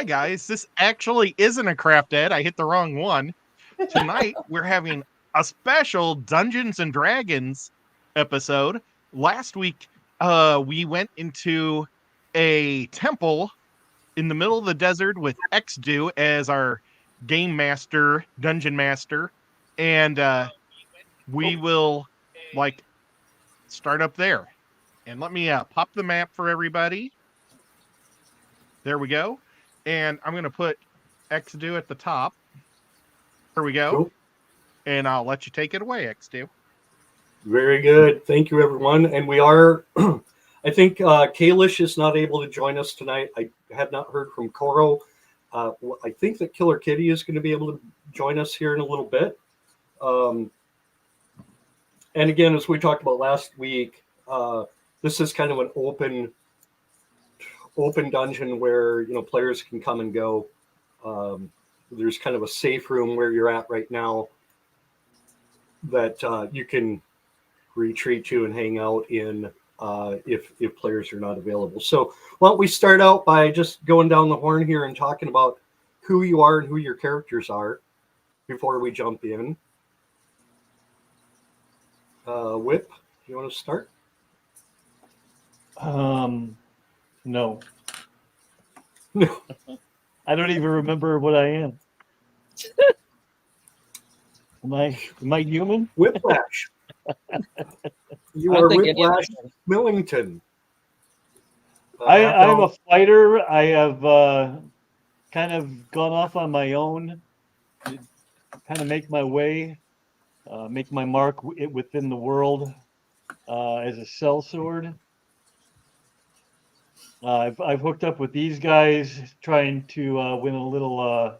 Hi, guys. This actually isn't a Craft Ed. I hit the wrong one. Tonight, we're having a special Dungeons and Dragons episode. Last week, we went into a temple in the middle of the desert with Xdu as our game master, dungeon master. And we will, start up there. And let me pop the map for everybody. There we go. And I'm going to put Xdu at the top. Here we go. Cool. And I'll let you take it away, Xdu. Very good. Thank you, everyone. And we are, I think Kalish is not able to join us tonight. I have not heard from Koro. I think that Killer Kitty is going to be able to join us here in a little bit. And again, as we talked about last week, this is kind of an open dungeon where players can come and go. There's kind of a safe room where you're at right now that you can retreat to and hang out in if players are not available. So why don't we start out by just going down the horn here and talking about who you are and who your characters are before we jump in. Whip, do you want to start? No. I don't even remember what I am. Am I human? Whiplash. You are Whiplash Millington. I'm a fighter. I have kind of gone off on my own, kind of make my way, make my mark within the world as a sellsword. I've hooked up with these guys, trying to win a little,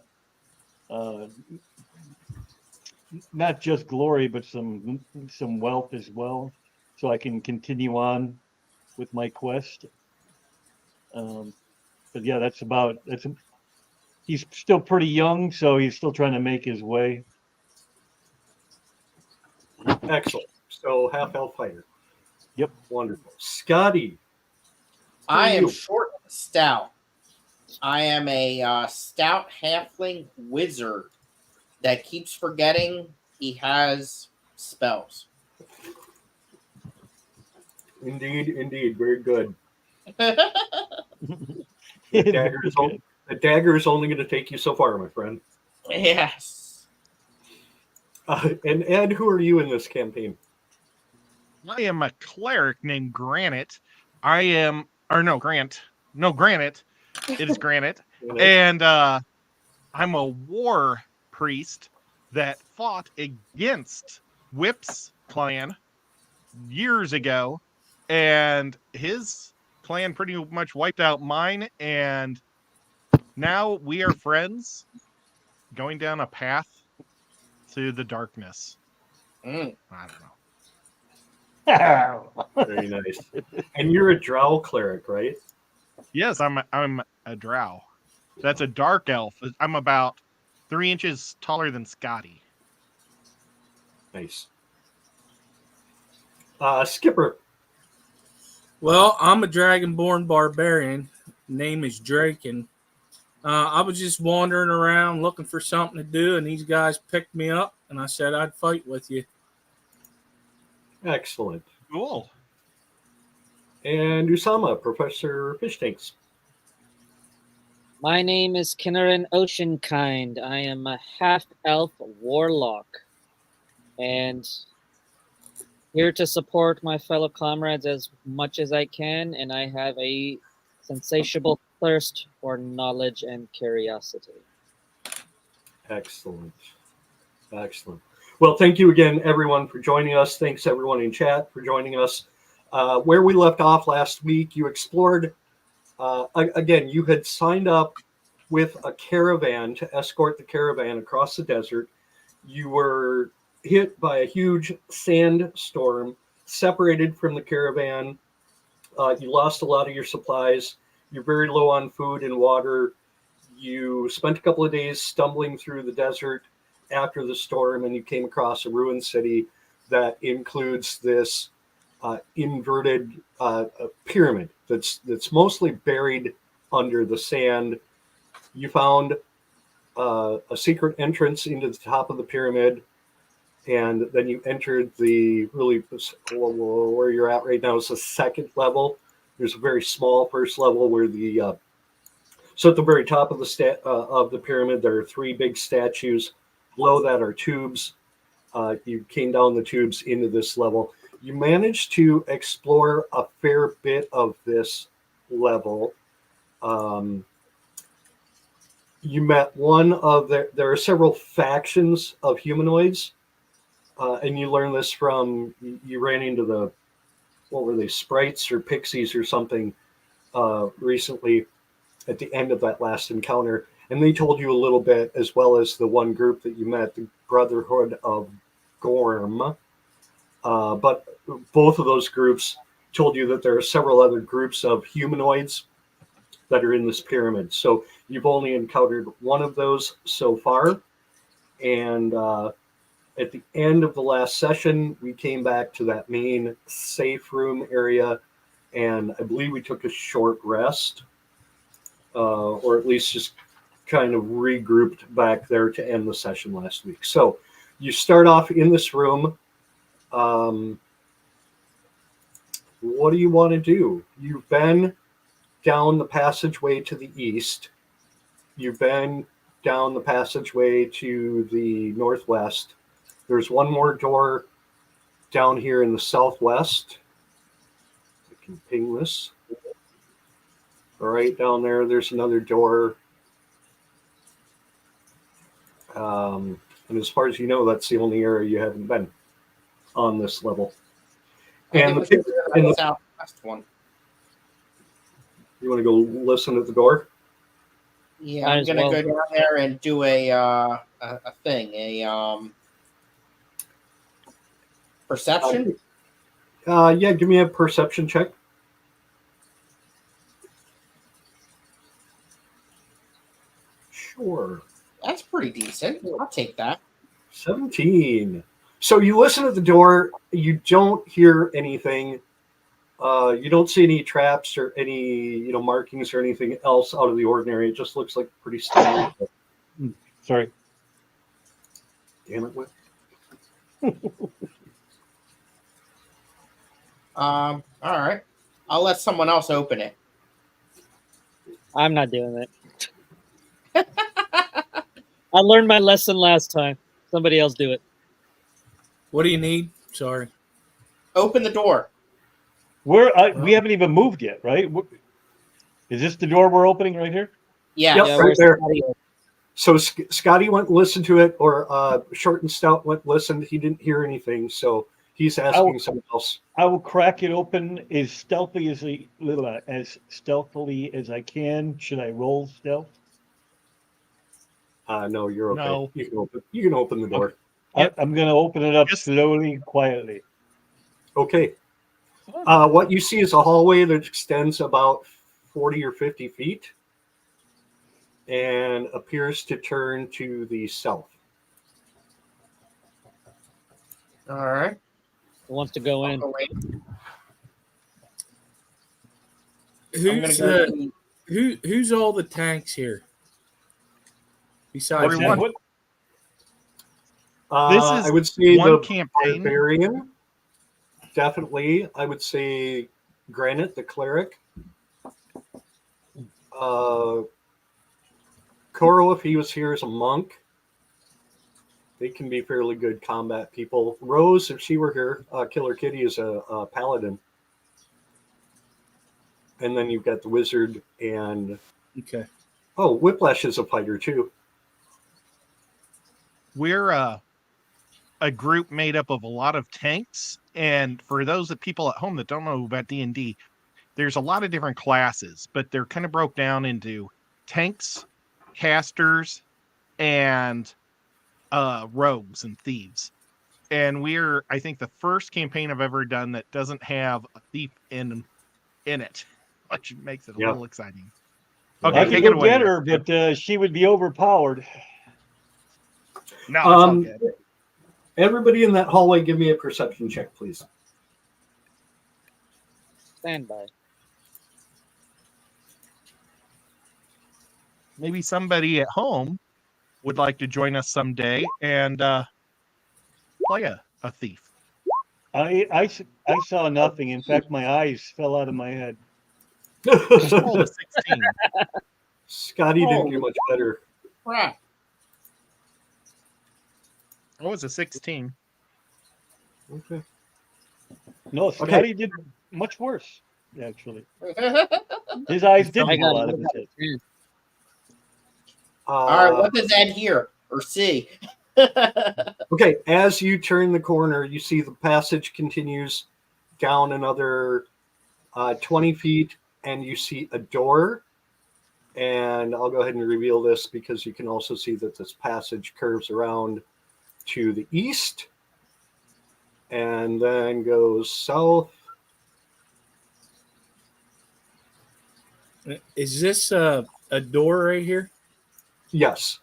not just glory, but some wealth as well, so I can continue on with my quest. But yeah, he's still pretty young, so he's still trying to make his way. Excellent. So half elf fighter. Yep. Wonderful. Scotty. I am short and stout. I am a stout halfling wizard that keeps forgetting he has spells. Indeed. Very good. Yes. The dagger is only going to take you so far, my friend. And Ed, who are you in this campaign? I am a cleric named Granite. Granite. It is Granite. And I'm a war priest that fought against Whip's clan years ago. And his clan pretty much wiped out mine. And now we are friends going down a path to the darkness. I don't know. Very nice. And you're a drow cleric, right? Yes, I'm a drow. That's a dark elf. I'm about 3 inches taller than Scotty. Nice. Skipper. Well, I'm a dragonborn barbarian. Name is Drake, and I was just wandering around looking for something to do, and these guys picked me up, and I said I'd fight with you. Excellent. Cool. And Usama, Professor Fishtanks. My name is Kinnarin Oceankind. I am a half-elf warlock, and here to support my fellow comrades as much as I can, and I have a insatiable thirst for knowledge and curiosity. Excellent. Well, thank you again, everyone, for joining us. Thanks, everyone in chat, for joining us. Where we left off last week, you explored, again, you had signed up with a caravan to escort the caravan across the desert. You were hit by a huge sandstorm, separated from the caravan. You lost a lot of your supplies. You're very low on food and water. You spent a couple of days stumbling through the desert after the storm, and you came across a ruined city that includes this inverted pyramid that's mostly buried under the sand. you found a secret entrance into the top of the pyramid, and then you entered the really where you're at right now is the second level. There's a very small first level where the so at the very top of the pyramid there are three big statues. Below that are tubes. You came down the tubes into this level. You managed to explore a fair bit of this level. You met one of there are several factions of humanoids, and you learned this from you ran into the what were they, sprites or pixies or something recently at the end of that last encounter, and they told you a little bit, as well as the one group that you met, the Brotherhood of Gorm. But both of those groups told you that there are several other groups of humanoids that are in this pyramid. So you've only encountered one of those so far. And at the end of the last session, we came back to that main safe room area, and I believe we took a short rest, or at least just kind of regrouped back there to end the session last week. So you start off in this room. What do you want to do? You've been down the passageway to the east. You've been down the passageway to the northwest. There's one more door down here in the southwest. I can ping this. All right, down there, there's another door. And as far as you know, that's the only area you haven't been on this level. And the southwest one. You want to go listen at the door? Yeah, I'm gonna go down there and do a thing, perception. Yeah, give me a perception check. Sure. That's pretty decent. I'll take that. 17. So you listen at the door. You don't hear anything. You don't see any traps or any markings or anything else out of the ordinary. It just looks like pretty standard. Sorry. Damn it, Whit. All right. I'll let someone else open it. I'm not doing it. I learned my lesson last time. Somebody else do it. What do you need? Sorry. Open the door. We haven't even moved yet, right? Is this the door we're opening right here? Yeah. Yep, Yeah, right where's there. Scotty? So Scotty went and listened to it, or Short and Stout went and listened. He didn't hear anything, so he's asking someone else. I will crack it open as stealthily as I can. Should I roll stealth? No, you're okay. No. You can open the door. Yep. I'm going to open it up Just- slowly, quietly. Okay. What you see is a hallway that extends about 40 or 50 feet and appears to turn to the south. All right. Who wants to go in? I'll go in. I'm gonna Who's go. who's all the tanks here? Besides Everyone. you? This is I would say one the campaign. Barbarian. Definitely. I would say Granite, the cleric. Koro, if he was here as a monk. They can be fairly good combat people. Rose, if she were here, Killer Kitty is a paladin. And then you've got the wizard and Okay. Whiplash is a fighter too. We're a group made up of a lot of tanks, and for those that people at home that don't know about D&D, there's a lot of different classes, but they're kind of broke down into tanks, casters, and rogues and thieves. And we're, I think, the first campaign I've ever done that doesn't have a thief in it, which makes it a little exciting. Okay, I could take it go away. get her, but she would be overpowered. No, it's all good. Everybody in that hallway, give me a perception check, please. Stand by. maybe somebody at home would like to join us someday and play a thief. I saw nothing. In fact, my eyes fell out of my head. Just rolled a 16. Scotty didn't do much better. Crap. What was a 16? Okay. No, Okay. Scotty did much worse, actually. His eyes did I fall got out of his head. it. All right, what does Ed hear or see? Okay, as you turn the corner, you see the passage continues down another 20 feet, and you see a door. And I'll go ahead and reveal this because you can also see that this passage curves around to the east and then goes south. Is this a door right here? Yes.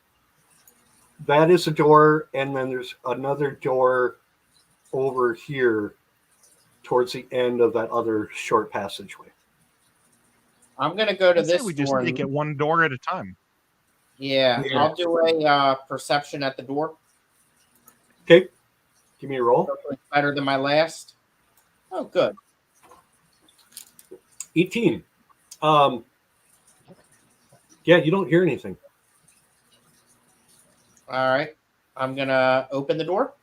That is a door, and then there's another door over here towards the end of that other short passageway. I'm gonna go to I'd say this we just door. make it one door at a time. Yeah, Yeah. I'll do a perception at the door. Okay, give me a roll. Hopefully it's better than my last. Oh, good. 18. Yeah, you don't hear anything. All right, I'm gonna open the door.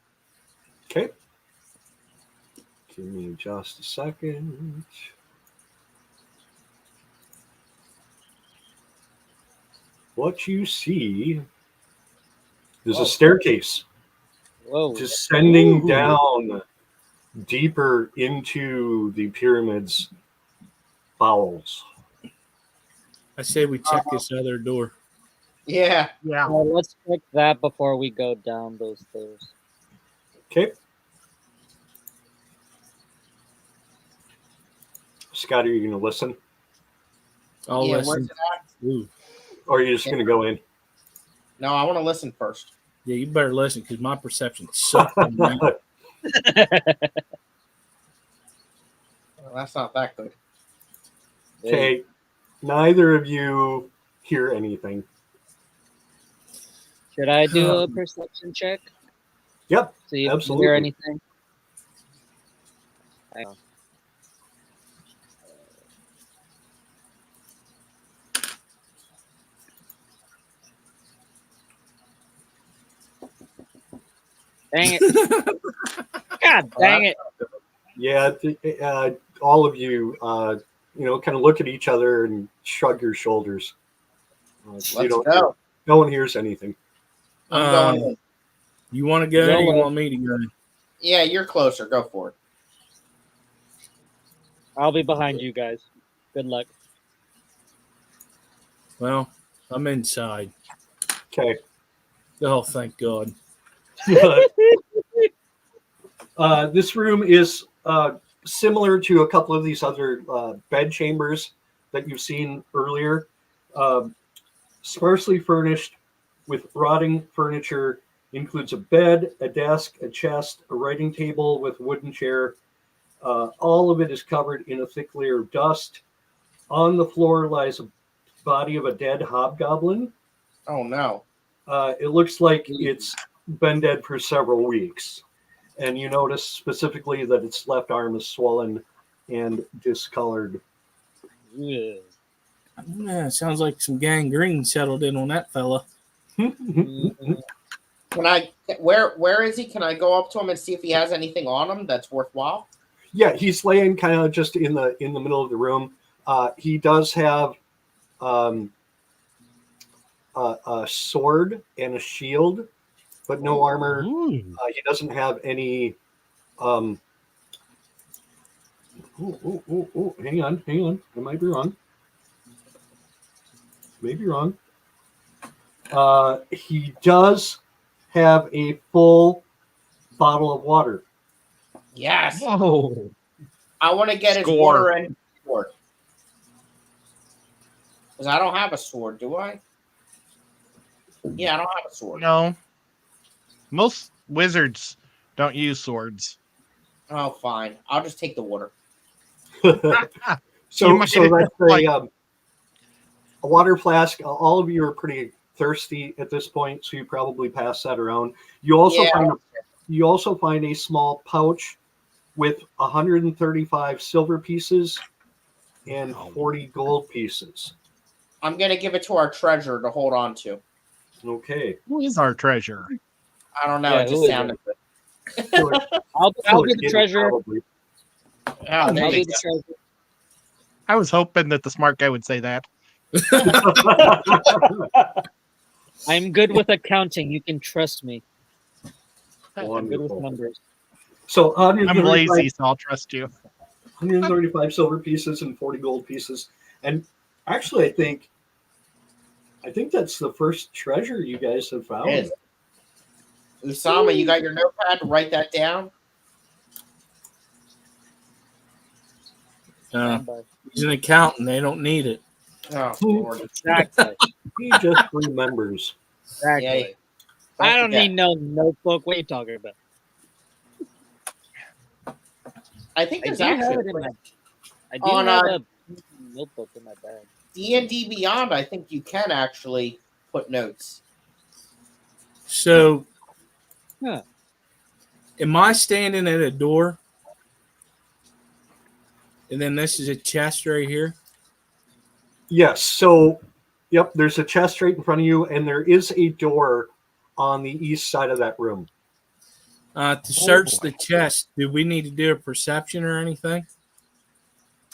Okay. Give me just a second. What you see is a staircase Whoa. descending Ooh. down deeper into the pyramid's bowels. I say we check this other door. Yeah. Yeah. Let's check that before we go down those stairs. Okay. Scott, are you going to listen? I'll Yeah, where's listen. it at? Ooh. Or are you just going to go in? No, I want to listen first. Yeah, you better listen because my perception sucks. man. Well, that's not that good. Okay. Neither of you hear anything. Should I do a perception check? Yep. See if you Absolutely. hear anything? Hang on. Dang it. God dang it. Yeah, all of you, kind of look at each other and shrug your shoulders. Let's don't go. No one hears anything. I'm going in. You want to go in or you Go want me to go in? Yeah, you're closer. Go for it. I'll be behind you guys. Good luck. Well, I'm inside. Okay. Oh, thank God. This room is similar to a couple of these other bed chambers that you've seen earlier. Sparsely furnished with rotting furniture, includes a bed, a desk, a chest, a writing table with a wooden chair. All of it is covered in a thick layer of dust. On the floor lies a body of a dead hobgoblin. Oh no. It looks like it's been dead for several weeks. And you notice specifically that its left arm is swollen and discolored. Ugh. Yeah, sounds like some gangrene settled in on that fella. Mm, Can I? Where is he? Can I go up to him and see if he has anything on him that's worthwhile? Yeah, he's laying kind of just in the middle of the room. He does have a sword and a shield, but no armor. Ooh. He doesn't have any. Hang on. I might be wrong. He does have a full bottle of water. Yes. Whoa. I want to get his Score. water and sword. Because I don't have a sword, do I? Yeah, I don't have a sword. No. Most wizards don't use swords. Oh, fine. I'll just take the water. You So might that's like- a water flask. All of you are pretty thirsty at this point, so you probably pass that around. You also find a small pouch with 135 silver pieces and 40 gold pieces. I'm gonna give it to our treasurer to hold on to. Okay. Who is our treasurer? I don't know. Yeah, it who just is sounded good. I'll be the treasurer. Probably. Oh, I'll there be you the go. treasurer. I was hoping that the smart guy would say that. I'm good with accounting. You can trust me. I'm good with Wonderful. numbers. So I'm 135 lazy, so I'll trust you. 135 silver pieces and 40 gold pieces. And actually, I think that's the first treasure you guys have found. It is. Usama, you got your notepad? Write that down. Standby. He's an accountant. They don't need it. Oh, Lord. Exactly. He just remembers. Exactly. Yeah, I don't forget. need no notebook. What are you talking about? I think I there's do have actually it in my. I do On, have a notebook in my bag. D&D Beyond. I think you can actually put notes. So, Huh. am I standing at a door? And then this is a chest right here. Yes. So, yep, there's a chest right in front of you, and there is a door on the east side of that room. To search boy. the chest, do we need to do a perception or anything?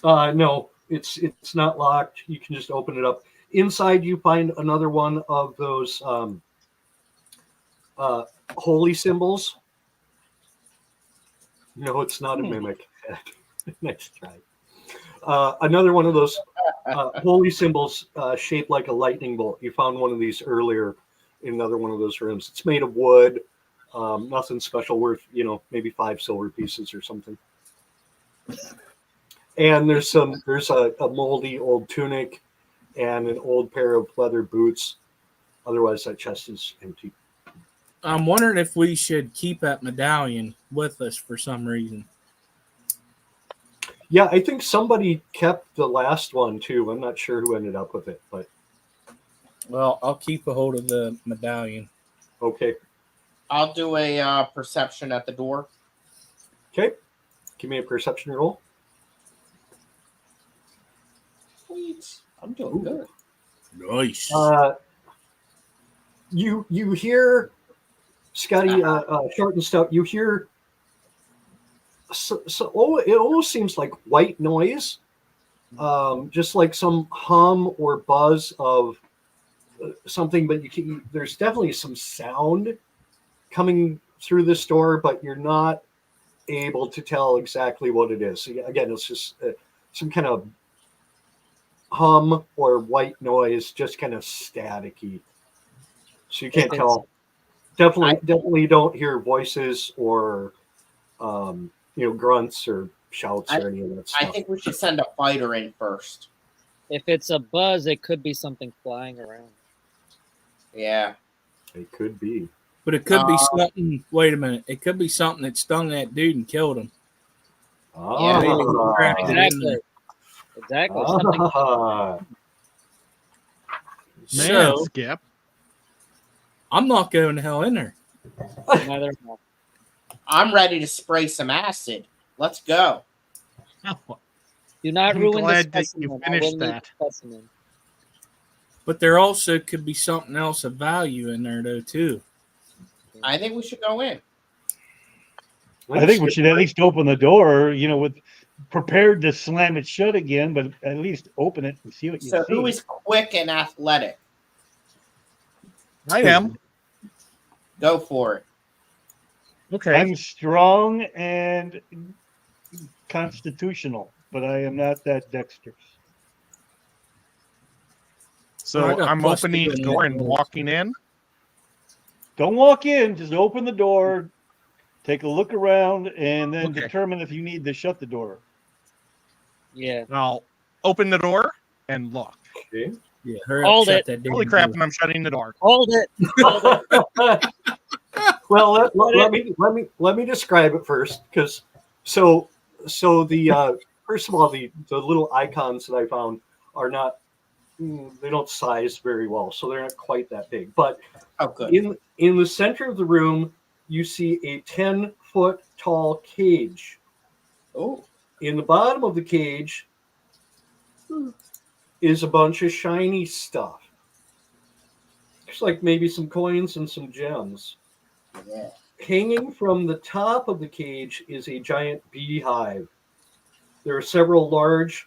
No, it's not locked. You can just open it up. Inside, you find another one of those holy symbols. No, it's not a mimic. Nice try. Another one of those holy symbols shaped like a lightning bolt. You found one of these earlier in another one of those rooms. It's made of wood. Nothing special, worth maybe 5 silver pieces or something. And there's a moldy old tunic and an old pair of leather boots. Otherwise, that chest is empty. I'm wondering if we should keep that medallion with us for some reason. Yeah, I think somebody kept the last one too. I'm not sure who ended up with it, but Well, I'll keep a hold of the medallion. okay. I'll do a perception at the door. Okay. Give me a perception roll. Sweet. I'm doing good. Nice. You hear, Scotty, short and stout. You hear. It almost seems like white noise, just like some hum or buzz of something. But there's definitely some sound coming through this door, but you're not able to tell exactly what it is. So again, it's just some kind of hum or white noise, just kind of staticky. So you can't tell. Definitely don't hear voices or grunts or shouts or any of that stuff. I think we should send a fighter in first. If it's a buzz, it could be something flying around. Yeah. It could be. But it could be something. Wait a minute. It could be something that stung that dude and killed him. Yeah. Exactly. Exactly. Something. Man, So Skip. I'm not going to hell in there. Neither am I. I'm ready to spray some acid. Let's go. Do not I'm ruin glad the that you specimen. I finished will need that. the specimen. But there also could be something else of value in there, though, too. I think we should go in. I think we should at least open the door, with prepared to slam it shut again, but at least open it and see what you So see. who is quick and athletic? I am. Go for it. Okay. I'm strong and constitutional, but I am not that dexterous. So I got I'm plus opening the two door in and that. walking in. Don't walk in, just open the door, take a look around, and then Okay. determine if you need to shut the door. Yeah. I'll open the door and lock. Okay. Yeah, hurry up, Hold shut it. that damn Holy crap! door. And I'm shutting the door. Hold it. Hold it. Well, let me describe it first, because so the first of all, the little icons that I found are not they don't size very well, so they're not quite that big. But Oh, good. in the center of the room, you see a 10-foot tall cage. Oh, In the bottom of the cage is a bunch of shiny stuff. Looks like maybe some coins and some gems. yeah. Hanging from the top of the cage is a giant beehive. There are several large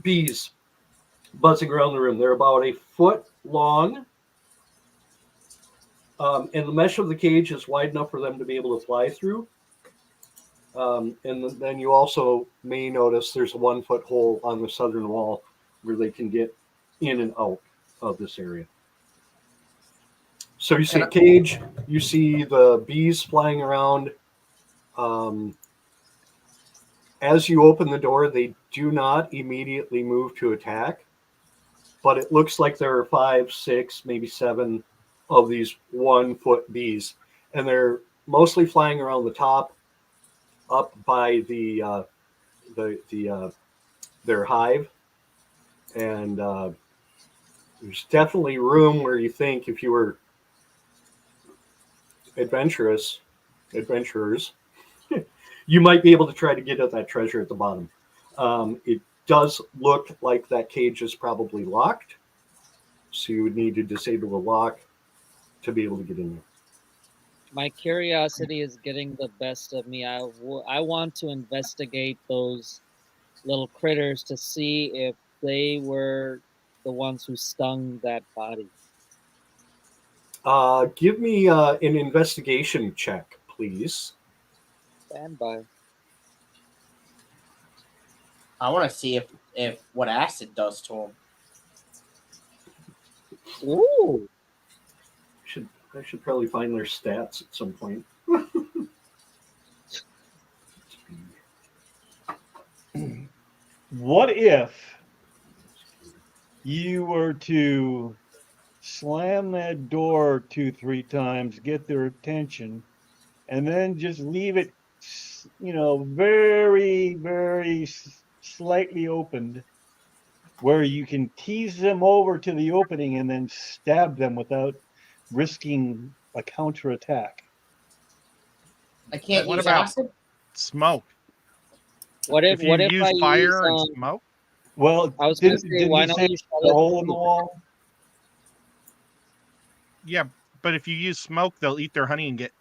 bees buzzing around the room. They're about a foot long, and the mesh of the cage is wide enough for them to be able to fly through. And then you also may notice there's a 1-foot hole on the southern wall where they can get in and out of this area. So you see a cage, you see the bees flying around. As you open the door, they do not immediately move to attack, but it looks like there are 5, 6, maybe 7 of these 1-foot bees, and they're mostly flying around the top, up by their hive, and there's definitely room where you think if you were adventurers, you might be able to try to get at that treasure at the bottom. It does look like that cage is probably locked, so you would need to disable the lock to be able to get in there. My curiosity is getting the best of me. I want to investigate those little critters to see if they were the ones who stung that body. Give me an investigation check, please. Stand by. I want to see if what acid does to him. Ooh. I should probably find their stats at some point. What if you were to slam that door 2-3 times, get their attention, and then just leave it, very, very slightly opened, where you can tease them over to the opening and then stab them without risking a counterattack? I can't What use about- acid. Smoke. What if If you I use use fire and smoke, Well, I was going to didn't say, why you not say use the hole in the wall? yeah, but if you use smoke, they'll eat their honey and get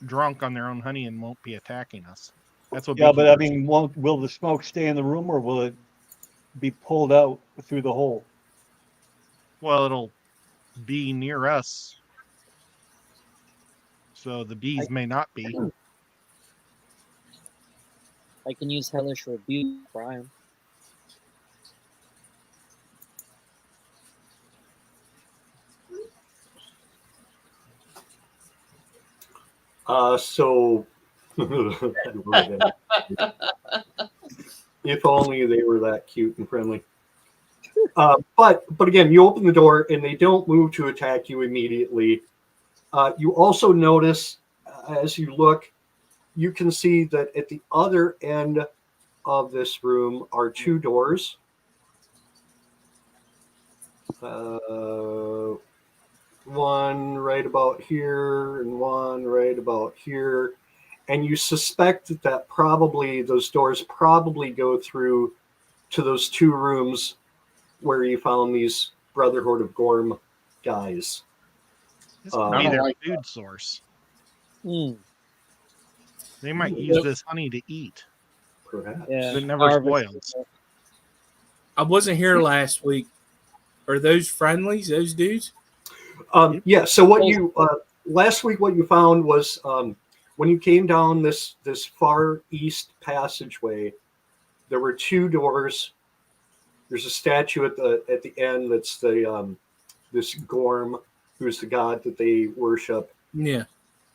drunk on their own honey and won't be attacking us. That's what. Yeah, but I beekeepers mean, will the smoke stay in the room or will it be pulled out through the hole? Well, it'll be near us, so the bees may not be. I can use Hellish Rebuke, Brian. So if only they were that cute and friendly. But again, you open the door and they don't move to attack you immediately. You also notice as you look, you can see that at the other end of this room are 2 doors. One right about here and one right about here. And you suspect that probably those doors probably go through to those 2 rooms where you found these Brotherhood of Gorm guys. This could be don't their like food source. Hmm. They might use this honey to eat. Perhaps. Yeah. It never Harvest. spoils. I wasn't here last week. Are those friendlies? Those dudes? Yeah. So what you last week, what you found was when you came down this far east passageway, there were 2 doors. There's a statue at the end that's the this Gorm, who's the god that they worship. Yeah.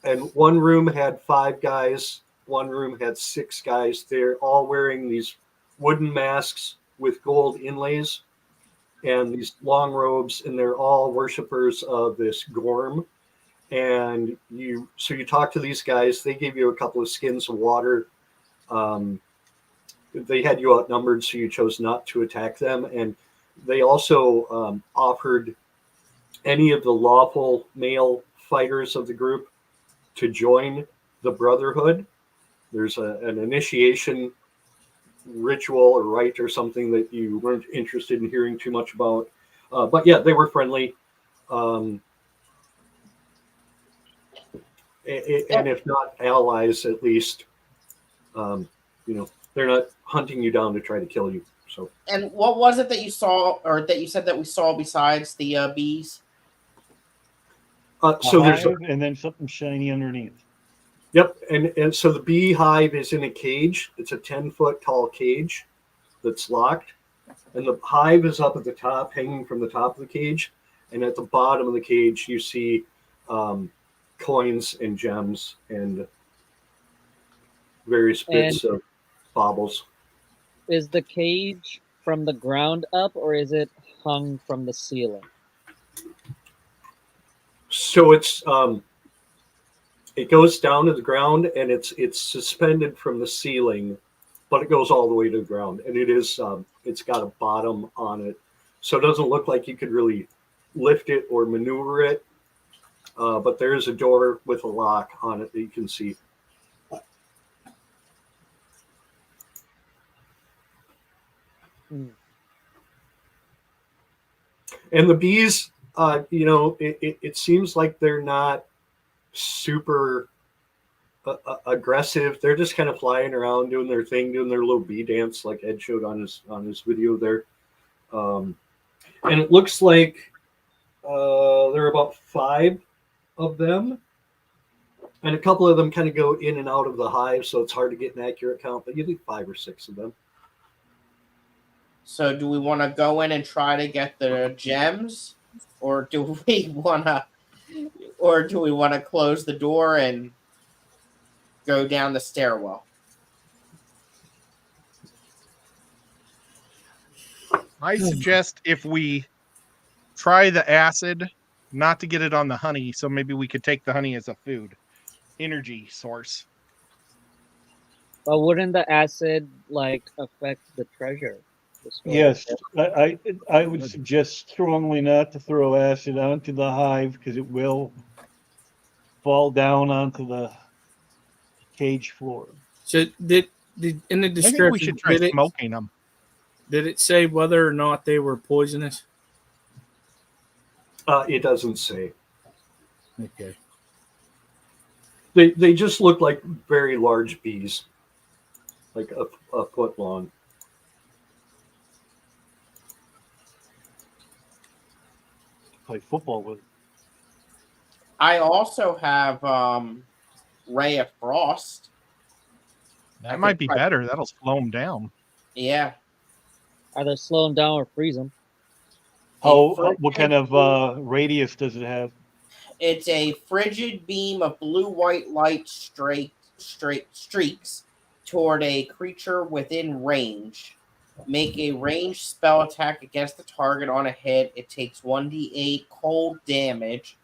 And one room had 5 guys. One room had 6 guys. They're all wearing these wooden masks with gold inlays and these long robes, and they're all worshipers of this Gorm. And you talk to these guys. They gave you a couple of skins of water. They had you outnumbered, so you chose not to attack them. And They also offered any of the lawful male fighters of the group to join the Brotherhood. There's an initiation ritual or rite or something that you weren't interested in hearing too much about. But yeah, they were friendly. And if not allies, at least, they're not hunting you down to try to kill you. So. And what was it that you saw, or that you said that we saw besides the bees? So there's and then something shiny underneath. Yep, and so the beehive is in a cage. It's a 10-foot tall cage that's locked, and the hive is up at the top, hanging from the top of the cage. And at the bottom of the cage, you see coins and gems and various bits of baubles. Is the cage from the ground up, or is it hung from the ceiling? So it goes down to the ground, and it's suspended from the ceiling, but it goes all the way to the ground, and it's got a bottom on it, so it doesn't look like you could really lift it or maneuver it. But there is a door with a lock on it that you can see. And the bees, it seems like they're not super aggressive. They're just kind of flying around, doing their thing, doing their little bee dance, like Ed showed on his video there. And it looks like there are about 5 of them, and a couple of them kind of go in and out of the hive, so it's hard to get an accurate count, but you think 5 or 6 of them. So do we want to go in and try to get the gems, or do we want to close the door and go down the stairwell? I suggest if we try the acid, not to get it on the honey, so maybe we could take the honey as a food energy source. But wouldn't the acid affect the treasure? Yes, I would suggest strongly not to throw acid onto the hive, because it will fall down onto the cage floor. So did in the I description, think we should try smoking them. Did it say whether or not they were poisonous? It doesn't say. Okay. They just look like very large bees, like a foot long. Play football with. I also have Ray of Frost. That might be better. That'll slow them down. Yeah. Either slow them down or freeze them. What kind of radius does it have? It's a frigid beam of blue-white light streaks toward a creature within range. Make a ranged spell attack against the target on a hit. It takes 1d8 cold damage,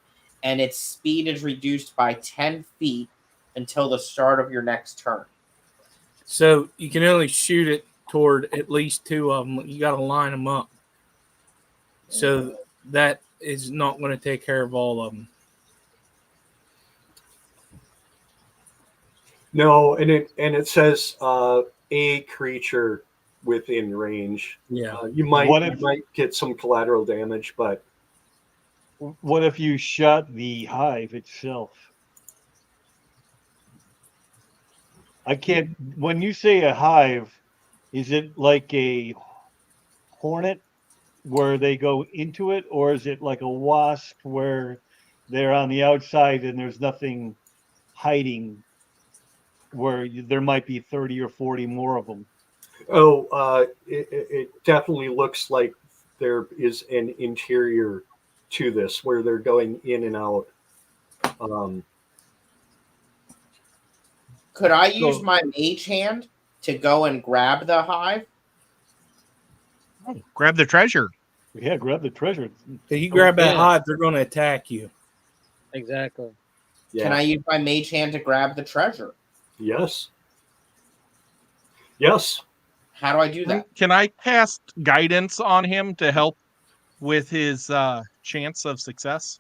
and its speed is reduced by 10 feet until the start of your next turn. So you can only shoot it toward at least 2 of them. You got to line them up. So that is not going to take care of all of them. No, and it says a creature within range. Yeah. You might get some collateral damage, but what if you shot the hive itself? I can't. When you say a hive, is it like a hornet where they go into it, or is it like a wasp where they're on the outside and there's nothing hiding, where there might be 30 or 40 more of them? It definitely looks like there is an interior to this where they're going in and out. Could I use my mage hand to go and grab the hive? Oh, grab the treasure. Yeah, grab the treasure. If you grab that Yeah. hive, they're going to attack you. Exactly. Yeah. Can I use my mage hand to grab the treasure? Yes. Yes. How do I do that? Can I cast guidance on him to help with his chance of success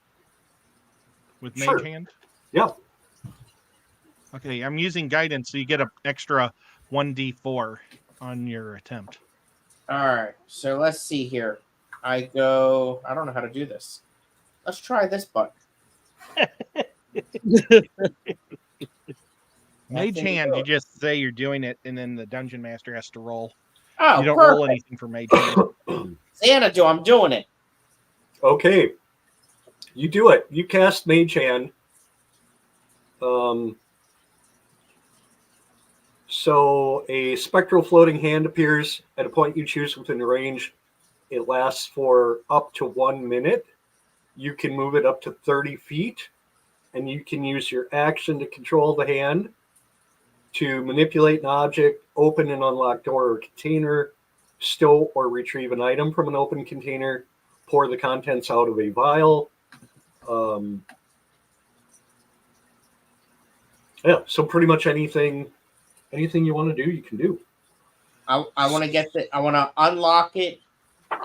with Sure. Mage Hand? Yeah. Okay, I'm using guidance, so you get an extra 1d4 on your attempt. All right. So let's see here. I don't know how to do this. Let's try this button. Mage Nothing to Hand, do you it. just say you're doing it, and then the dungeon master has to roll. Oh, You don't perfect. roll anything for Mage Hand. Xanadu, I'm doing it. Okay. You do it. You cast Mage Hand. So a spectral floating hand appears at a point you choose within the range. It lasts for up to 1 minute. You can move it up to 30 feet, and you can use your action to control the hand, to manipulate an object, open and unlock door or container, stow or retrieve an item from an open container, pour the contents out of a vial. Yeah, so pretty much anything you want to do, you can do. I want to I want to unlock it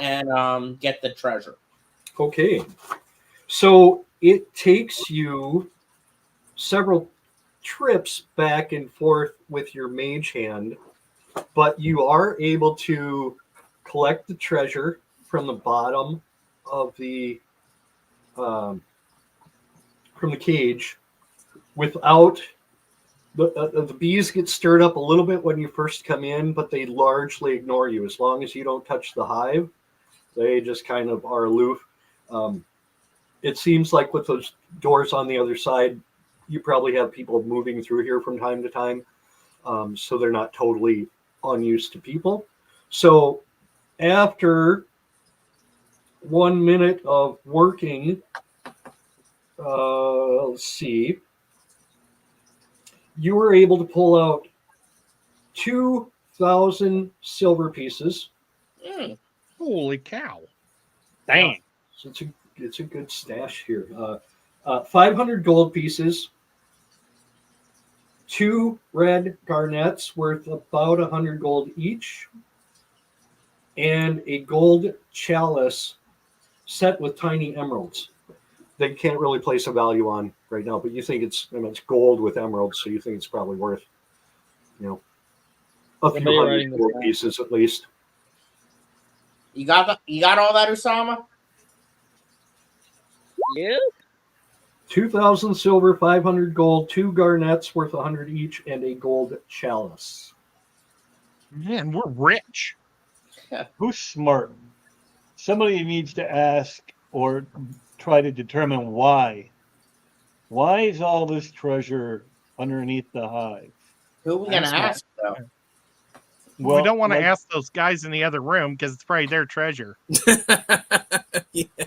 and get the treasure. Okay. So it takes you several trips back and forth with your mage hand, but you are able to collect the treasure from the bottom of from the cage without the bees get stirred up a little bit when you first come in, but they largely ignore you. As long as you don't touch the hive, they just kind of are aloof. It seems like with those doors on the other side, you probably have people moving through here from time to time, so they're not totally unused to people. So after 1 minute of working, let's see, you were able to pull out 2,000 silver pieces. Mm. Holy cow. Dang. So it's a good stash here. 500 gold pieces, 2 red garnets worth about 100 gold each, and a gold chalice set with tiny emeralds. They can't really place a value on right now, but you think it's gold with emeralds, so you think it's probably worth, a Somebody few writing hundred this gold down. pieces at least. You got all that, Usama? Yeah. 2,000 silver, 500 gold, 2 garnets worth 100 each, and a gold chalice. Man, we're rich. Who's smart? Somebody needs to ask or try to determine why. Why is all this treasure underneath the hive? Who we gonna That's not- ask though? we don't want to like- ask those guys in the other room because it's probably their treasure.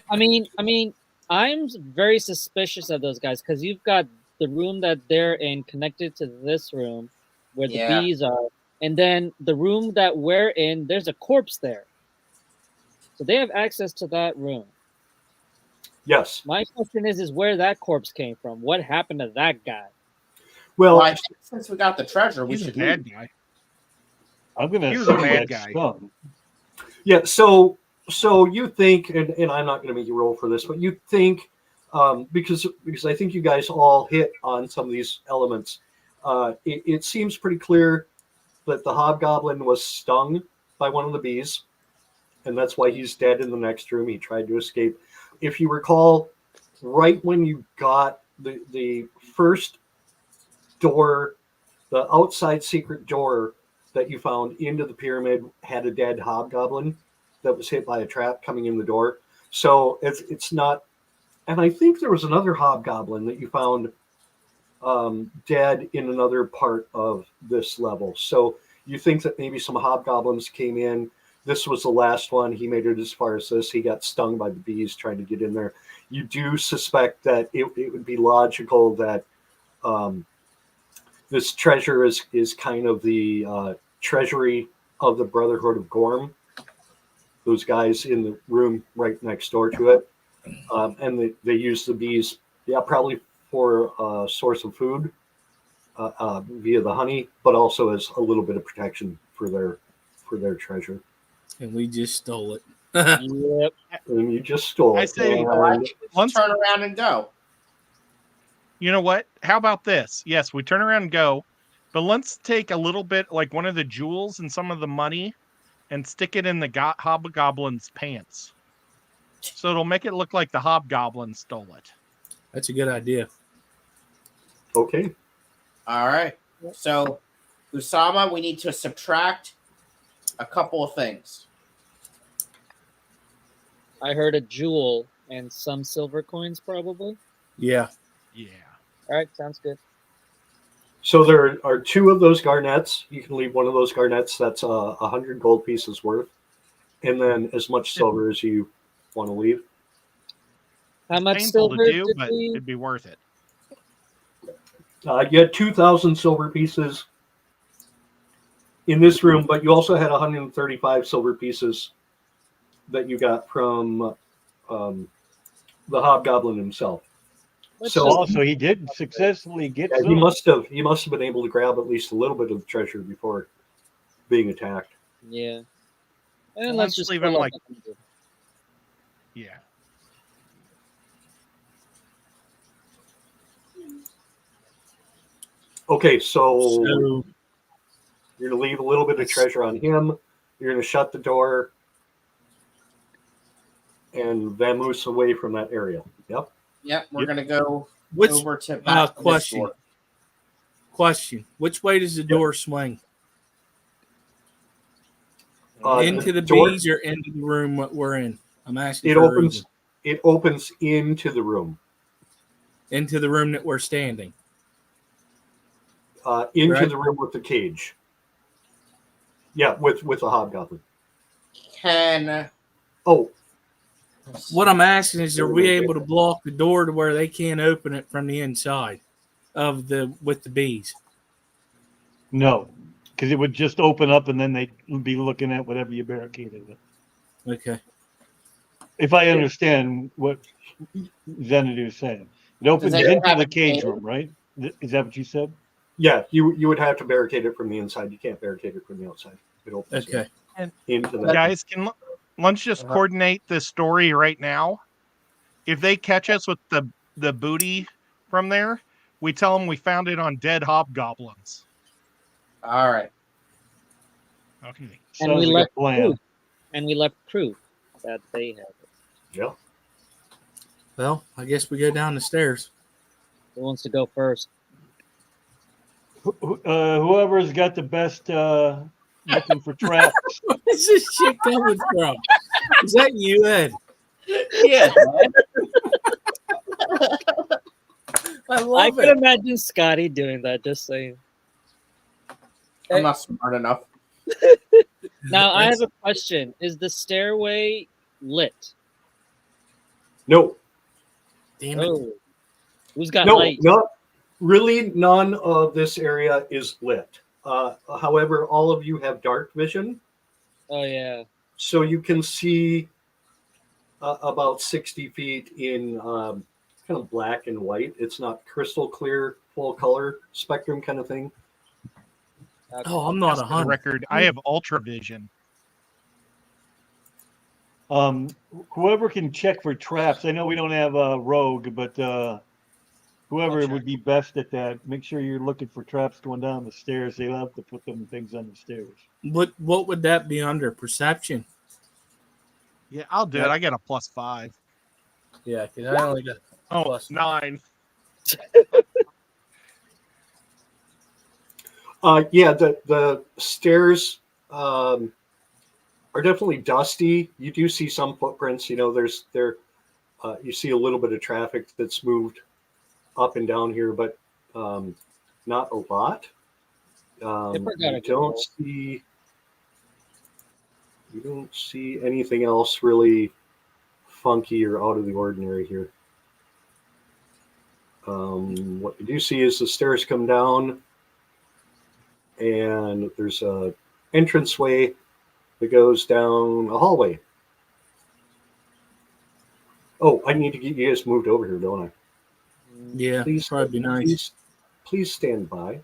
I mean, I'm very suspicious of those guys because you've got the room that they're in connected to this room where the Yeah. bees are, and then the room that we're in, there's a corpse there. So they have access to that room. Yes. My question is where that corpse came from? What happened to that guy? Well, Well, I think since we got the treasure, we He's a should bad leave. guy. I'm going He to was a say bad that guy. stung. yeah, so you think, and I'm not going to make you roll for this, but you think, because I think you guys all hit on some of these elements, it seems pretty clear that the hobgoblin was stung by one of the bees, and that's why he's dead in the next room. He tried to escape. If you recall, right when you got the first door, the outside secret door that you found into the pyramid had a dead hobgoblin that was hit by a trap coming in the door. So it's not, and I think there was another hobgoblin that you found dead in another part of this level. So you think that maybe some hobgoblins came in. This was the last one. He made it as far as this. He got stung by the bees trying to get in there. You do suspect that it would be logical that this treasure is kind of the treasury of the Brotherhood of Gorm. Those guys in the room right next door to it. And they use the bees, probably for a source of food via the honey, but also as a little bit of protection for their for their treasure. And we just stole it. Yep. And you just stole I it. say, So I And think we once- just turn around and go. You know what? How about this? Yes, we turn around and go, but let's take a little bit, like one of the jewels and some of the money, and stick it in the hobgoblin's pants. So it'll make it look like the hobgoblin stole it. That's a good idea. okay. All right. So, Usama, we need to subtract a couple of things. I heard a jewel and some silver coins, probably. Yeah. Yeah. All right, sounds good. So there are 2 of those garnets. You can leave one of those garnets. That's 100 gold pieces worth, and then as much silver as you want to leave. How much Painful silver to do, did but we? it'd be worth it. You had 2,000 silver pieces in this room, but you also had 135 silver pieces that you got from the hobgoblin himself. Let's So- just- Also, he did successfully get Yeah, some. he must have been able to grab at least a little bit of the treasure before being attacked. yeah. Well, And let's let's just leave fill him up like- 100. Yeah. Okay, so So you're gonna leave a little bit of treasure on him. You're gonna shut the door and vamoose away from that area. Yep. Yep, we're Yep. going to go which over to back to this question? door. Question: which way does the door swing? Into the door, bees or into the room what we're in? I'm asking. It for a opens. reason. It opens into the room. Into the room that we're standing. Into Right. the room with the cage. Yeah, with the hobgoblin. Can Oh, What I'm asking is, are we able to block the door to where they can't open it from the inside of the with the bees? No, because it would just open up and then they'd be looking at whatever you barricaded it. Okay. If I understand what Xanadu is saying, it opens anyone into have the a cage cage? room, right? Is that what you said? yeah. You would have to barricade it from the inside. You can't barricade it from the outside. It opens Okay. into that. Guys, let's just coordinate this story right now. If they catch us with the booty from there, we tell them we found it on dead hobgoblins. all right. Okay. And Sounds we like left a plan. proof. And we left proof that they have it. Yeah. Well, I guess we go down the stairs. Who wants to go first? Whoever's got the best looking for traps. Where's this shit coming from? Is that you, Ed? Yeah. I I love could it. imagine Scotty doing that, just saying. I'm not smart enough. Now, I have a question. Is the stairway lit? No, Damn it. Oh. Who's got no, light? not really. None of this area is lit. However, all of you have dark vision, Oh, yeah. so you can see about 60 feet in kind of black and white. It's not crystal clear, full color spectrum kind of thing. Okay. Oh, I'm not Just a for the 100. record, I have ultra vision. Whoever can check for traps. I know we don't have a rogue, but whoever I'll would be best at that, make sure you're looking for traps going down the stairs. They love to put them things on the stairs. What would that be under? Perception? Yeah, I'll do it. I got a +5. Yeah, because I only got Oh, Plus. 9. Yeah, the stairs are definitely dusty. You do see some footprints. You know, you see a little bit of traffic that's moved up and down here, but not a lot. forgot You a don't couple. see anything else really funky or out of the ordinary here. What you do see is the stairs come down, and there's a entranceway that goes down a hallway. Oh, I need to get you guys moved over here, don't I? Yeah, Please, probably be nice. Please stand by.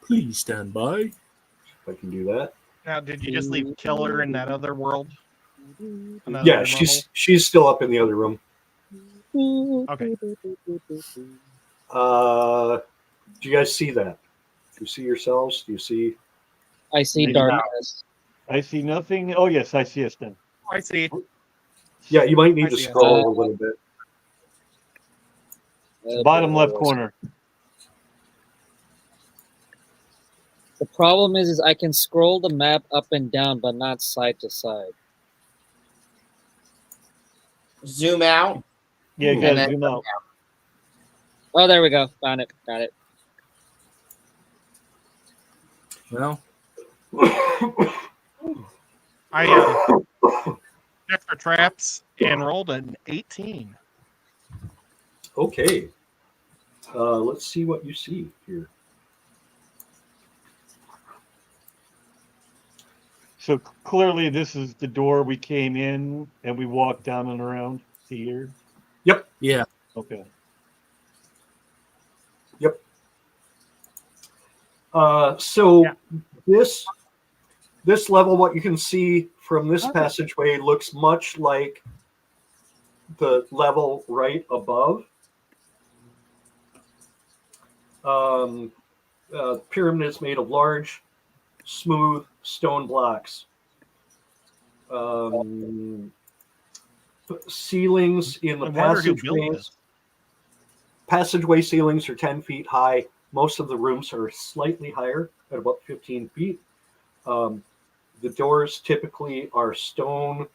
Please stand by. If I can do that. Now, did you just leave Killer in that other world? Another Yeah, level? she's still up in the other room. Okay. Do you guys see that? Do you see yourselves? Do you see? I see Maybe darkness. I see nothing. Oh yes, I see us then. I see. Yeah, you might need I to see it. scroll a little bit. Bottom left corner. The problem is I can scroll the map up and down, but not side to side. Zoom out. Yeah, you Hmm. gotta then- zoom out. Oh, there we go. Found it. Got it. Well, I checked for traps and rolled an 18. Okay. Let's see what you see here. So clearly, this is the door we came in, and we walked down and around to here. yeah. Okay. So Yeah. this level, what you can see from this passageway looks much like the level right above. Pyramid is made of large, smooth stone blocks. Ceilings in the I wonder who built this. passageway ceilings are 10 feet high. Most of the rooms are slightly higher at about 15 feet. The doors typically are stone.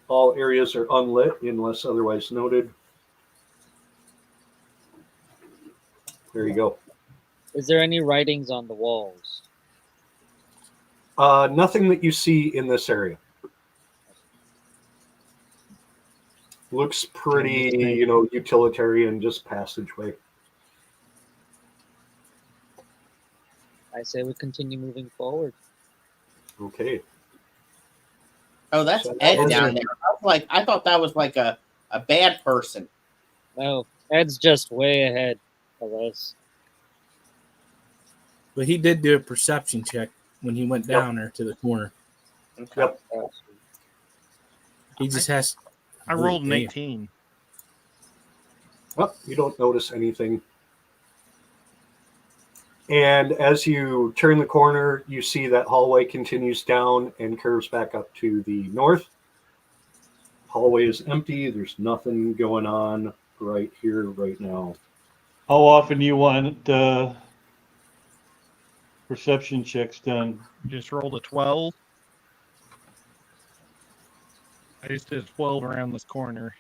All areas are unlit unless otherwise noted. There you go. Is there any writings on the walls? Nothing that you see in this area. Looks pretty, utilitarian, just passageway. I say we continue moving forward. Okay. Oh, that's So- Ed down there. I thought that was like a bad person. No, Ed's just way ahead of us. But he did do a perception check when he went down there to the corner. Okay. Yep. He just has. I rolled an Damn. 18. Oh, you don't notice anything. And as you turn the corner, you see that hallway continues down and curves back up to the north. Hallway is empty. There's nothing going on right here, right now. How often do you want perception checks done? Just rolled a 12. I just did 12 around this corner.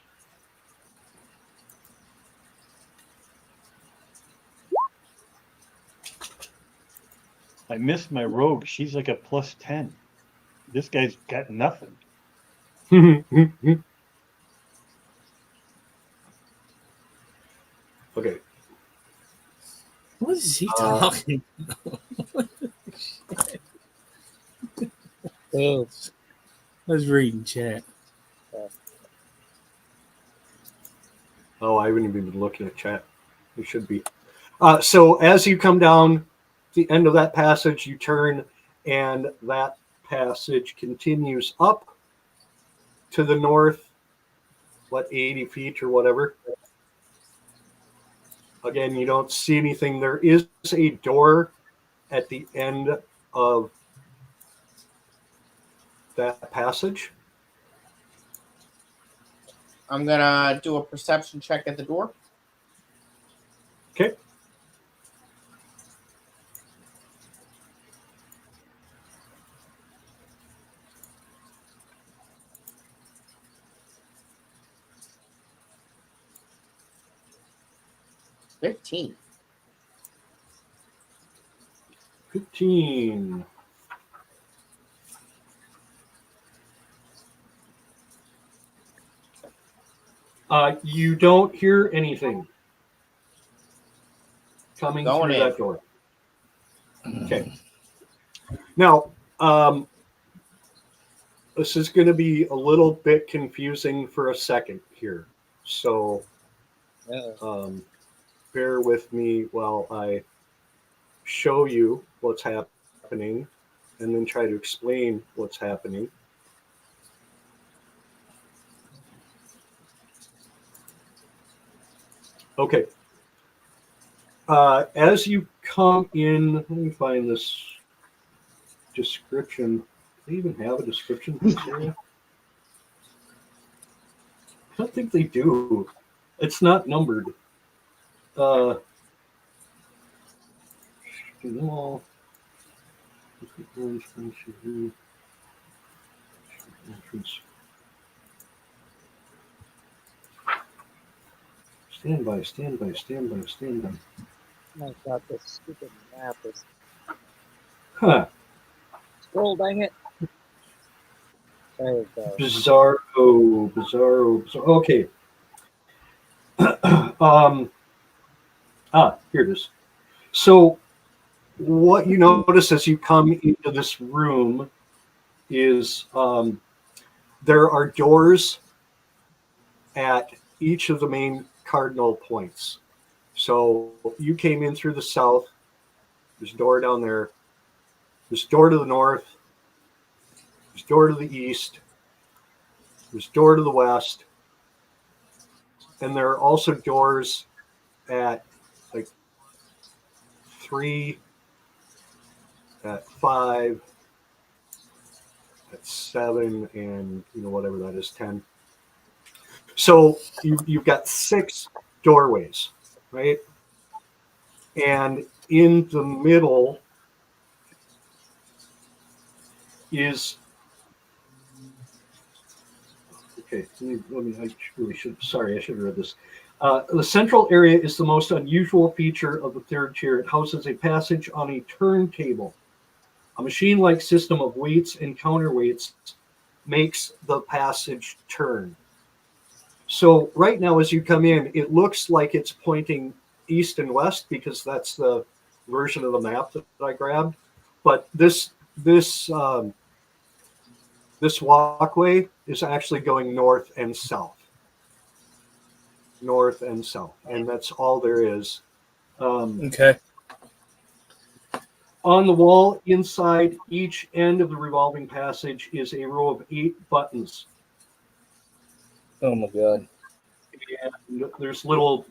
I missed my rogue. She's like a +10. This guy's got nothing. Okay. What is he talking? Oh, I was reading chat. Oh, I haven't even been looking at chat. You should be. So as you come down the end of that passage, you turn, and that passage continues up to the north, 80 feet or whatever. Again, you don't see anything. There is a door at the end of that passage. I'm gonna do a perception check at the door. Okay. It's 15. 15. You don't hear anything coming Going through in. that door. Okay. Now, this is going to be a little bit confusing for a second here. So, yeah. bear with me while I show you what's happening and then try to explain what's happening. Okay. As you come in, let me find this description. Do they even have a description for this area? I don't think they do. It's not numbered. Wall. Stand by, stand by, stand by, stand by. Oh my god, this stupid map is. Huh. Scroll, dang it. There we go. Bizarro. Okay. Here it is. So what you notice as you come into this room is there are doors at each of the main cardinal points. So you came in through the south. There's a door down there. There's a door to the north. There's a door to the east. There's a door to the west. And there are also doors at like 3, at 5, at 7, and whatever that is, 10. So you've got 6 doorways, right? And in the middle is okay. Let me. I really should. Sorry, I should have read this. The central area is the most unusual feature of the third tier. It houses a passage on a turntable. A machine-like system of weights and counterweights makes the passage turn. So right now, as you come in, it looks like it's pointing east and west because that's the version of the map that I grabbed. But this walkway is actually going north and south. North and south. And that's all there is. Okay. On the wall inside each end of the revolving passage is a row of 8 buttons. Oh my god. And there's I've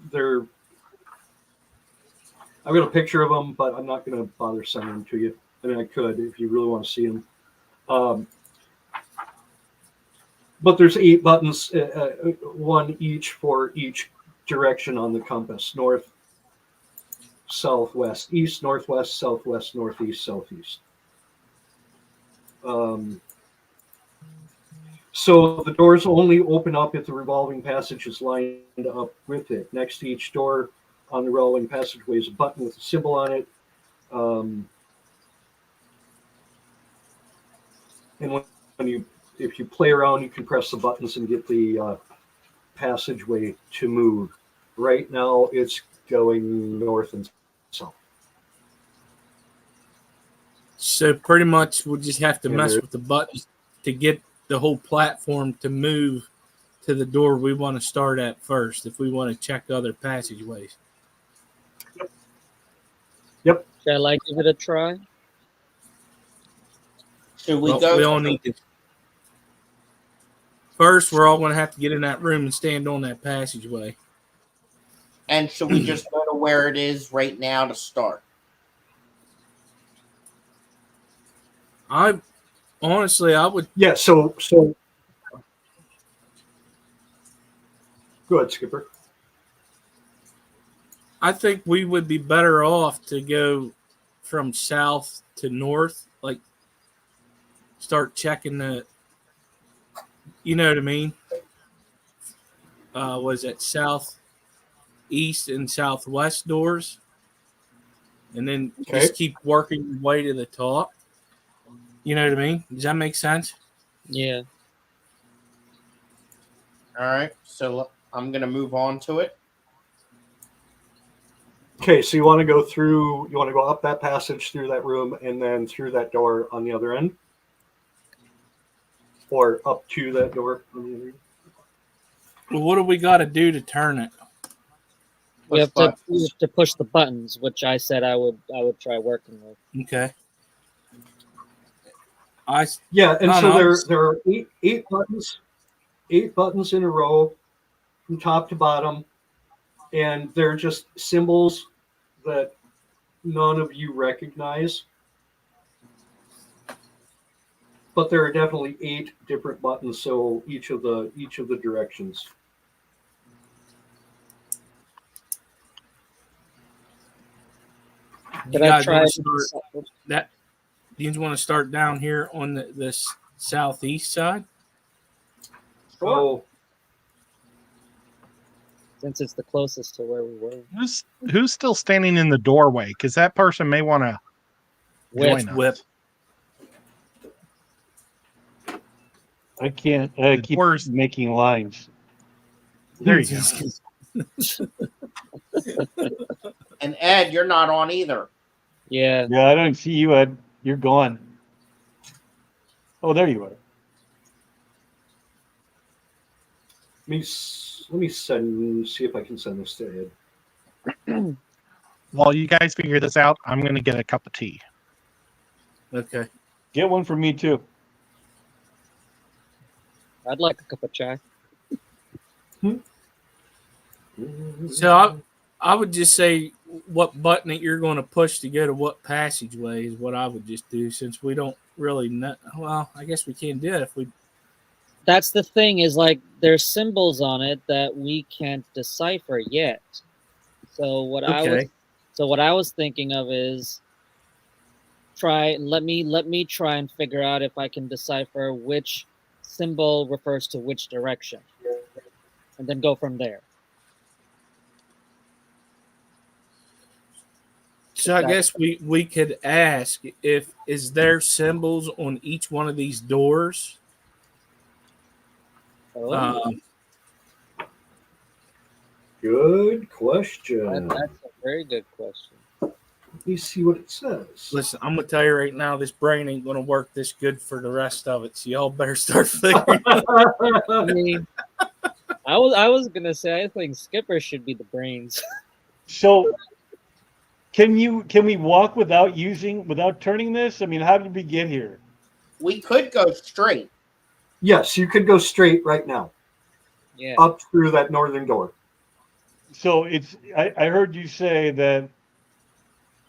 got a picture of them, but I'm not going to bother sending them to you. I mean, I could if you really want to see them. But there's 8 buttons, one each for each direction on the compass: north, south, west, east, northwest, southwest, northeast, southeast. So the doors only open up if the revolving passage is lined up with it. Next to each door on the revolving passageway is a button with a symbol on it. And if you play around, you can press the buttons and get the passageway to move. Right now, it's going north and south. So pretty much we'll just have to Yeah, mess there- with the buttons to get the whole platform to move to the door we want to start at first if we want to check other passageways. Yep. Shall I give it a try? Should we Well, go? we all need to. First, we're all going to have to get in that room and stand on that passageway. And should we just go to where it is right now to start? I would. Yeah. So go ahead, Skipper. I think we would be better off to go from south to north, like start checking the, you know what I mean? Was it south, east, and southwest doors? And then just keep working your way to the top. You know what I mean? Does that make sense? Yeah. All right. So I'm going to move on to it. Okay, so you want to go up that passage through that room and then through that door on the other end? Or up to that door on the other end? Well, what do we got to do to turn it? You have buttons. to push the buttons, which I said I would try working with. Okay. Yeah, and No, so no. there are eight buttons in a row from top to bottom, and they're just symbols that none of you recognize. But there are definitely 8 different buttons, so each of the directions. You But I guys tried want to start that? Do you want to start down here on the southeast side? So since it's the closest to where we were. Who's still standing in the doorway? Because that person may want to join us. Whip. I can't keep worst. making lines. There you go. And Ed, you're not on either. Yeah. Yeah, I don't see you, Ed. You're gone. Oh, there you are. let me see if I can send this to Ed. While you guys figure this out, I'm going to get a cup of tea. Okay. Get one for me too. I'd like a cup of chai. So I would just say what button that you're going to push to go to what passageway is what I would just do, since we don't really know. Well, I guess we can do it if we. That's the thing, is like there's symbols on it that we can't decipher yet. So what I was thinking of is let me try and figure out if I can decipher which symbol refers to which direction, and then go from there. So I guess we could ask is there symbols on each one of these doors? Oh, Good question. that's a very good question. Let me see what it says. Listen, I'm gonna tell you right now, this brain ain't gonna work this good for the rest of it. So y'all better start figuring. I mean, I was gonna say I think Skipper should be the brains. So can we walk without turning this? I mean, how did we get here? We could go straight. Yes, you could go straight right now, Yeah. up through that northern door. So I heard you say that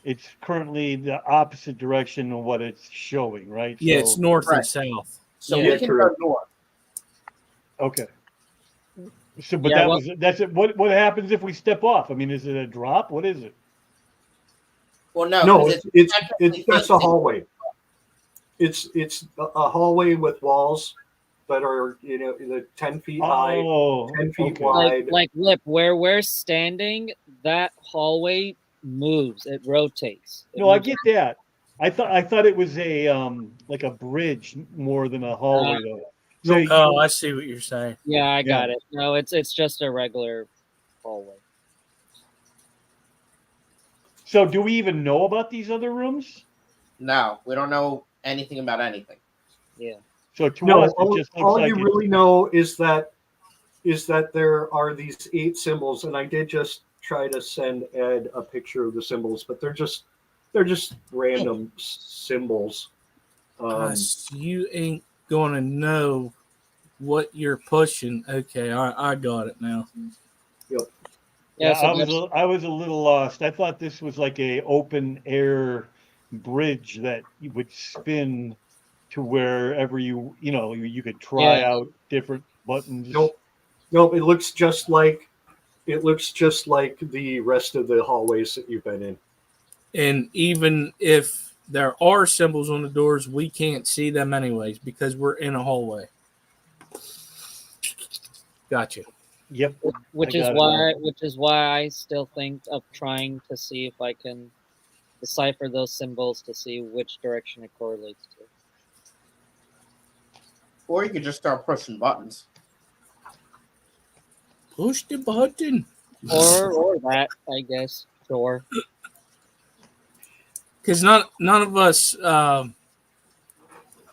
it's currently the opposite direction of what it's showing, right? Yeah, So, it's north and Right. south. So Yeah, we can correct. go north. okay. So, but Yeah, that's it. What happens if we step off? I mean, is it a drop? What is it? Well, no, No, 'cause it's technically just a facing- hallway. It's a hallway with walls that are either 10 feet high, Oh, 10 feet okay. wide. Like Lip, where we're standing, that hallway moves. It rotates. It No, I moves. get that. I thought it was a like a bridge more than a hallway though. So Oh, I see what you're saying. Yeah, I got it. No, it's just a regular hallway. so do we even know about these other rooms? No, we don't know anything about anything. Yeah. So to No, us, it all, just looks all like you it's- really know is that there are these 8 symbols, and I did just try to send Ed a picture of the symbols, but they're just random symbols. Gosh, you ain't gonna know what you're pushing. Okay, I got it now. Yeah, so I was a little lost. I thought this was like a open air bridge that you would spin to wherever you could try Yeah. out different buttons. Nope, it looks just like the rest of the hallways that you've been in. And even if there are symbols on the doors, we can't see them anyways because we're in a hallway. Gotcha. Yep. which I is got it why I still think of trying to see if I can decipher those symbols to see which direction it correlates to. Or you could just start pushing buttons. Push the button. Or that, I guess. Sure. Because none of us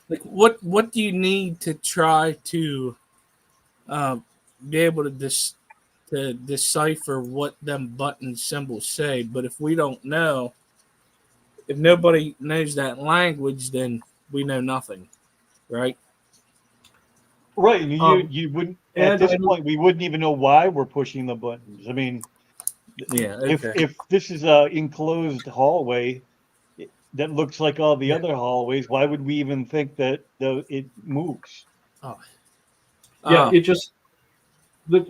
like what do you need to try to be able to to decipher what them button symbols say. But if we don't know, if nobody knows that language, then we know nothing, right? Right, and Um, you wouldn't and at this I don't- point we wouldn't even know why we're pushing the buttons. I mean, Yeah. if Okay. this is a enclosed hallway that looks like all the other hallways, why would we even think that it moves? Yeah, it just the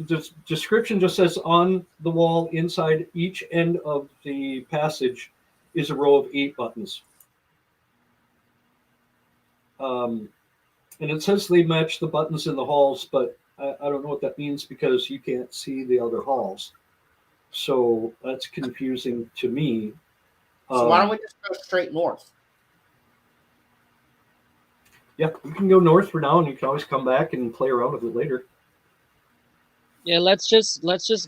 description just says on the wall inside each end of the passage is a row of 8 buttons. And it says they match the buttons in the halls, but I don't know what that means because you can't see the other halls. So that's confusing to me. So why don't we just go straight north? Yeah, you can go north for now, and you can always come back and play around with it later. Yeah, let's just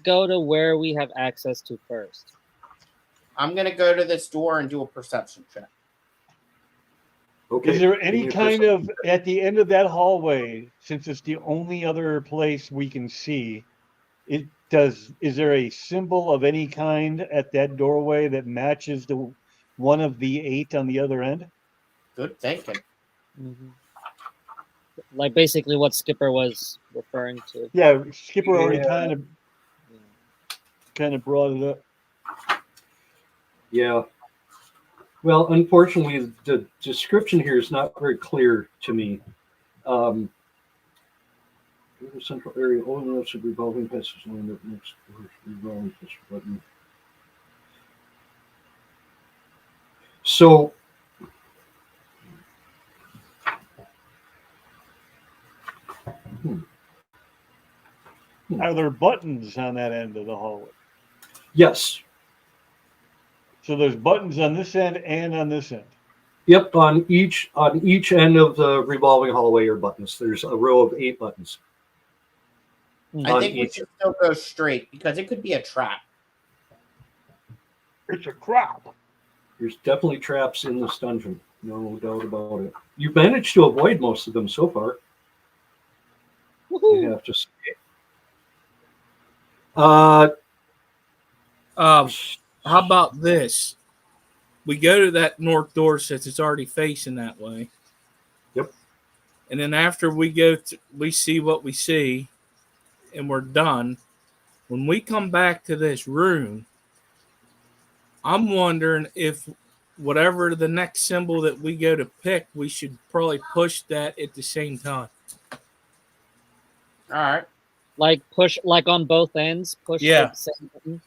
go to where we have access to first. I'm gonna go to this door and do a perception check. Okay. Is there give any me a kind of perception. at the end of that hallway, since it's the only other place we can see, is there a symbol of any kind at that doorway that matches the one of the 8 on the other end? Good thinking. Mm-hmm. Like basically what Skipper was referring to. Yeah, Skipper already Yeah. kind of brought it up. Yeah. Well, unfortunately, the description here is not very clear to me. The central area, all notes of revolving passage lined up next to revolving passage button. So, Are there buttons on that end of the hallway? yes. So there's buttons on this end and on this end. Yep, on each end of the revolving hallway are buttons. There's a row of 8 buttons. I On think we each. should still go straight because it could be a trap. It's a trap. There's definitely traps in this dungeon, no doubt about it. You've managed to avoid most of them so far. I Woohoo! have to say. How about this? We go to that north door since it's already facing that way. Yep. And then after we go, we see what we see, and we're done. When we come back to this room, I'm wondering if whatever the next symbol that we go to pick, we should probably push that at the same time. All right. Like push like on both ends. Push Yeah. the same button.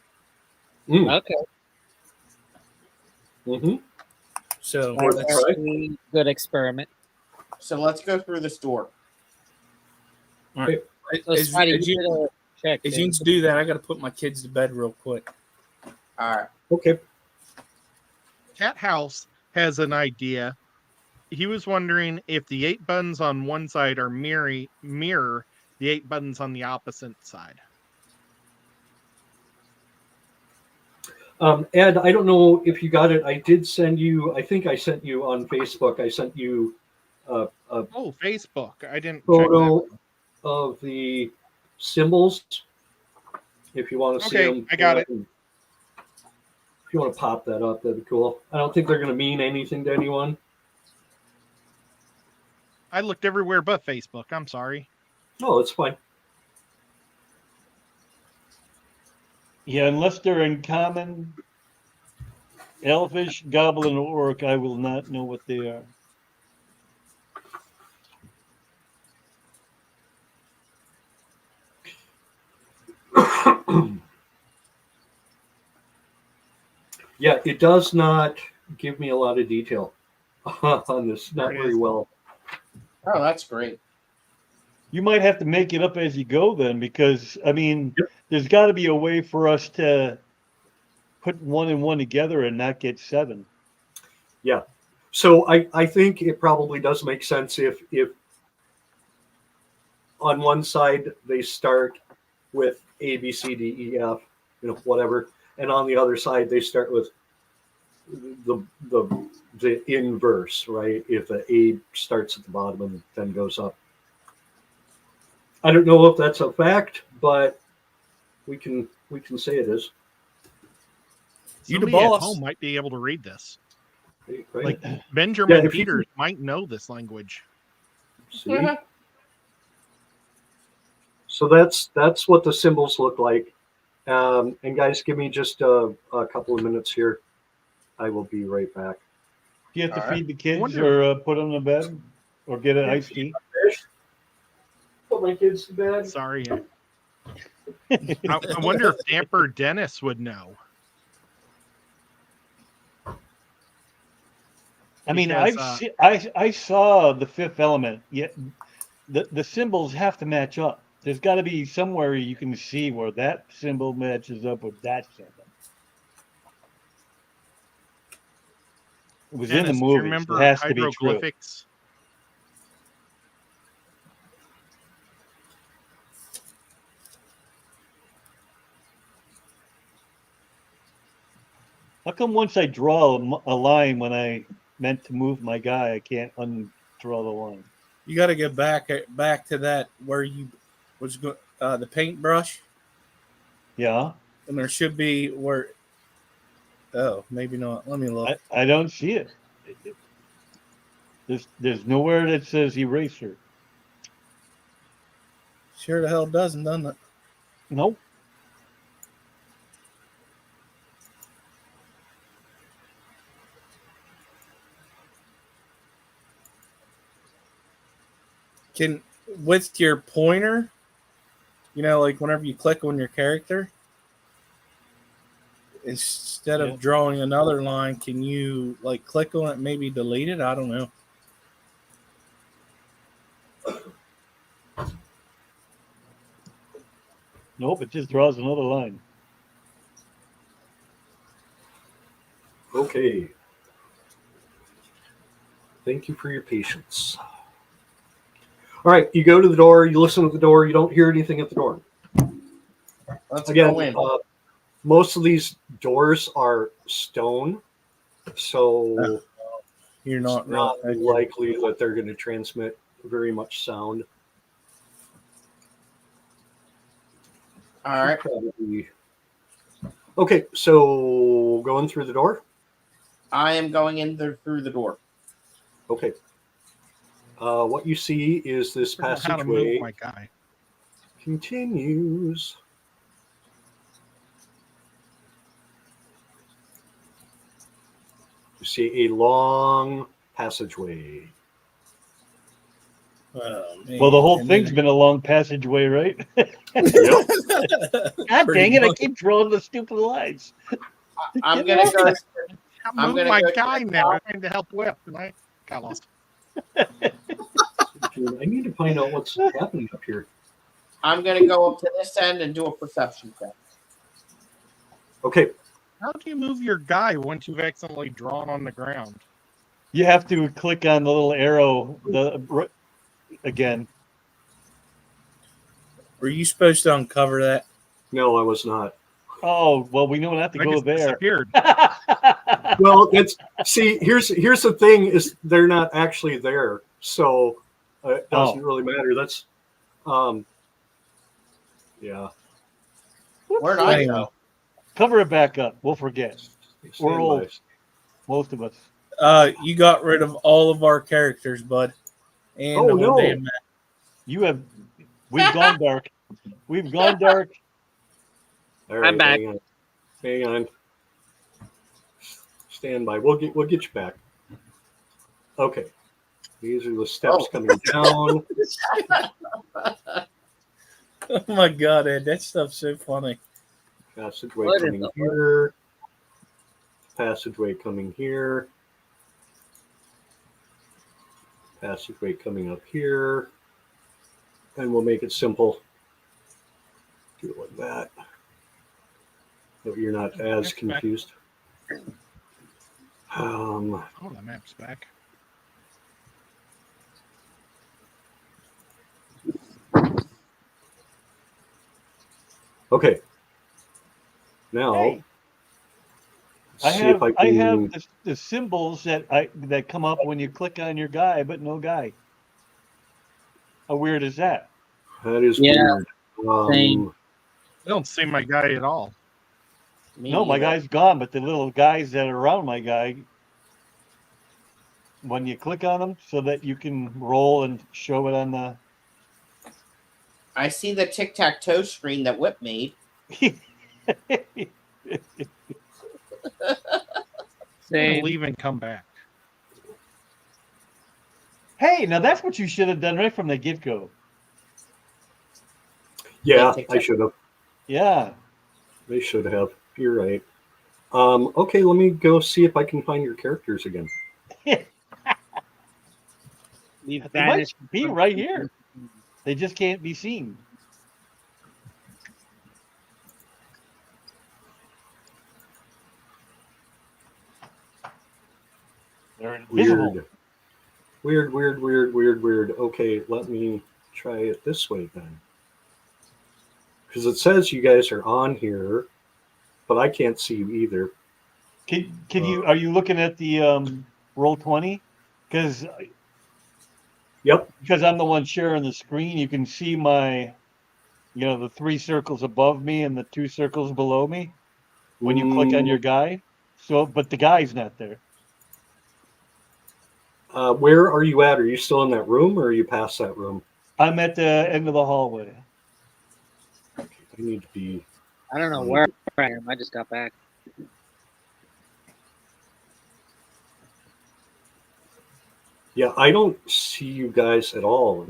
Mm. Okay. Mm-hmm. So Worth That's a try. actually a good experiment. So let's go through this door. So as Spidey, you you did a check. as then. you do that, I got to put my kids to bed real quick. All right. Okay. Cat House has an idea. He was wondering if the 8 buttons on one side are mirror the 8 buttons on the opposite side. Ed, I don't know if you got it. I did send you. I think I sent you on Facebook. I sent you a Oh, Facebook. I didn't check photo that. of the symbols. If you want to see Okay, them, I got it. If you want to pop that up, that'd be cool. I don't think they're going to mean anything to anyone. I looked everywhere but Facebook. I'm sorry. No, it's fine. Yeah, unless they're in common, elfish, goblin, or orc, I will not know what they are. Yeah, it does not give me a lot of detail on this. Not There it very is. well. Oh, that's great. You might have to make it up as you go then, because I mean, Yep. there's got to be a way for us to put 1 and 1 together and not get 7. So I think it probably does make sense if on one side they start with A, B, C, D, E, F, whatever, and on the other side they start with the inverse, right? If the A starts at the bottom and then goes up. I don't know if that's a fact, but we can say it is. You the Somebody at boss. home might be able to read this. Right? Like Benjamin if you Peters might know this language. See? So that's what the symbols look like. And guys, give me just a couple of minutes here. I will be right back. Do you have to All right. feed the kids Wonder- or put them to bed or get an iced tea? Put my kids to bed. Sorry. I wonder if Damper Dennis would know. I mean, Because, I saw the Fifth Element. Yet the symbols have to match up. There's got to be somewhere you can see where that symbol matches up with that symbol. It was in the Dennis, do you movie. remember It has to be true. hieroglyphics? How come once I draw a line when I meant to move my guy, I can't undraw the line? You got to get back to that where you was the paintbrush, Yeah, and there should be where. Oh, maybe not. Let me look. I don't see it. There's nowhere that says eraser. Sure the hell doesn't it? Nope. Can with your pointer, like whenever you click on your character, instead of Yeah. drawing another line, can you like click on it, maybe delete it? I don't know. Nope, it just draws another line. Okay. Thank you for your patience. All right, you go to the door, you listen at the door, you don't hear anything at the door. Let's Again, go in. most of these doors are stone, so You're it's not not really- likely that they're going to transmit very much sound. All right. Probably. Okay, so going through the door. I am going in there through the door. Okay. What you see is this I don't know how to move passageway my guy. continues. You see a long passageway. Oh, man. Well, the whole And thing's then- been a long passageway, right? God Pretty dang it! I much. keep drawing the stupid lines. I'm gonna go. I'm I'm moving gonna my go to guy the now. top. I'm trying to help Whip, and I got lost. Dude, I need to find out what's happening up here. I'm gonna go up to this end and do a perception check. Okay, How do you move your guy once you've accidentally drawn on the ground? You have to click on the little arrow again. Were you supposed to uncover that? no, I was not. Oh well, we know not to I go just there. disappeared. Well, it's see. Here's the thing: is they're not actually there, so it doesn't really matter. That's, yeah. Where'd I Anyway. go? Cover it back up. We'll forget. Stand old. by. Most of us. You got rid of all of our characters, bud. And Oh, the whole no. damn map. You have. We've gone dark. We've gone dark. All right, I'm back. Hang on. Stand by. We'll get you back. Okay. These are the steps Oh. coming down. Oh my god, Ed, that stuff's so funny. Passageway What in coming the- here. Passageway coming here. Passageway coming up here. And we'll make it simple. Do it like that. So you're not as confused. Oh, the map's back. Okay. Now, Hey. let's see I if have can- the symbols that come up when you click on your guy, but no guy. How weird is that? That is Yeah, weird. same. I don't see my guy at all. Me No, my neither. guy's gone, but the little guys that are around my guy, when you click on them so that you can roll and show it on the. I see the tic-tac-toe screen that Whip made. I'm gonna Same. leave and come back. Hey, now that's what you should have done right from the get go. Yeah, Take I should have. Yeah. They should have. You're right. Okay, let me go see if I can find your characters again. We've They might vanished. be right here. They just can't be seen. They're invisible. Weird. Okay, let me try it this way then. Because it says you guys are on here, but I can't see you either. Can you? Are you looking at the Roll20? Because Yep. I'm the one sharing the screen, you can see my, the 3 circles above me and the 2 circles below me when you click on your guy. So, but the guy's not there. Where are you at? Are you still in that room or are you past that room? I'm at the end of the hallway. Okay, I need to be. I don't know where I am. I just got back. Yeah, I don't see you guys at all.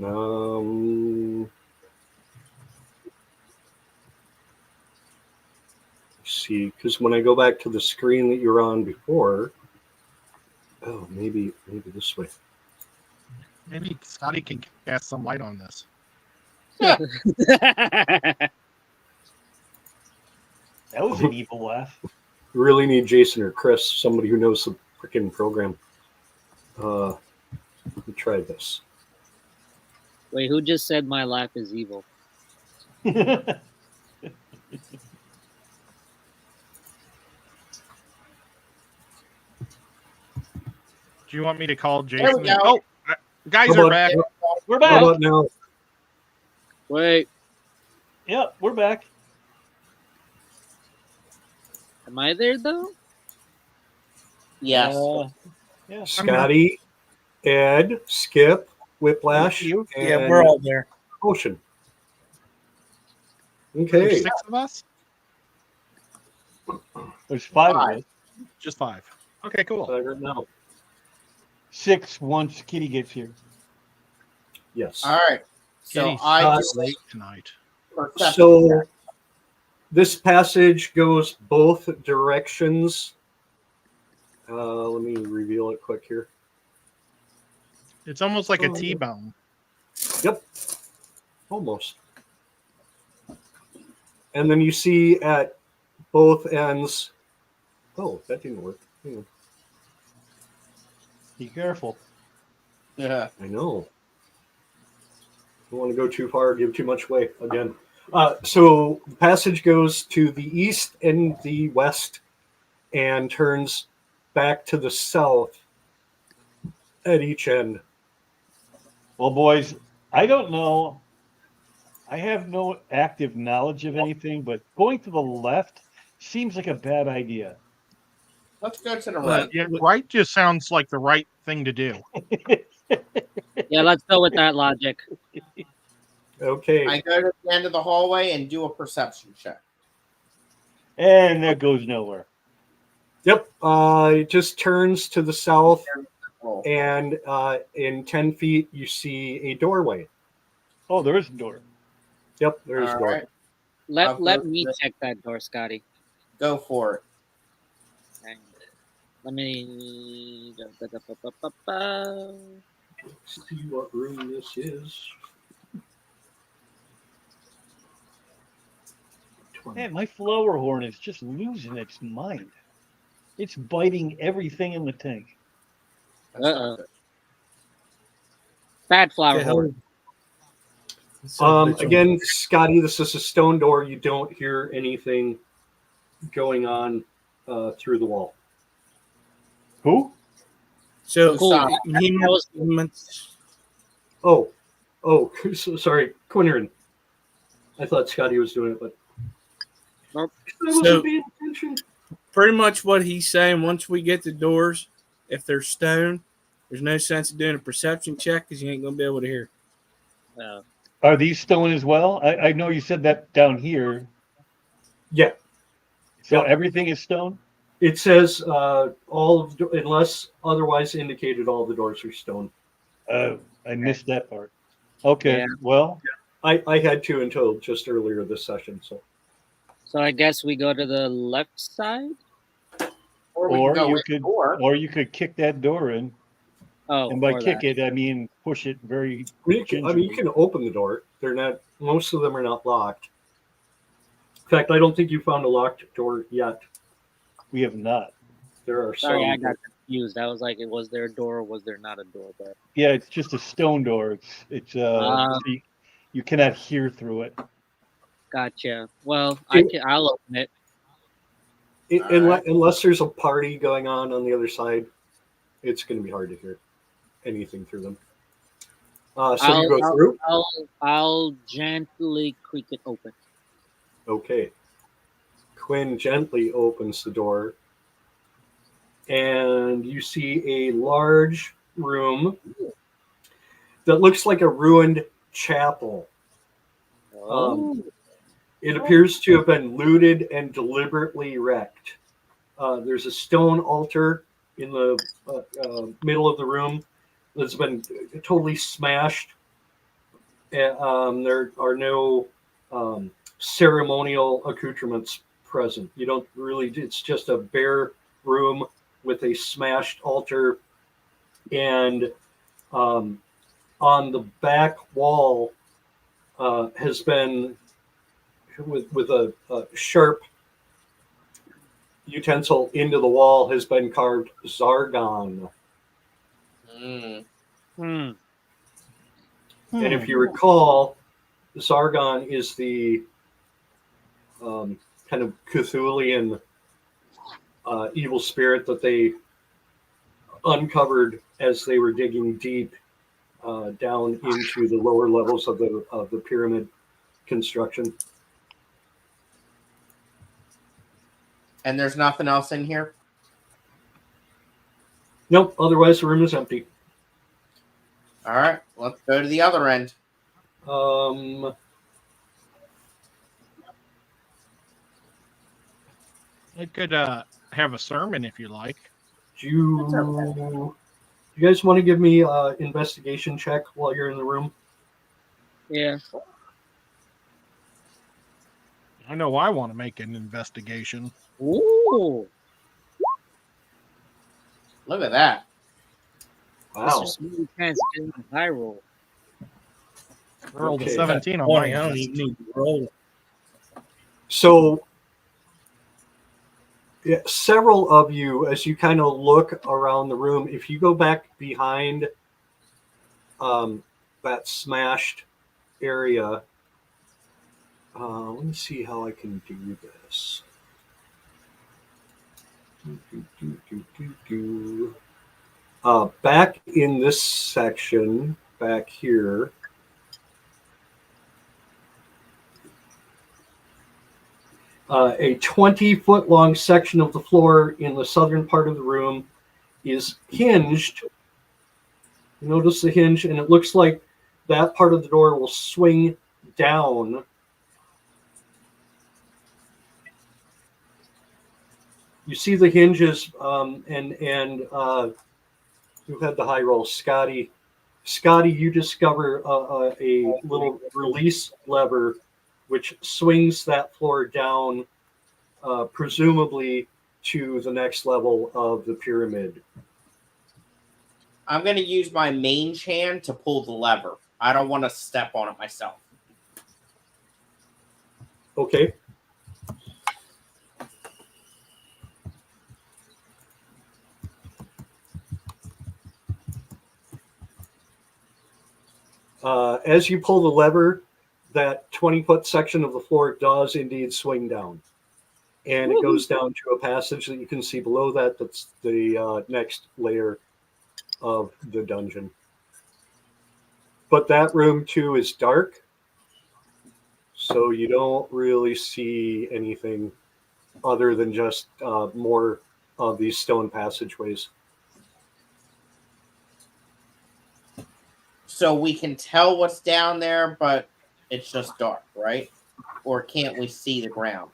See, because when I go back to the screen that you were on before, oh, maybe this way. Maybe Scotty can cast some light on this. That was an evil laugh. You really need Jason or Chris, somebody who knows the freaking program. Let me try this. Wait, who just said my laugh is evil? Do you want me to call There Jason? we go. Oh, guys How are about- back. We're How back. about now? Wait, Yep, we're back. am I there though? Yes. Scotty, Ed, Skip, Whiplash, You? and Yeah, we're all there. Ocean. There's Okay. 6 of us? There's 5 of Five. us. Just 5. Okay, cool. Right now. 6 once Kitty gets here. Yes. All right. So Kitty's I late tonight. perception So check. this passage goes both directions. Let me reveal it quick here. It's almost like a T-bone. Yep. Almost. And then you see at both ends. Oh, that didn't work. Hang on. Be careful. Yeah. I know. Don't want to go too far, give too much away again. So the passage goes to the east and the west and turns back to the south at each end. Well, boys, I don't know. I have no active knowledge of anything, but going to the left seems like a bad idea. Let's go to the right. Yeah, right just sounds like the right thing to do. Yeah, let's go with that logic. Okay. I go to the end of the hallway and do a perception check. And that goes nowhere. Yep. It just turns to the south, Roll. and in 10 feet, you see a doorway. Oh, there is a door. Yep, there's a All door. right. Let I'll let go me to the- check that door, Scotty. Go for it. And let me. See what room this is. Man, my flower horn is just losing its mind. It's biting everything in the tank. That's not Uh-oh. good. Bad flower horn. Again, Scotty, this is a stone door. You don't hear anything going on through the wall. Who? So Cool. movements. Oh, so, sorry, Quinnerin. I thought Scotty was doing it, but I So- wasn't paying attention. Pretty much what he's saying. Once we get the doors, if they're stone, there's no sense of doing a perception check because you ain't gonna be able to hear. No. Are these stone as well? I know you said that down here. Yeah, So Yeah. everything is stone? it says all of unless otherwise indicated, all the doors are stone. I missed that part. Okay, Yeah. well, I had to until just earlier this session. So So I guess we go to the left side. Or we or can go you in could, door. or you could kick that door in. Oh, And by or kick that. it, I mean push it very you gingerly. can open the door. They're not. Most of them are not locked. In fact, I don't think you found a locked door yet. We have not. There are Sorry, some. I got confused. I was like, was there a door or was there not a door? But Yeah, it's just a stone door. It's you cannot hear through it. gotcha. Well, It- I'll open it. Unless there's a party going on the other side, it's going to be hard to hear anything through them. So you go through. I'll gently creak it open. Okay. Quinn gently opens the door, and you see a large room that looks like a ruined chapel. Oh, It appears to have been looted and deliberately wrecked. There's a stone altar in the middle of the room that's been totally smashed. There are no ceremonial accoutrements present. You don't really, it's just a bare room with a smashed altar. And on the back wall has been, with a sharp utensil into the wall, has been carved Zargon. Mm. hmm. And if you recall, Zargon is the kind of Cthulian evil spirit that they uncovered as they were digging deep down into the lower levels of the pyramid construction. And there's nothing else in here. Nope. Otherwise, the room is empty. All right, let's go to the other end. I could have a sermon if you like. Do you guys want to give me an investigation check while you're in the room? Yeah. I know I want to make an investigation. Ooh, Look at that. Wow. Mr. Smoothie Pants doing a high roll. I rolled Okay. a 17 on Boy, my I don't even need to roll. So, yeah, several of you, as you kind of look around the room, if you go back behind that smashed area, let me see how I can do this. Back in this section, back here, a 20-foot long section of the floor in the southern part of the room is hinged. You notice the hinge, and it looks like that part of the door will swing down. You see the hinges, and who had the high roll? Scotty. Scotty, you discover a little release lever which swings that floor down, presumably to the next level of the pyramid. I'm going to use my mage hand to pull the lever. I don't want to step on it myself. Okay. As you pull the lever, that 20-foot section of the floor does indeed swing down. And it goes down to a passage that you can see below that. That's the next layer of the dungeon. But that room, too, is dark. So you don't really see anything other than just more of these stone passageways. So we can tell what's down there, but it's just dark, right? Or can't we see the ground?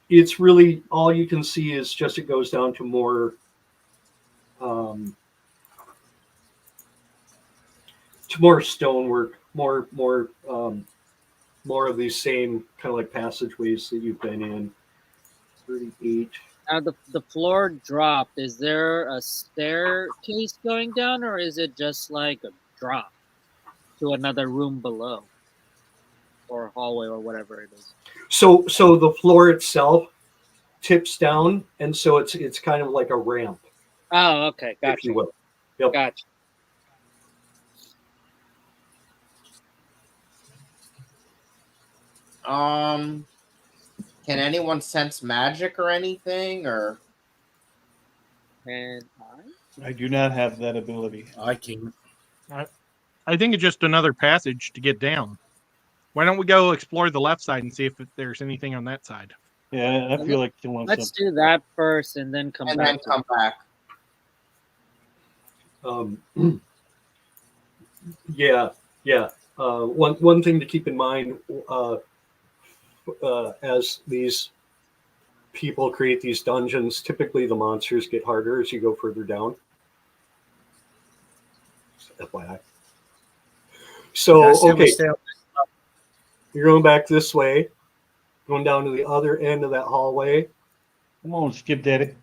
It's really all you can see is just it goes down to more stonework, more of these same kind of like passageways that you've been in. 38. Now the floor dropped. Is there a staircase going down, or is it just like a drop to another room below, or hallway, or whatever it is? So the floor itself tips down, and so it's kind of like a ramp, Oh, okay, if you gotcha, will. Yep. gotcha. Can anyone sense magic or anything? Or And I do not have that ability. I can't. I think it's just another passage to get down. Why don't we go explore the left side and see if there's anything on that side? Yeah, I feel like you want let's something. do that first, and then come and back. then come back. Yeah. One thing to keep in mind as these people create these dungeons, typically the monsters get harder as you go further down. FYI. So Gotta see how okay, much stale- you're going back this way, going down to the other end of that hallway, Come on, Skip Daddy.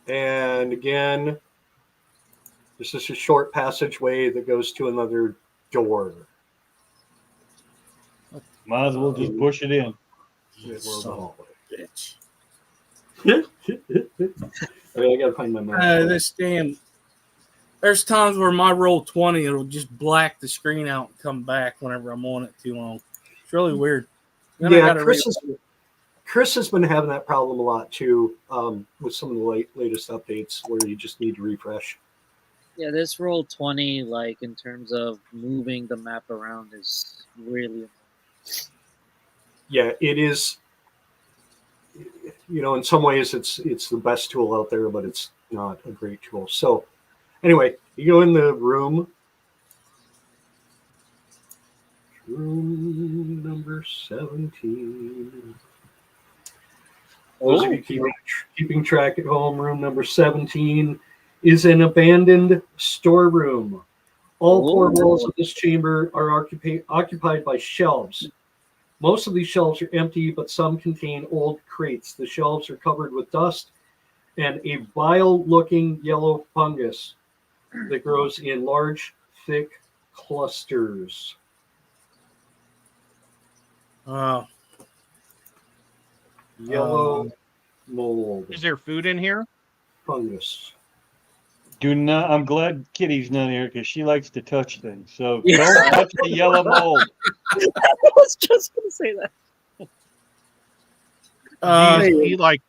and again, this is a short passageway that goes to another door. Might as well just push it in. You Middle of the son of hallway. a bitch. I gotta find my map. This damn. There's times where my roll 20, it'll just black the screen out and come back whenever I'm on it too long. It's really weird. Then I Yeah, gotta Chris has been having that problem a lot too, with some of the latest updates where you just need to refresh. Yeah, this roll 20, like in terms of moving the map around, is really. Yeah, it is. You know, in some ways, it's the best tool out there, but it's not a great tool. So, anyway, you go in the room number 17. Those of you keeping track at home, room number 17 is an abandoned storeroom. All four walls of this chamber are occupied by shelves. Most of these shelves are empty, but some contain old crates. The shelves are covered with dust and a vile-looking yellow fungus that grows in large, thick clusters. Yellow mold Is there food in here? fungus. Do not. I'm glad Kitty's not here because she likes to touch things. So don't touch the yellow mold. I was just gonna say that. Do you see, like,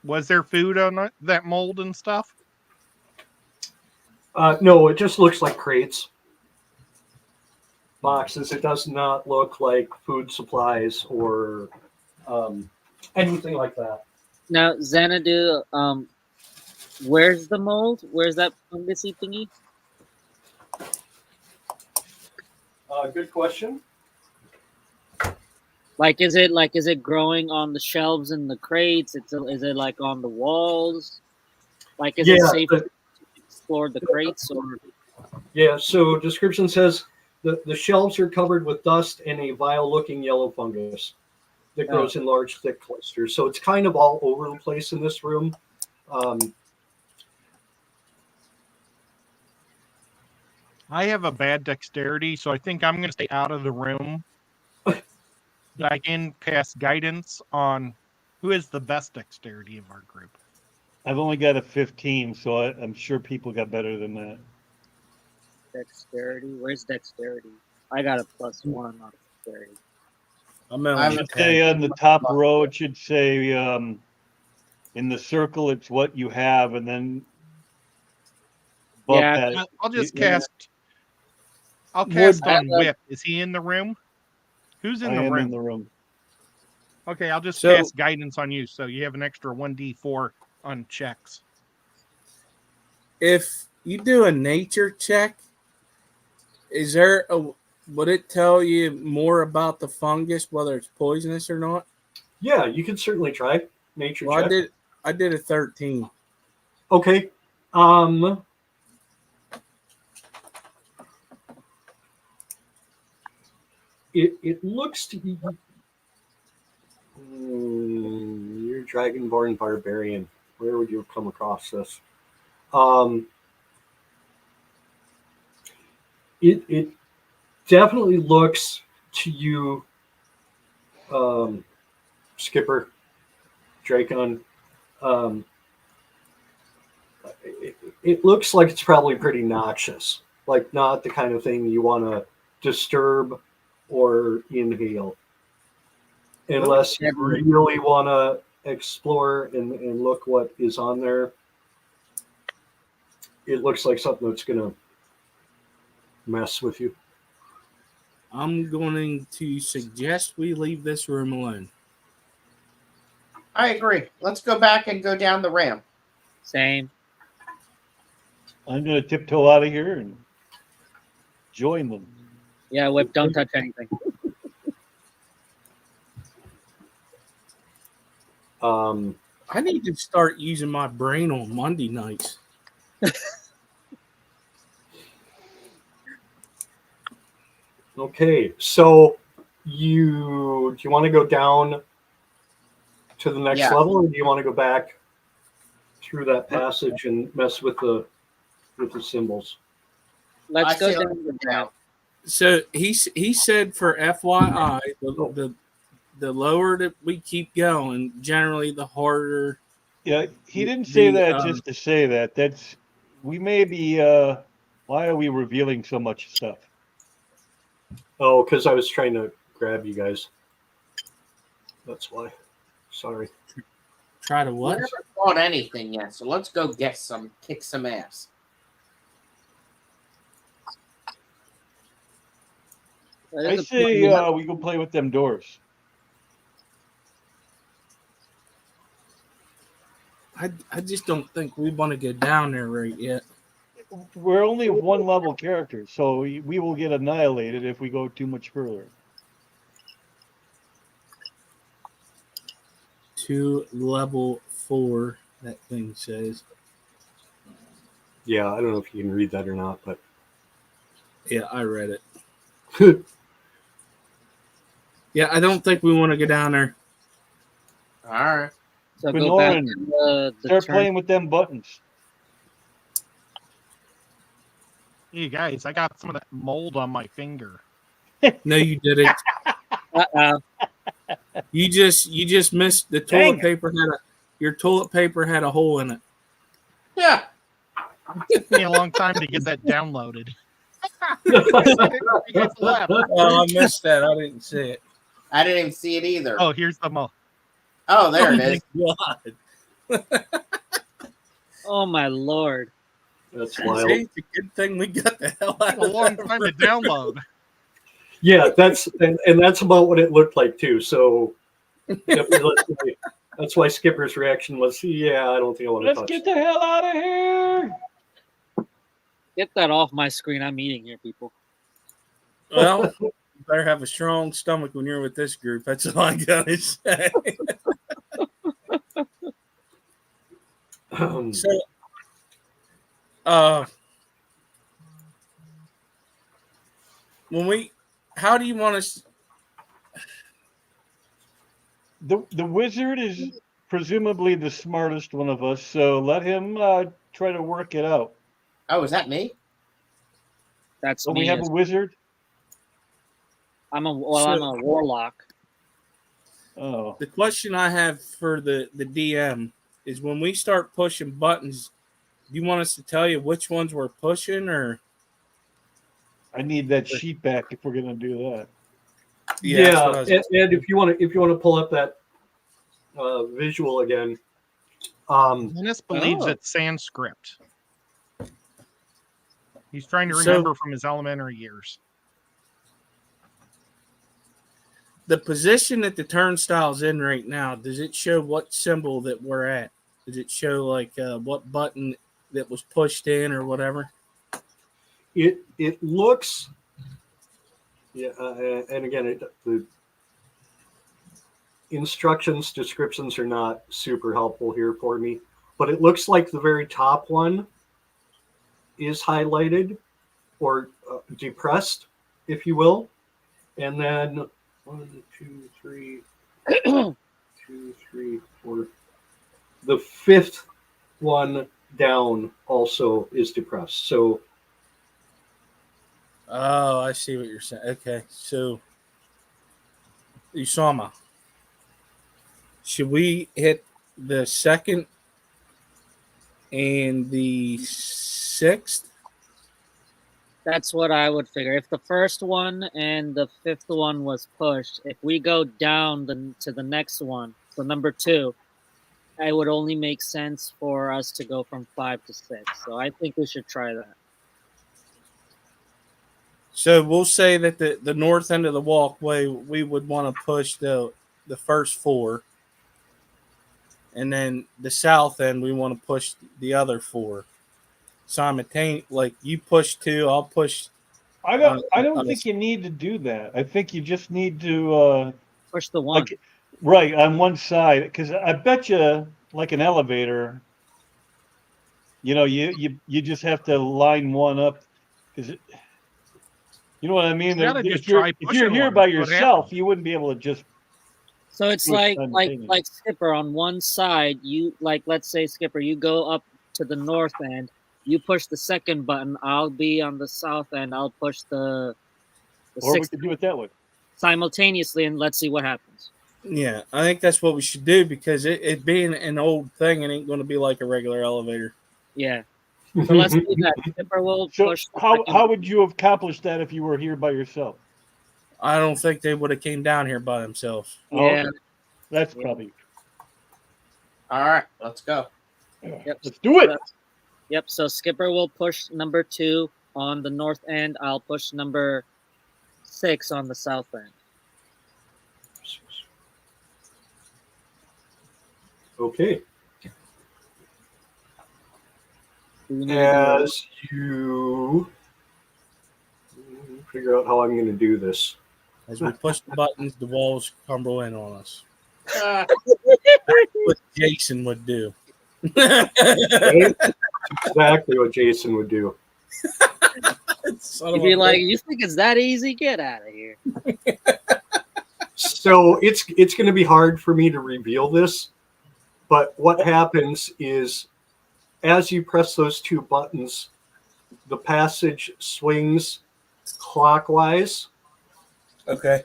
was there food on that mold and stuff? No, it just looks like crates, boxes. It does not look like food supplies or anything like that. Now, Xanadu, where's the mold? Where's that fungusy thingy? Good question. Is it growing on the shelves in the crates? Is it like on the walls? Like, is it safe to explore the crates? Or Yeah, so description says the shelves are covered with dust and a vile-looking yellow fungus that grows in large, thick clusters. So it's kind of all over the place in this room. I have a bad dexterity, so I think I'm going to stay out of the room. I can cast guidance on who has the best dexterity of our group. I've only got a 15, so I'm sure people got better than that. dexterity? Where's dexterity? I got a +1 on dexterity. It should say on the top row, it should say in the circle, it's what you have, and then above that, I'll just yeah. cast. I'll cast on Whip. Is he in the room? Who's I in the am room? in the room. Okay, I'll just So- cast guidance on you, so you have an extra 1d4 on checks. If you do a nature check, would it tell you more about the fungus, whether it's poisonous or not? Yeah, you can certainly try nature Well, check. I did a 13. Okay. It looks to be you're Dragonborn barbarian. Where would you have come across this? It definitely looks to you, Skipper Dracon. It looks like it's probably pretty noxious, like not the kind of thing you want to disturb or inhale, unless you really want to explore and look what is on there. It looks like something that's going to mess with you. I'm going to suggest we leave this room alone. I agree. Let's go back and go down the ramp. Same. I'm going to tiptoe out of here and join them. Yeah, Whip, don't touch anything. I need to start using my brain on Monday nights. Okay, so do you want to go down to the next Yeah. level, or do you want to go back through that passage and mess with the symbols? Let's I go say down let's the go down. ramp. So he said for FYI, the lower that we keep going, generally the harder. Yeah, he didn't say The, that just to say that. That's we may be. Why are we revealing so much stuff? Oh, because I was trying to grab you guys. That's why. Sorry. Try to We what? never fought anything yet, so let's go kick some ass. That I is a say point. we go play with them doors. I just don't think we want to go down there right yet. We're only one level characters, so we will get annihilated if we go too much further. To level 4, that thing says. Yeah, I don't know if you can read that or not, but Yeah, I read it. Yeah, I don't think we want to go down there. All right. So go back Benorin, to the start turn. playing with them buttons. Hey guys, I got some of that mold on my finger. No, you didn't. Uh-oh. You just missed the Dang toilet it. paper your toilet paper had a hole in it. Yeah. It took me a long time to get that downloaded. It's left. Oh, I missed that. I didn't see it. I didn't even see it either. Oh, here's the mold. Oh, there it is. God. Oh my lord. that's See, wild. it's a good thing we got the hell out It's a of long there. time to download. Yeah, that's and that's about what it looked like too. So that's why Skipper's reaction was, "Yeah, I don't think I want to Let's touch." get the hell out of here! Get that off my screen. I'm eating here, people. Well, you better have a strong stomach when you're with this group. That's all I gotta say. So, how do you want us? The wizard is presumably the smartest one of us, so let him try to work it out. Oh, is that me? That's So me. we have a wizard. I'm a warlock. Oh, The question I have for the DM is when we start pushing buttons, do you want us to tell you which ones we're pushing, or I need that sheet back if we're gonna do that. that's Yeah, what I was- and if you want to pull up that visual again, Dennis believes Oh. it's Sanskrit. He's trying to So- remember from his elementary years. the position that the turnstile's in right now, does it show what symbol that we're at? Does it show like what button that was pushed in or whatever? It looks, yeah, and again, the instructions descriptions are not super helpful here for me, but it looks like the very top one is highlighted or depressed, if you will, and then 1, 2, 3, 2, 3, 4. The fifth one down also is depressed. So, Oh, I see what you're saying. Okay, so Usama, should we hit the second and the sixth? That's what I would figure. If the first one and the fifth one was pushed, if we go down to the next one, so number 2, it would only make sense for us to go from 5 to 6. So I think we should try that. So we'll say that the north end of the walkway, we would want to push the first 4. And then the south end, we want to push the other 4. Simultaneously, like you push 2, I'll push. I don't think you need to do that. I think you just need to Push the one. right on one side, because I bet you, like an elevator, you just have to line one up, because you know what I mean. You gotta just If you're try here pushing by one. What yourself, you wouldn't be able to just. So it's do it like simultaneously. Skipper, on one side, you let's say Skipper, you go up to the north end, you push the second button, I'll be on the south end, I'll push the Or we sixth could do it that way. simultaneously, and let's see what happens. Yeah, I think that's what we should do, because it being an old thing, it ain't going to be like a regular elevator. Yeah. So let's do that. Skipper will So push. the how second- would you have accomplished that if you were here by yourself? I don't think they would have came down here by themselves. Yeah. That's Yeah. probably. All right, let's go. Yep. Let's do it. Yep. So Skipper will push number 2 on the north end. I'll push number 6 on the south end. okay. Do we need to do it? As you figure out how I'm going to do this. As we push the buttons, the walls crumble in on us. Uh, What Jason would do. Right? Exactly what Jason would do. Son of You'd a be bitch. like, you think it's that easy? Get out of here. So it's going to be hard for me to reveal this, but what happens is as you press those 2 buttons, the passage swings clockwise Okay.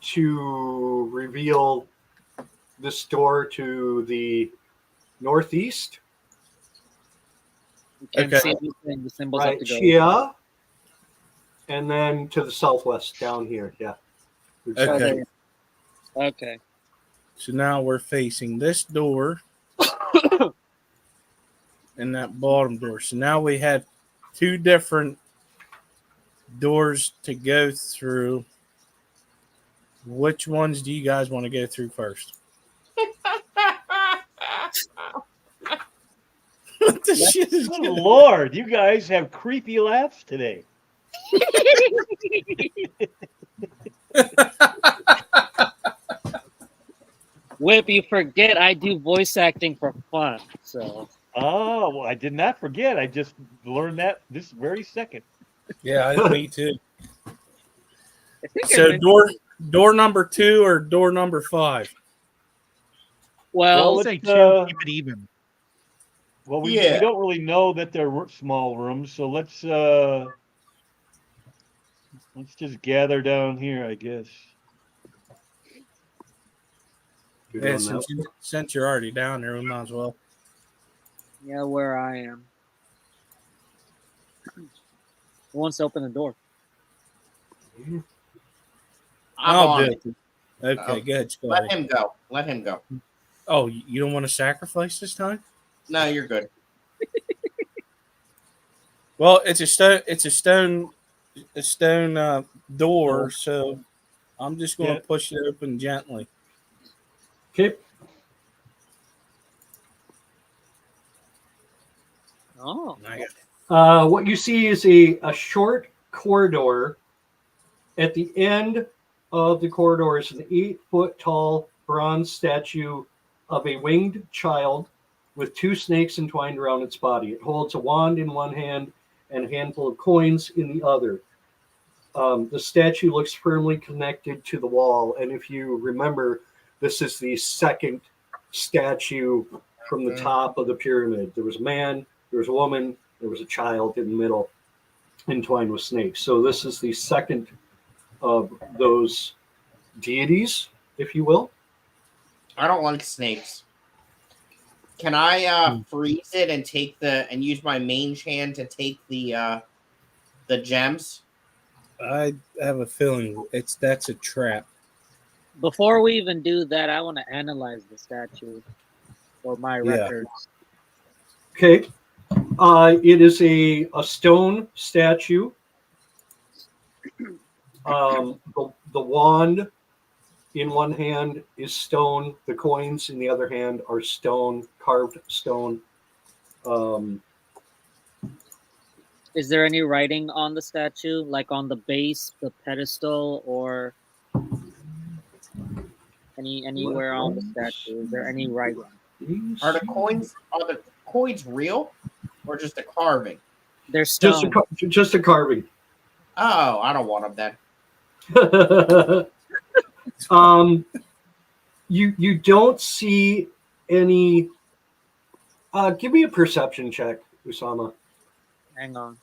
to reveal this door to the northeast. You can't Okay. see anything. The symbols Right have to go. here, and then to the southwest down here. Yeah. Okay. Okay. So now we're facing this door and that bottom door. So now we have 2 different doors to go through. Which ones do you guys want to go through first? What the shit is Good Lord, you guys have creepy laughs today. Whip, you forget I do voice acting for fun. So Oh, well, I did not forget. I just learned that this very second. Yeah, me too. I think So door number 2 or door number 5? well, let's, Say 2, keep it even. Well, we Yeah. don't really know that they're small rooms, so let's just gather down here, I guess. Good Yeah, on that. since you're already down there, we might as well. yeah, where I am. Who wants to open the door? I'm I'll on do it. it. Okay, good. Go Let ahead. him go. Let him go. Oh, you don't want to sacrifice this time? No, you're good. Well, it's a stone a stone door, so I'm just going to push it open gently. Okay. Oh, And I got What you see is a short corridor. At the end of the corridor is an 8-foot tall bronze statue of a winged child with 2 snakes entwined around its body. It holds a wand in one hand and a handful of coins in the other. The statue looks firmly connected to the wall, and if you remember, this is the second statue from the top of the pyramid. There was a man, there was a woman, there was a child in the middle, entwined with snakes. So this is the second of those deities, if you will. I don't like snakes. Can I freeze it and take and use my mage hand to take the gems? I have a feeling that's a trap. before we even do that, I want to analyze the statue for my records. Okay. It is a stone statue. The wand in one hand is stone. The coins in the other hand are stone, carved stone. Is there any writing on the statue, like on the base, the pedestal, or anywhere on the statue? Is there any writing? Are the coins real, or just a carving? They're stone. Just a carving. Oh, I don't want them then. You don't see any. Give me a perception check, Usama. Hang on.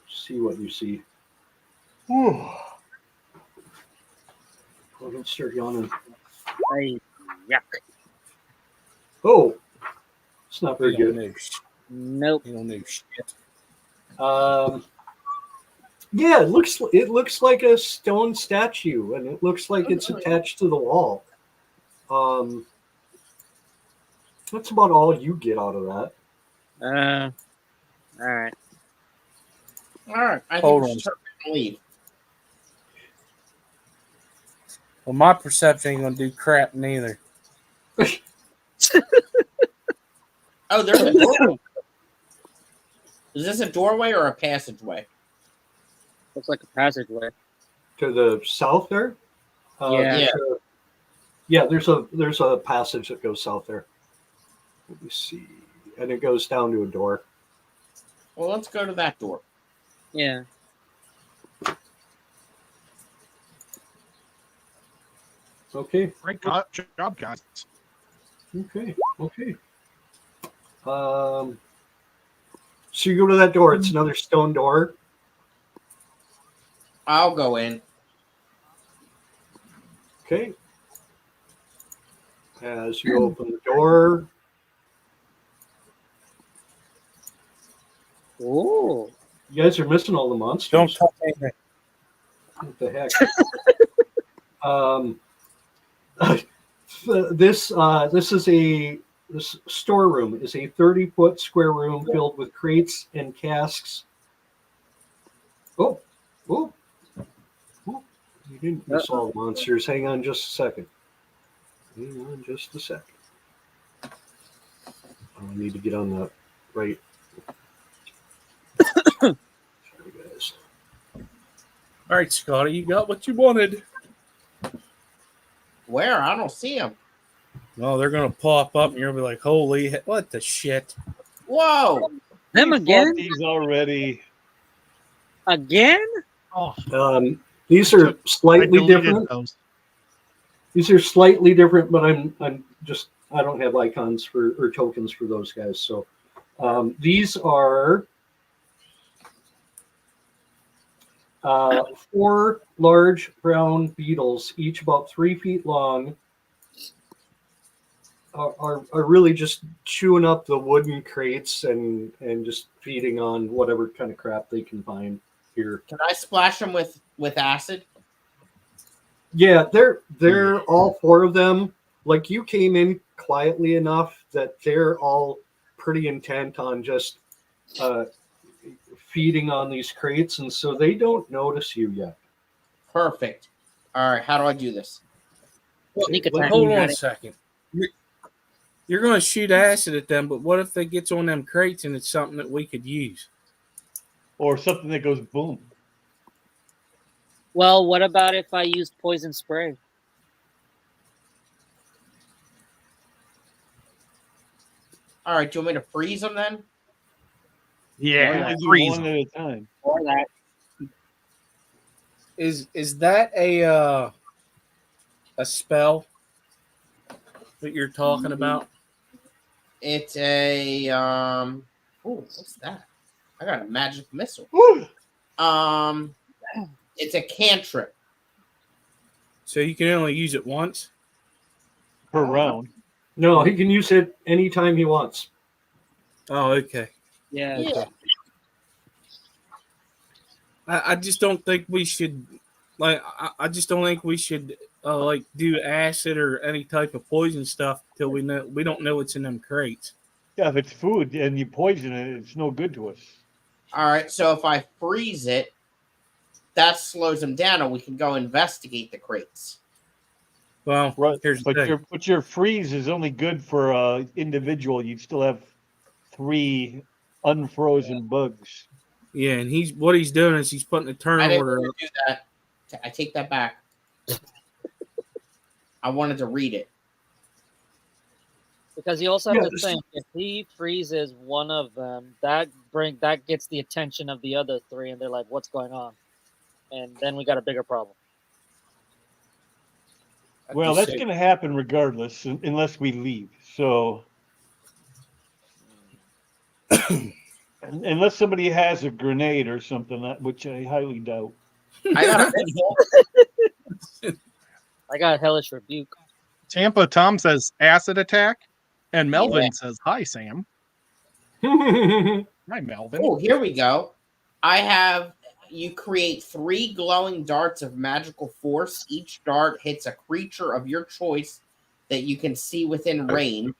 See what you see. Oh, don't start yawning. Hey, yuck. Oh, it's not very You don't good. know shit. Nope. You don't know shit. Yeah, it looks like a stone statue, and it looks like it's attached to the wall. That's about all you get out of that. All right. All right, I Hold think we on. should leave. Well, my perception ain't gonna do crap neither. Oh, there's a doorway. Is this a doorway or a passageway? Looks like a passageway. To the south there. Yeah. Yeah. There's a passage that goes south there. Let me see, and it goes down to a door. Well, let's go to that door. Yeah. Okay. Great job, guys. Okay. So you go to that door. It's another stone door. I'll go in. Okay. As you open the door, Oh. you guys are missing all the monsters. Don't touch anything. What the heck? This storeroom is a 30-foot square room filled with crates and casks. Oh, you didn't miss all the monsters. Hang on just a second. I need to get on the right. Sorry, guys. All right, Scotty, you got what you wanted. Where? I don't see him. No, they're gonna pop up, and you're gonna be like, "Holy, what the shit!" Whoa! Them again? These already. Again? Oh, These are I slightly deleted different. those. These are slightly different, but I don't have icons or tokens for those guys. So these are 4 large brown beetles, each about 3 feet long, are really just chewing up the wooden crates and just feeding on whatever kind of crap they can find here. Can I splash him with acid? Yeah, they're all 4 of them. Like, you came in quietly enough that they're all pretty intent on just feeding on these crates, and so they don't notice you yet. Perfect. All right, how do I do this? Sneak Let attack. me- Hold on a second. You're going to shoot acid at them, but what if they gets on them crates and it's something that we could use? Or something that goes boom. Well, what about if I used poison spray? All right, do you want me to freeze them then? Yeah, Only do freeze. one at a time. Or that? Is that a spell that you're talking about? It's a Oh, what's that? I got a magic missile. Woo! It's a cantrip. So you can only use it once? Per round. No, he can use it anytime he wants. Oh, okay. Yeah. Yeah. I just don't think we should I just don't think we should like do acid or any type of poison stuff till we don't know what's in them crates. Yeah, if it's food and you poison it, it's no good to us. All right, so if I freeze it, that slows them down, and we can go investigate the crates. Well, Right. here's the But thing. your freeze is only good for individual. You still have 3 unfrozen bugs. Yeah, and he's doing is he's putting a turn I didn't order want up. to do that. I take that back. I wanted to read it. Because you also have Yeah, to this- think if he freezes one of them, that gets the attention of the other 3, and they're like, "What's going on?" And then we got a bigger problem. Well, that's going to happen regardless, unless we leave. So, unless somebody has a grenade or something, which I highly doubt. I got a missile. I got a hellish rebuke. Tampa Tom says acid attack, and Melvin says hi, Sam. Hi, Melvin. Oh, here we go. You create 3 glowing darts of magical force. Each dart hits a creature of your choice that you can see within range.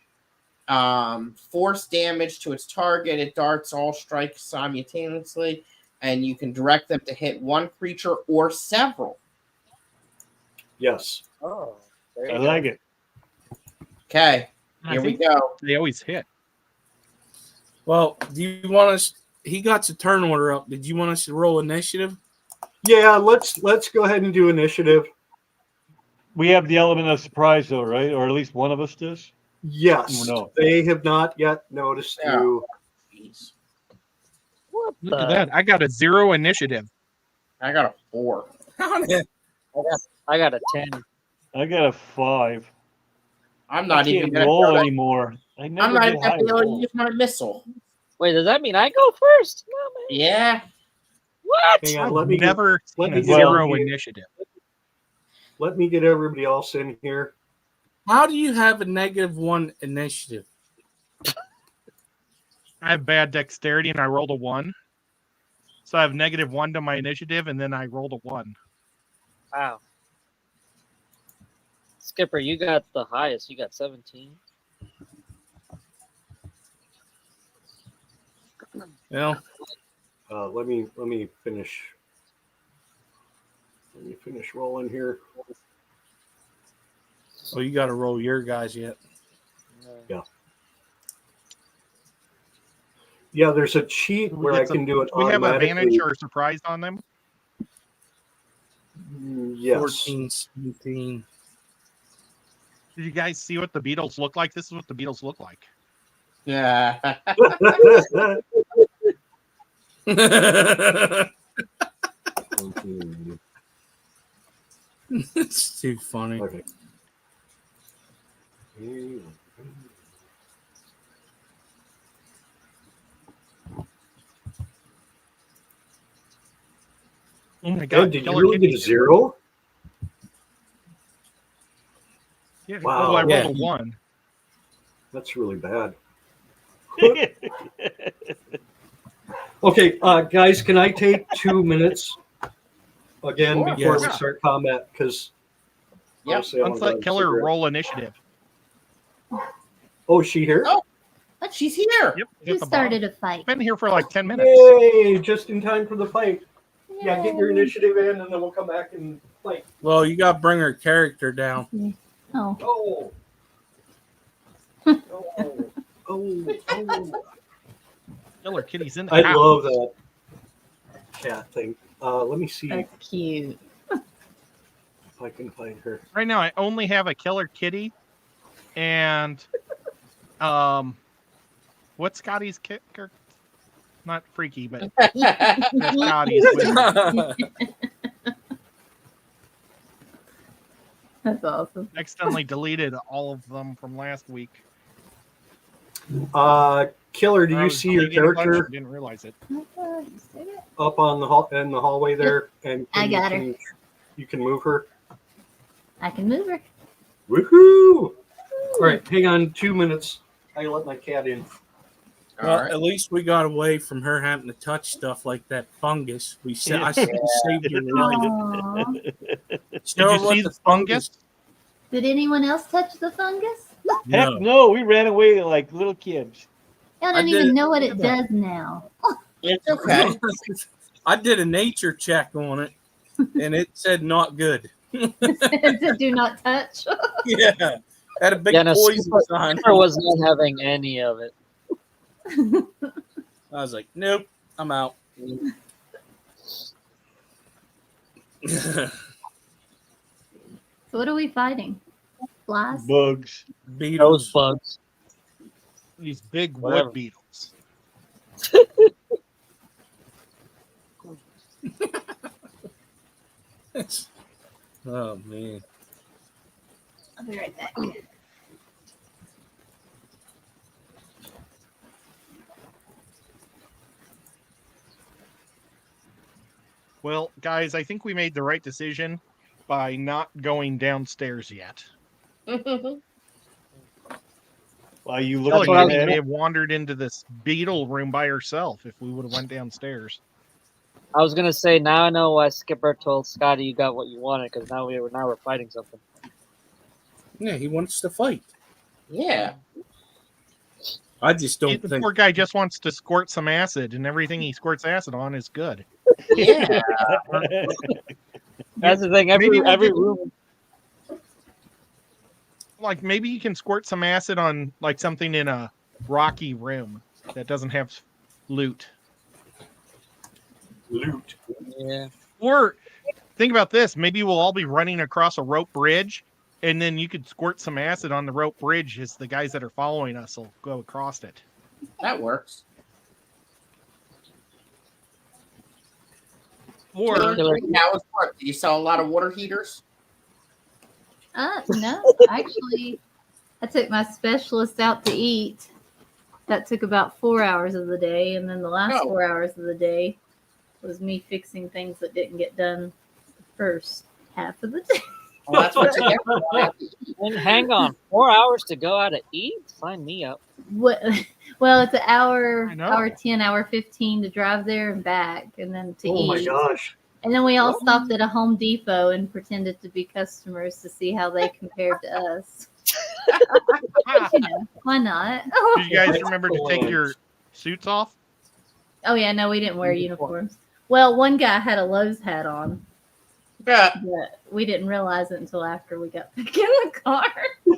Force damage to its target. It darts all strike simultaneously, and you can direct them to hit one creature or several. Yes. Oh, there I you like it. Okay, I here we think go. they always hit. Well, do you want us? He got a turn order up. Did you want us to roll initiative? Yeah, let's go ahead and do initiative. We have the element of surprise, though, right? Or at least one of us does. Yes. No. They have not yet noticed Yeah. you. Jeez. What Look the? at that. I got a 0 initiative. I got a 4. I got a 10. I got a 5. I'm I not even can't gonna roll go- anymore. I'm not even gonna be able to use my missile. Wait, does that mean I go first? No, man. Yeah. What? Hang on, I've let me never let seen me a get 0 over here. initiative. let me get everybody else in here. How do you have a -1 initiative? I have bad dexterity and I rolled a 1. So I have -1 to my initiative and then I rolled a 1. Wow. Skipper, you got the highest. You got 17. Well, Let me finish. Let me finish rolling here. so you got to roll your guys yet. Yeah, there's a cheat We where I get can do it We have automatically. advantage or surprise on them. Yes. 14, 17. Did you guys see what the Beatles look like? This is what the Beatles look like. Yeah. It's too funny. Okay. Oh my Ed, god! did you Killer really hit get me. a 0? Yeah, Wow. oh, I rolled Yeah. a 1. That's really bad. Okay, guys, can I take 2 minutes again Sure. before we Yes. start combat? Because Yep. Let's let Killer roll initiative. Oh, is she here? Oh. That's she's here. Yep. Who Hit the started bottom. a fight? Been here for like 10 minutes. Yay! Just in time for the fight. Yeah, get your Yay. initiative in, and then we'll come back and fight. Well, you got to bring her character down. Oh, Oh. Oh. Oh. Killer Kitty's in the I house. love that cat thing. Let me see if that's cute. I can find her. Right now, I only have a Killer Kitty, and what's Scotty's kicker? Not Freaky, but Scotty's. Wizard. That's awesome. Accidentally deleted all of them from last week. Killer, do I you was see your deleting a bunch character and didn't realize it. You see it? up on the in the hallway there? And I got her. You can move her. I can move her. Woohoo! All right, hang on 2 minutes. I let my cat in. Well, All right. at least we got away from her having to touch stuff like that fungus. I saved your life. Aw. Show her you what see the the fungus? Did anyone else touch the fungus? Heck No. no, we ran away like little kids. I I don't did even it. know what it does now. It's okay. I did a nature check on it, and it said not good. Do not touch. Yeah, had a big Yeah, no, poison Skipper- sign. Skipper was not having any of it. I was like, nope, I'm out. So what are we fighting? Flies? Bugs. Those Beetles. bugs. These big Whatever. wood beetles. Oh man. I'll be right back. Well, guys, I think we made the right decision by not going downstairs yet. While you Killer look what I at Kitty may it, have wandered into this beetle room by herself if we would have went downstairs. I was gonna say now I know why Skipper told Scotty you got what you wanted because now we're fighting something. Yeah, he wants to fight. Yeah. I just don't The think. poor guy just wants to squirt some acid, and everything he squirts acid on is good. Yeah. That's the thing. Every Maybe we'll every get- room. Like maybe you can squirt some acid on like something in a rocky room that doesn't have loot. Loot. Yeah. Or think about this: maybe we'll all be running across a rope bridge, and then you could squirt some acid on the rope bridge as the guys that are following us will go across it. That works. Or How was work? Did you sell a lot of water heaters? No, actually, I took my specialist out to eat. That took about 4 hours of the day, and then the last Oh. 4 hours of the day was me fixing things that didn't get done the first half of the day. Well, that's what you get for that. And hang on, 4 hours to go out to eat? Sign me up. What? Well, it's an hour, I know. hour 10, hour 15 to drive there and back, and then to Oh my eat. gosh. And then we all stopped at a Home Depot and pretended to be customers to see how they compared to us. You know, why not? do you guys remember to take your suits off? Oh yeah, no, we didn't wear uniforms. Well, one guy had a Lowe's hat on, Yeah. but we didn't realize it until after we got back in the car.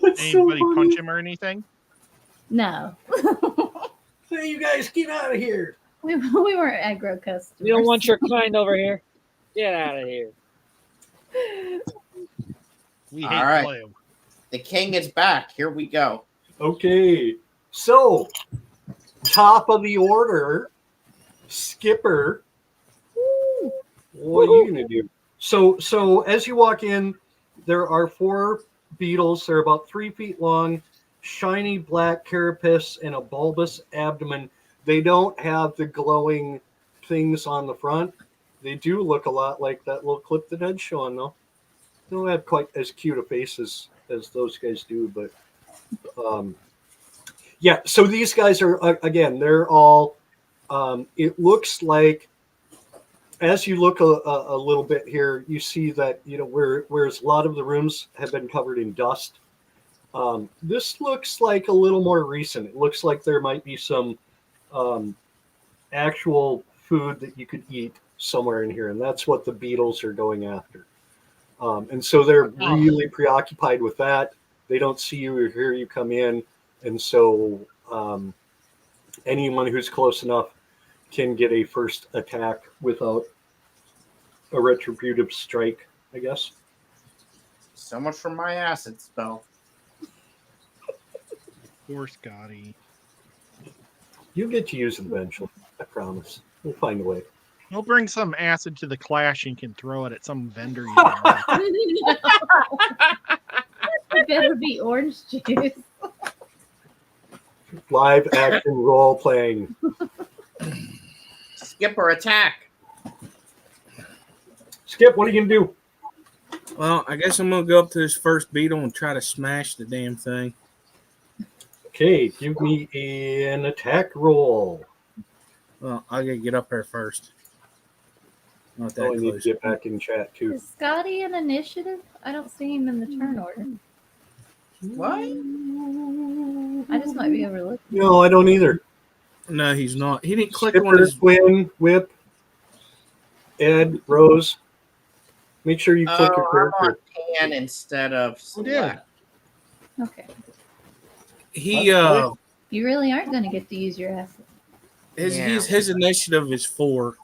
That's so Anybody funny. punch him or anything? No, Hey, you guys, get out of here. we weren't aggro customers. We don't want your kind over here. Get out of here. We All hate right. blue. The king is back. Here we go. Okay, so top of the order, Skipper. What are you gonna do? So as you walk in, there are 4 beetles. They're about 3 feet long, shiny black carapace, and a bulbous abdomen. They don't have the glowing things on the front. They do look a lot like that little clip that Ed's showing, though. They don't have quite as cute a faces as those guys do, but yeah. So these guys are again, they're all. It looks like, as you look a little bit here, you see that whereas a lot of the rooms have been covered in dust, This looks like a little more recent. It looks like there might be some actual food that you could eat somewhere in here, and that's what the beetles are going after. And so they're really preoccupied with that. They don't see you or hear you come in, and so anyone who's close enough can get a first attack without a retributive strike, I guess. So much for my acid spell. Poor Scotty. You get to use it eventually, I promise. We'll find a way. We'll bring some acid to the clash and can throw it at some vendor. You know. It better be orange juice. Live action role playing. Skip or attack. Skip, what are you gonna do? Well, I guess I'm gonna go up to this first beetle and try to smash the damn thing. Okay, give me an attack roll. Well, I gotta get up there first. Not that Oh, I need to close. get back in chat too. Is Scotty an initiative? I don't see him in the turn order. What? I just might be overlooking. No, I don't either. No, he's not. He didn't click Skipper, on his. Quinn, Whip, Ed, Rose. Make sure you click your I'm on character. pan instead of select. Okay. He You really aren't going to get to use your acid. his initiative is 4.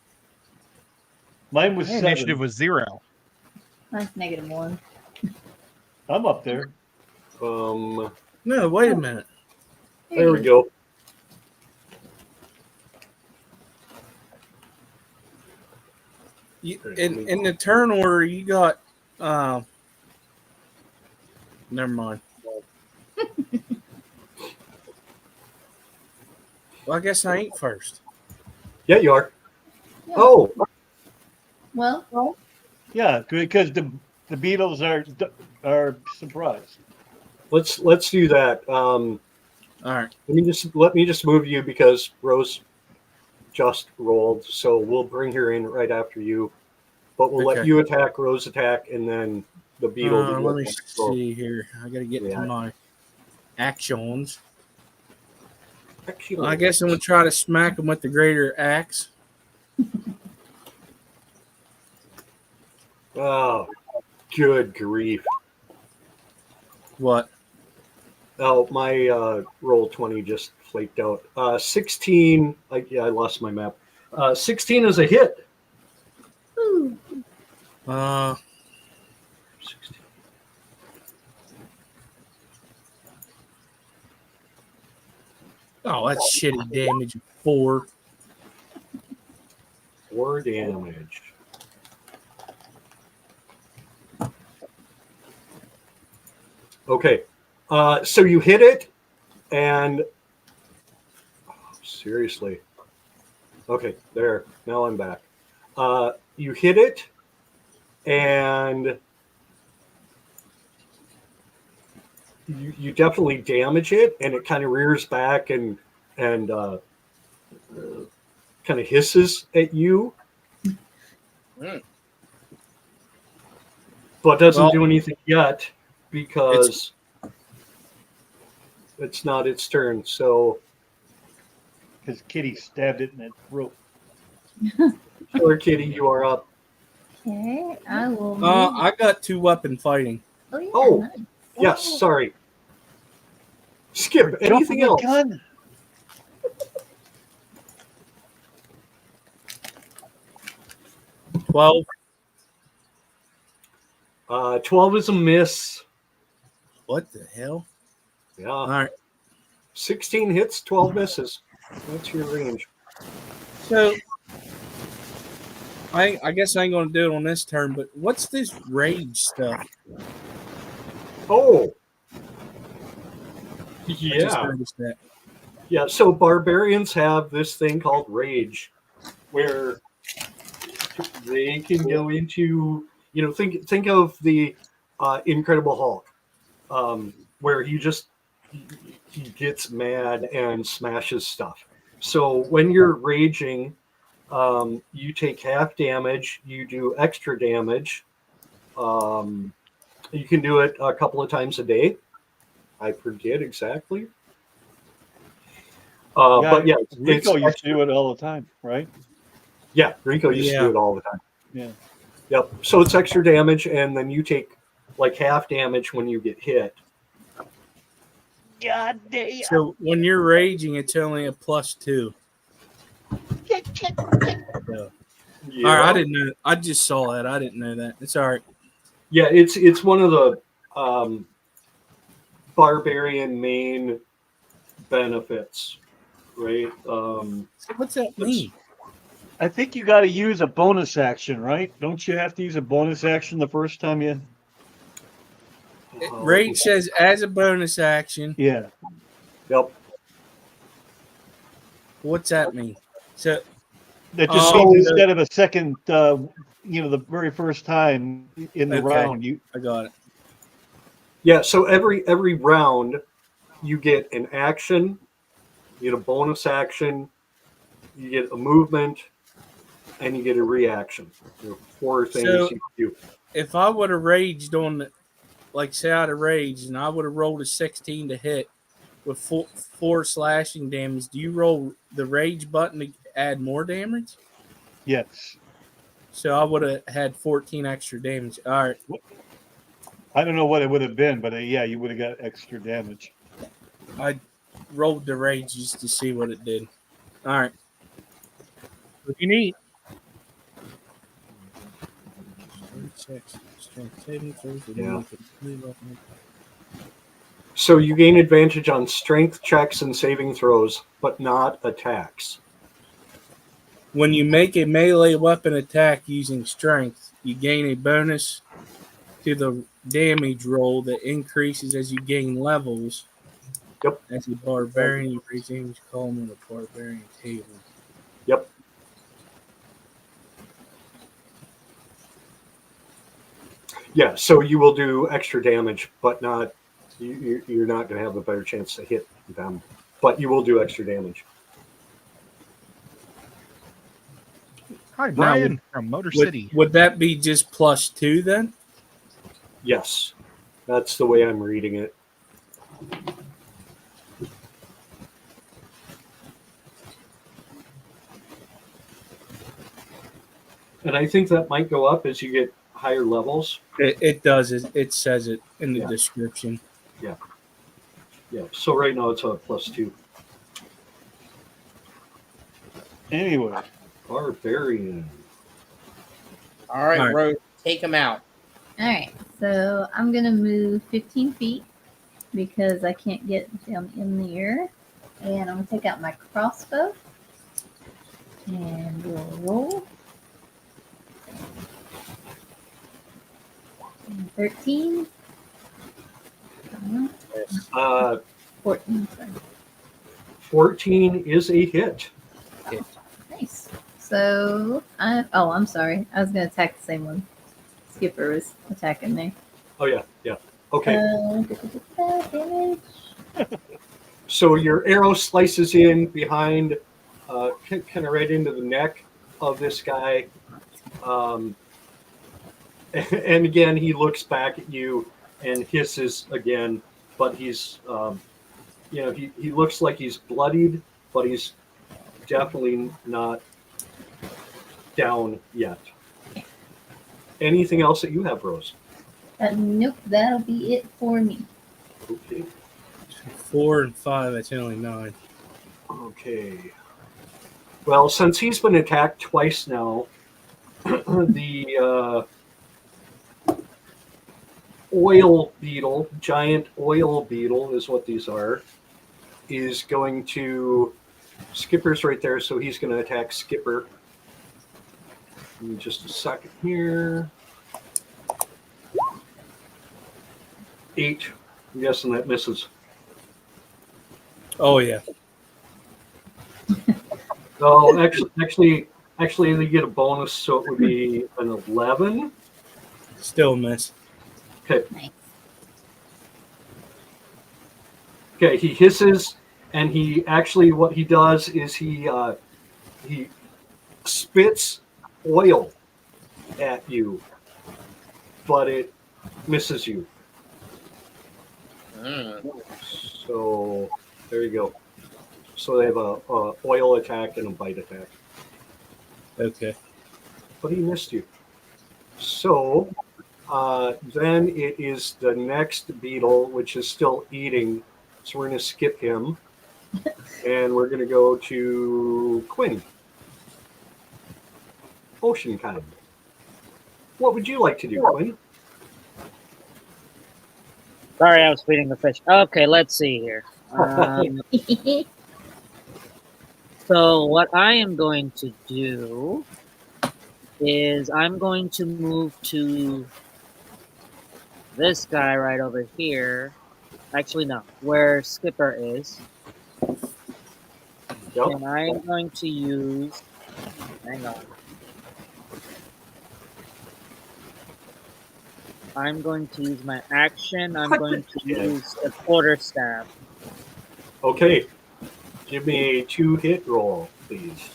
Mine was My 7. initiative was 0. That's -1. I'm up there. Um, No, wait a minute. there we go. In the turn order, you got. Never mind. Well, I guess I ain't first. Yeah, you are. Yeah. Oh, Well, Yeah, because the Beatles are surprised. let's do that. All right. Let me just move you because Rose just rolled, so we'll bring her in right after you. But we'll let Okay. you attack, Rose attack, and then the beetle. do Let the me next roll. see here. I got to get Yeah. to my actions. Actually, I guess I'm gonna try to smack him with the greater axe. Oh, good grief! What? Oh, my roll 20 just flaked out. 16. I lost my map. 16 is a hit. ooh, 16. Oh, that's shitty damage. 4. 4 damage. Okay. So you hit it, and seriously. Okay, there. Now I'm back. You hit it, and you definitely damage it, and it kind of rears back and kind of hisses at you, but doesn't do anything yet because it's not its turn. So, Because Kitty stabbed it in its throat. Killer Kitty, you are up. okay. I will. I got 2 weapon fighting. Oh, yeah. Oh. Nice. Yes, sorry. Skip. Anything else? Gun? 12. 12 is a miss. What the hell? Yeah. All right. 16 hits, 12 misses. That's your range. So, I guess I ain't gonna do it on this turn. But what's this rage stuff? Oh. I just Yeah. noticed that. Yeah, so barbarians have this thing called rage where they can go into, think of the Incredible Hulk, where he gets mad and smashes stuff. So when you're raging, you take half damage, you do extra damage. You can do it a couple of times a day. I forget exactly. Yeah, But yeah, Rico it's used to do it all the time, right? yeah, Rico used to Yeah. do it all the time. Yeah. Yep. So it's extra damage, and then you take like half damage when you get hit. God damn. So when you're raging, it's only a +2. So, Yeah. all right, I didn't know. I just saw that. I didn't know that. It's all right. Yeah, it's one of the barbarian main benefits, right? So what's that mean? I think you got to use a bonus action, right? Don't you have to use a bonus action the first time you? Rage says as a bonus action. Yeah. Yep. What's that mean? So That just Oh, means so- instead of a second, the very first time in the Okay. round, you I got it. Yeah. So every round, you get an action, you get a bonus action, you get a movement, and you get a reaction. There are 4 things So- you can do. If I would have raged on, like, say I'd have raged and I would have rolled a 16 to hit with four slashing damage, do you roll the rage button to add more damage? yes. So I would have had 14 extra damage. All right. I don't know what it would have been, but yeah, you would have got extra damage. I rolled the rage just to see what it did. All right. What you need? Yeah. So you gain advantage on strength checks and saving throws, but not attacks. When you make a melee weapon attack using strength, you gain a bonus to the damage roll that increases as you gain levels. Yep. As a barbarian, you raise damage column on the barbarian table. Yep. Yeah, so you will do extra damage, but not you're not going to have a better chance to hit them, but you will do extra damage. Hi, Brian from Motor City. Would that be just +2 then? Yes, that's the way I'm reading it. And I think that might go up as you get higher levels. It does. It says it in the Yeah. description. Yeah, so right now it's a +2. Anyway, Barbarian. All right, All right. Rose, take him out. All right, so I'm gonna move 15 feet because I can't get down in the air, and I'm gonna take out my crossbow, and we'll roll. 13. 14. Sorry. 14 is a hit. Nice. So, I'm sorry. I was gonna attack the same one. Skipper was attacking me. Oh yeah, yeah. Okay. Damage. So your arrow slices in behind, kind of right into the neck of this guy. And again, he looks back at you and hisses again, but he's, he looks like he's bloodied, but he's definitely not down yet. Anything else that you have, Rose? Nope, that'll be it for me. Okay. 4 and 5. That's only 9. Okay. Well, since he's been attacked twice now, the oil beetle, giant oil beetle is what these are, is going to, Skipper's right there, so he's going to attack Skipper. Give me just a second here. 8. I'm guessing that misses. Oh yeah. Oh, actually, they get a bonus, so it would be an 11. Still miss. Nice. Okay, he hisses, and he actually, what he does is he spits oil at you, but it misses you. So there you go. So they have a oil attack and a bite attack. Okay. But he missed you. So then it is the next beetle, which is still eating. So we're going to skip him. And we're going to go to Quinn. Ocean kind. What would you like to do, Quinn? Sorry, I was feeding the fish. Okay, let's see here. So what I am going to do is I'm going to move to this guy right over here. Actually, no, where Skipper is. Yep. And I'm going to use, hang on. I'm going to use my action. I'm going to use the quarterstaff. Okay. Give me a 2-hit roll, please.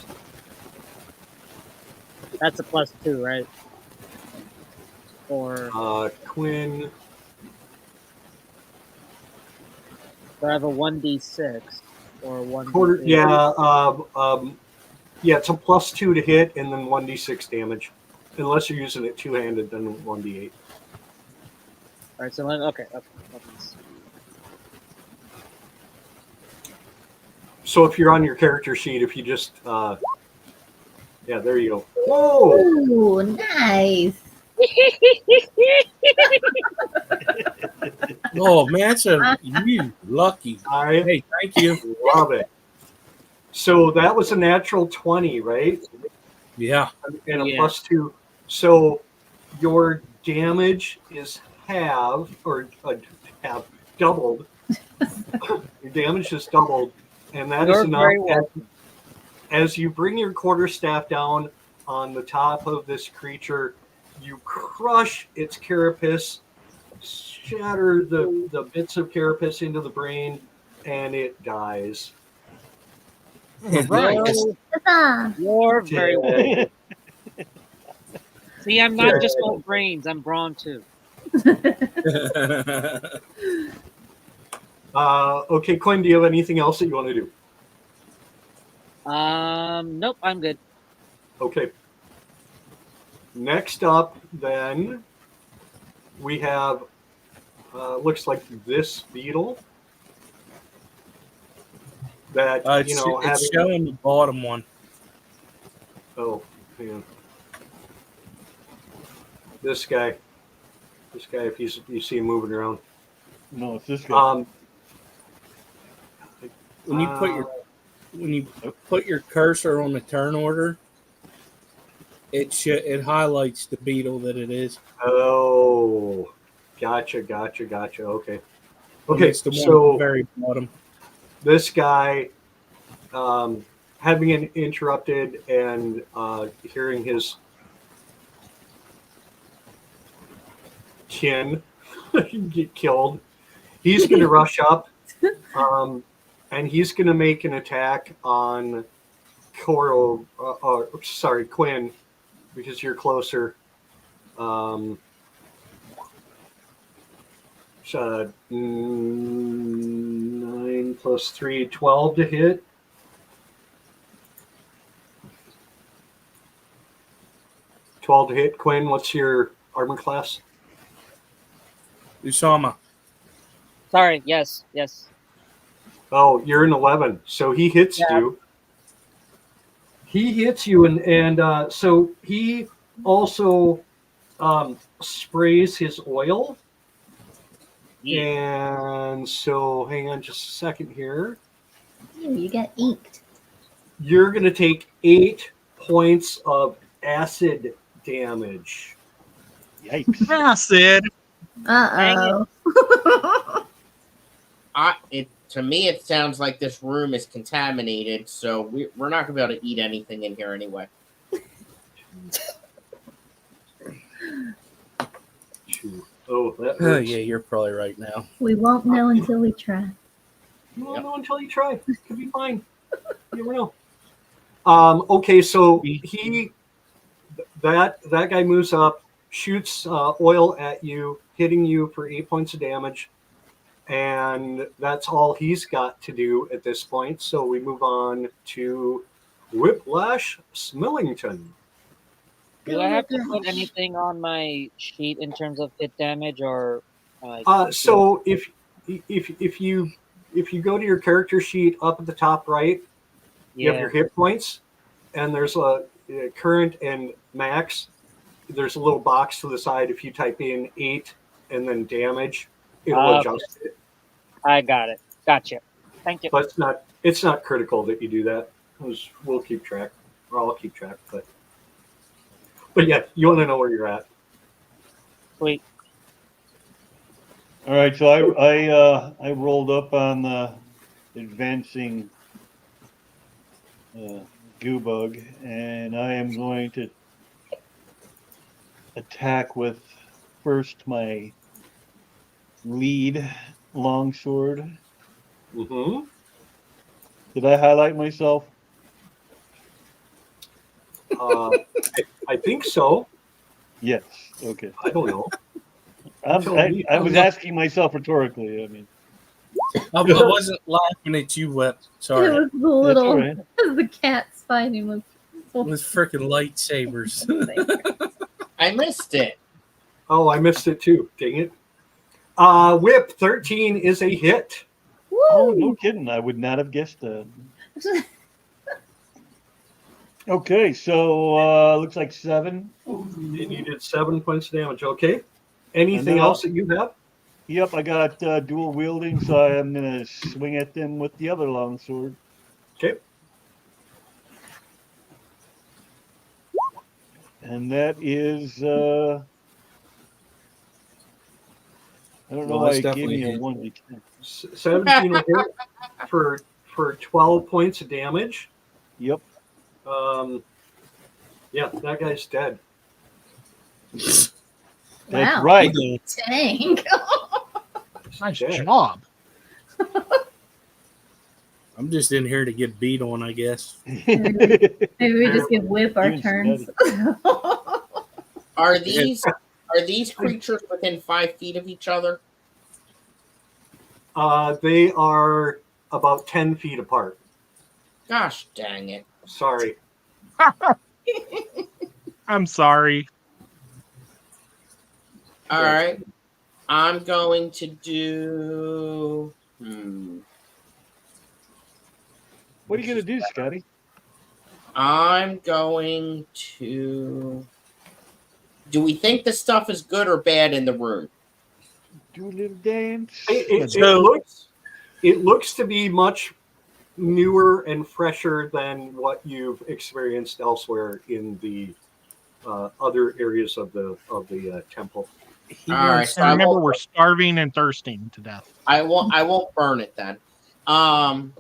That's a +2, right? Or Quinn. do I have a 1d6 or 1? Quarter. Yeah. Yeah. It's a +2 to hit, and then 1d6 damage. Unless you're using it two-handed, then 1d8. All right. So okay. So if you're on your character sheet, if you just, yeah, there you go. Whoa! Ooh, nice. Oh man, you lucky. I Hey, thank you. love it. So that was a natural 20, right? Yeah. And a Yeah. +2. So your damage is have doubled. Your damage is doubled, and that is You're enough. very welcome. As you bring your quarterstaff down on the top of this creature, you crush its carapace, shatter the bits of carapace into the brain, and it dies. Right. Huzzah. You're very welcome. Yeah. See, I'm not just all brains. I'm brawn too. Okay, Quinn, do you have anything else that you want to do? Nope, I'm good. Okay. Next up, then, we have, looks like this beetle. That, it's showing the bottom one. Oh, hang on. This guy, if you see him moving around. No, it's this guy. When you put your cursor on the turn order, it highlights the beetle that it is. Oh, gotcha. Okay. And Okay, it's the one at so the very bottom. this guy, having it interrupted and hearing his kin get killed, he's going to rush up, and he's going to make an attack on Quinn, because you're closer. 9 plus 3, 12 to hit. Quinn, what's your armor class? Usama. Sorry. Yes. Oh, you're an 11. So he hits you. He hits you, and so he also sprays his oil. Yeah. And so, hang on just a second here. Ew, you got inked. You're going to take 8 points of acid damage. Yikes. Acid. Uh-oh. To me, it sounds like this room is contaminated, so we're not going to be able to eat anything in here anyway. Oh, that Oh hurts. yeah, you're probably right now. We won't know until we try. You won't know until you try. It could be fine. You never know. Okay, so that guy moves up, shoots oil at you, hitting you for 8 points of damage, And that's all he's got to do at this point. So we move on to Whiplash Smillington. Do I have to put anything on my sheet in terms of hit damage or? So if you go to your character sheet up at the top right, you have your hit points, and there's a current and max. There's a little box to the side. If you type in 8 and then damage, it'll adjust it. I got it. Gotcha. Thank you. But it's not critical that you do that. We'll keep track, or I'll keep track. But yeah, you want to know where you're at. Sweet. All right, so I rolled up on the advancing goo bug, and I am going to attack with first my lead longsword. Mm-hmm. Did I highlight myself? I think so. Yes. Okay. I don't know. I was asking myself rhetorically. I mean, I wasn't laughing at you, Whip. Sorry. It was the all little right. the cat's fighting with. It was freaking lightsabers. I missed it. Oh, I missed it too. Dang it. Whip 13 is a hit. Oh, no kidding. I would not have guessed that. Okay, so looks like 7. And you did 7 points of damage. Okay. Anything And then else that you have? Yep, I got dual wielding, so I'm going to swing at them with the other longsword. Okay. And that is, I don't know Well, why that's it gave me a definitely 1d10. 17 will hit for 12 points of damage. Yep. Yeah, that guy's dead. That's Wow. right. Dang. Nice Dead. job. I'm just in here to get beat on, I guess. Maybe we just give Whip our You turns. Are these creatures within 5 feet of each other? They are about 10 feet apart. Gosh dang it. Sorry. I'm sorry. All right. I'm going to do. What are you going to do, Scotty? I'm going to. Do we think the stuff is good or bad in the room? Do a little dance. It looks to be much newer and fresher than what you've experienced elsewhere in the other areas of the temple. All right. So I Remember, won't, we're starving and thirsting to death. I won't burn it then. Because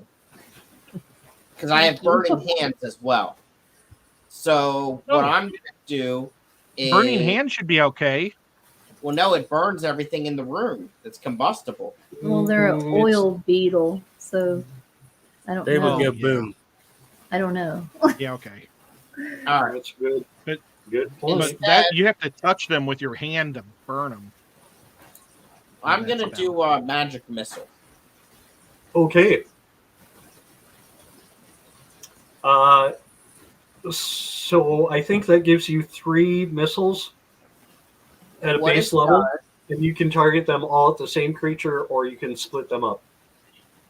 I have burning hands as well. So what I'm going to do is Burning hand should be okay. Well, no, it burns everything in the room that's combustible. Well, they're an oil beetle, so I don't They know. would go boom. I don't know. Yeah, okay. All right. That's good. But- Good point. But that you have to touch them with your hand to burn them. I'm going to do a magic missile. Okay. So I think that gives you 3 missiles at a What base it level, does- and you can target them all at the same creature, or you can split them up.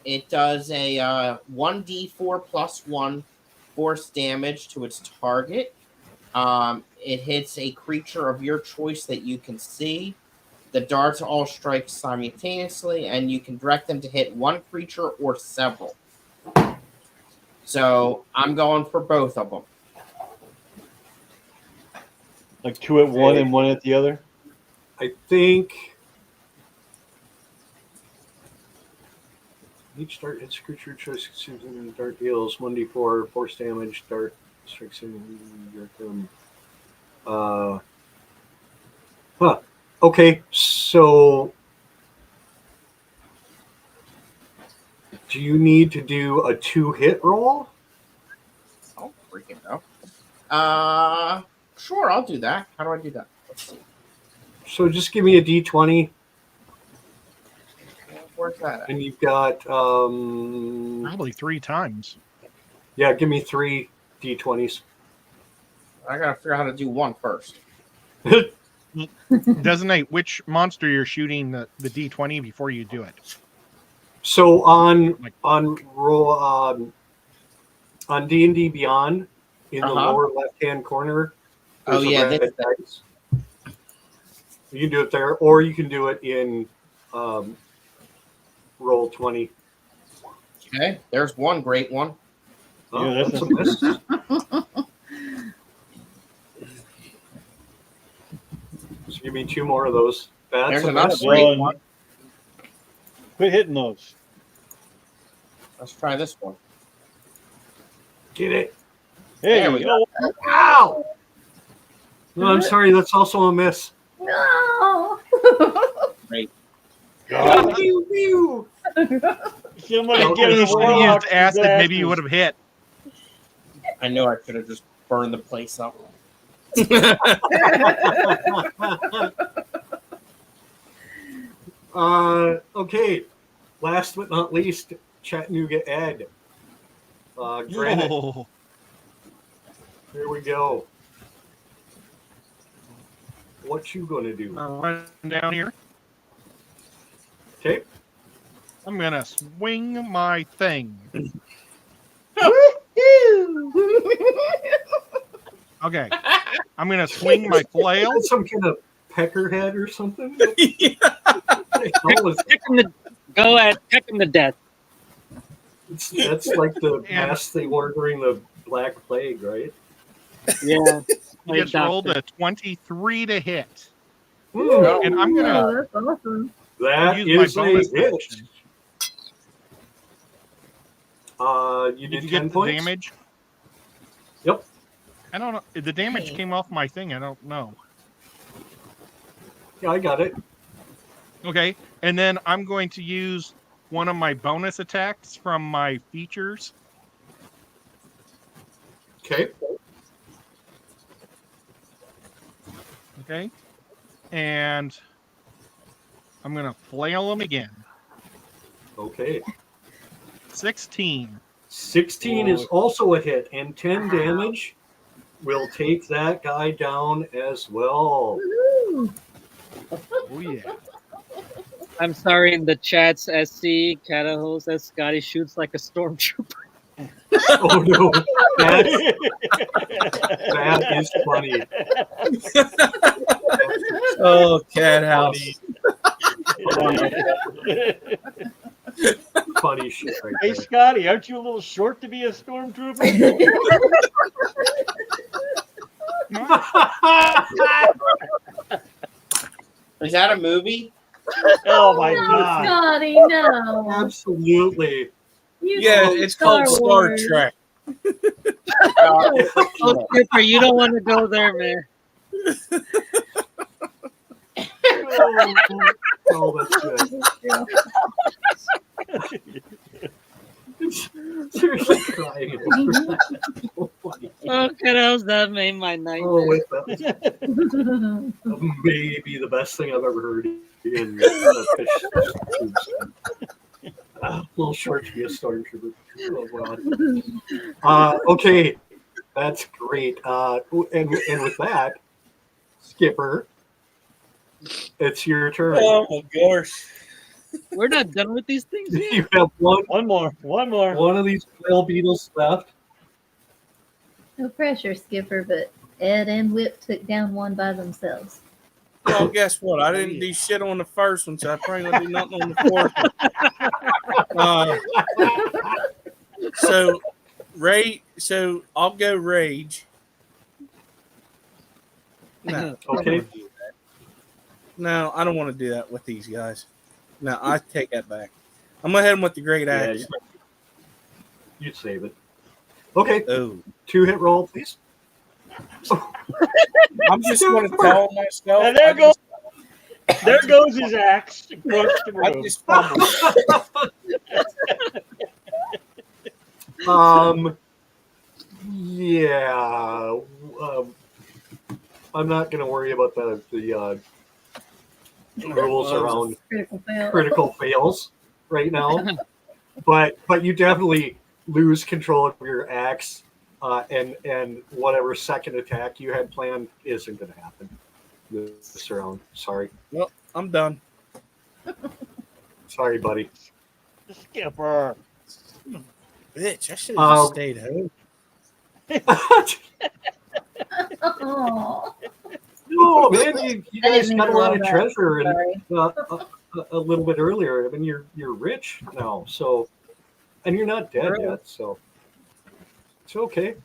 It does a 1d4 plus 1 force damage to its target. It hits a creature of your choice that you can see. The darts all strike simultaneously, and you can direct them to hit one creature or several. So I'm going for both of them. Like 2 at one and 1 at the other? I think each dart hits creature choice and dart deals 1d4 force damage. Dart strikes in your turn. Okay, so do you need to do a 2-hit roll? Oh, freaking no. Sure, I'll do that. How do I do that? Let's see. So just give me a d20. Where's that? And you've got Probably 3 times. yeah, give me 3 d20s. I gotta figure out how to do one first. Designate which monster you're shooting the D20 before you do it. So on roll on D&D Beyond in the lower left-hand corner. Oh, there's a yeah, red this- dice. You can do it there, or you can do it in roll 20. Okay, there's one great one. Oh, Yeah, that's that's a a- miss. So give me 2 more of those. That's There's a another miss. great One. one. Quit hitting those. Let's try this one. Get it. Hey, There we go. Ow! No, I'm sorry. That's also a miss. No. God. Pew, pew. Somebody Okay, get If a you should have warlock used acid, maybe you would disasters. have hit. I know I could have just burned the place up. Okay. Last but not least, Chattanooga Ed. Granite. Whoa. Here we go. What you gonna do? Run down here. Okay. I'm gonna swing my thing. Okay. I'm gonna swing my flail. That's some kind of peckerhead or something. Go ahead, peck him to death. That's like the mask they wore during the Black Plague, right? Yeah. He just rolled a 23 to hit. Hmm, And I'm gonna Oh, that's awesome. that use my is bonus a hit. action. You Did did you 10 get the points. damage? Yep. I don't know. The damage came off my thing. I don't know. Yeah, I got it. Okay. And then I'm going to use one of my bonus attacks from my features. Okay. Okay. And I'm going to flail him again. Okay. 16. 16 is also a hit, and 10 damage will take that guy down as well. Woo. Oh, yeah. I'm sorry, in the chats, SC Cataho says Scotty shoots like a stormtrooper. Oh no, that is funny. Oh, cat house. Funny shit right Hey, there. Scotty, aren't you a little short to be a stormtrooper? Is that a movie? Oh my No, God. Scotty, no. Absolutely. You Yeah, said it's called Star Wars. Trek. Oh, Skipper, you don't want to go there, man. Oh, that's good. Seriously crying. over that. So funny. Oh, kiddos, that made my nightmare. Oh, that was maybe the best thing I've ever heard in fish tubes. A little short to be a stormtrooper. Oh, God. Okay, that's great. And with that, Skipper, it's your turn. Oh my gosh. We're not done with these things yet. You have One more. one of these whale beetles left. No pressure, Skipper, but Ed and Whip took down one by themselves. Well, guess what? I didn't do shit on the first one, so I probably gonna do nothing on the fourth one. So I'll go rage. No, Okay. no, I don't want to do that with these guys. No, I take that back. I'm gonna hit them with the great Yeah, axe. you'd save it. Okay, Oh, 2-hit roll, please. I'm just gonna tell myself. And there goes his axe across the I room. just fumbled. Yeah. I'm not gonna worry about the rules around Critical fail. critical fails. right now, but you definitely lose control of your axe, and whatever second attack you had planned isn't going to happen this round. Sorry, Well, I'm done. sorry, buddy. Skipper. Bitch, I should have just Um, stayed home. Oh, No, man, you I guys didn't mean got a to lot roll of that. treasure, and Sorry. a little bit earlier. I mean, you're rich now, so, and you're not dead True. yet, so it's okay.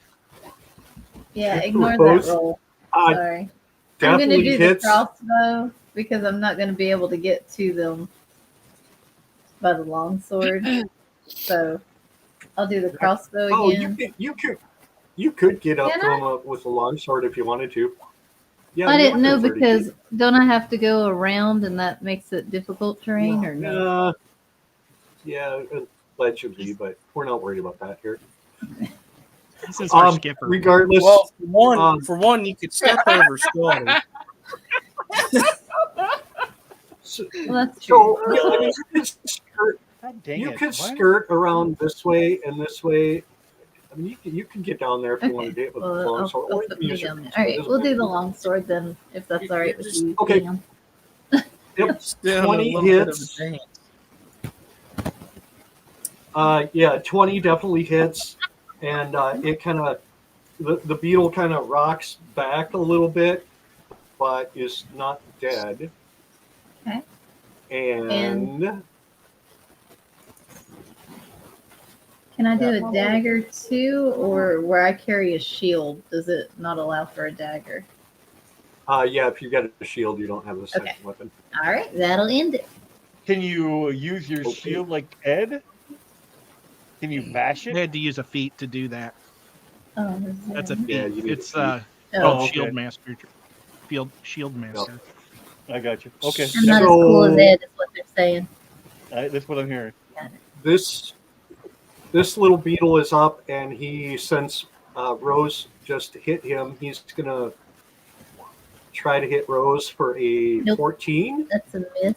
Yeah, ignore that Propose. roll. Uh, Sorry. I'm going to definitely do hits. the crossbow because I'm not going to be able to get to them by the longsword. So I'll do the crossbow Oh, again. you could get up Can to him with a longsword if you wanted to. Yeah, I you're didn't know within 30 because feet. don't I have to go around and that makes it difficult terrain or no? Yeah, allegedly, but we're not worried about that here. This is for Skipper. Regardless, Well, for Um, one, you could step over Scotty. so, Well, that's true. so, yeah, I mean, God dang you it. could Why- skirt around this way and this way. I mean, you can get down there if you want to do it with a Well, longsword. I'll Or you put can me use your down there. sword All right, as we'll well. do the longsword then, if that's all right with you. Okay. Liam. Yep. Still 20 a little bit of hits. a dance. Yeah, 20 definitely hits, and it kind of the beetle kind of rocks back a little bit, but is not dead. Okay. And Can I do a dagger too, or where I carry a shield? Does it not allow for a dagger? yeah, if you get a shield, you don't have a second Okay. weapon. All right, that'll end it. Can you use your Okay. shield like Ed? Can you bash I it? had to use a feat to do that. Oh, That's a feat. Yeah, you need It's a feat. called okay. Shield Master. Shield Master. I got you. Okay. I'm not as cool as Ed, is what they're saying. That's what I'm hearing. This little beetle is up, and he, since Rose just hit him, he's gonna try to hit Rose for a Nope. 14. That's a miss.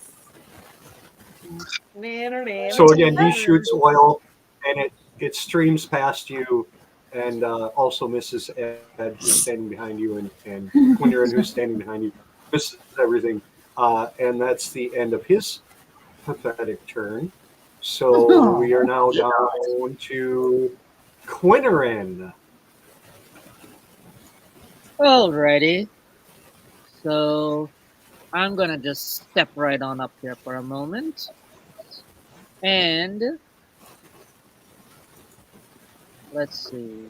So again, he shoots oil, and it streams past you, and also misses Ed, who's standing behind you, and Quinnerin, who's standing behind you, misses everything, and that's the end of his pathetic turn. So we are now down to Quinnerin. Alrighty. So I'm gonna just step right on up here for a moment. And let's see.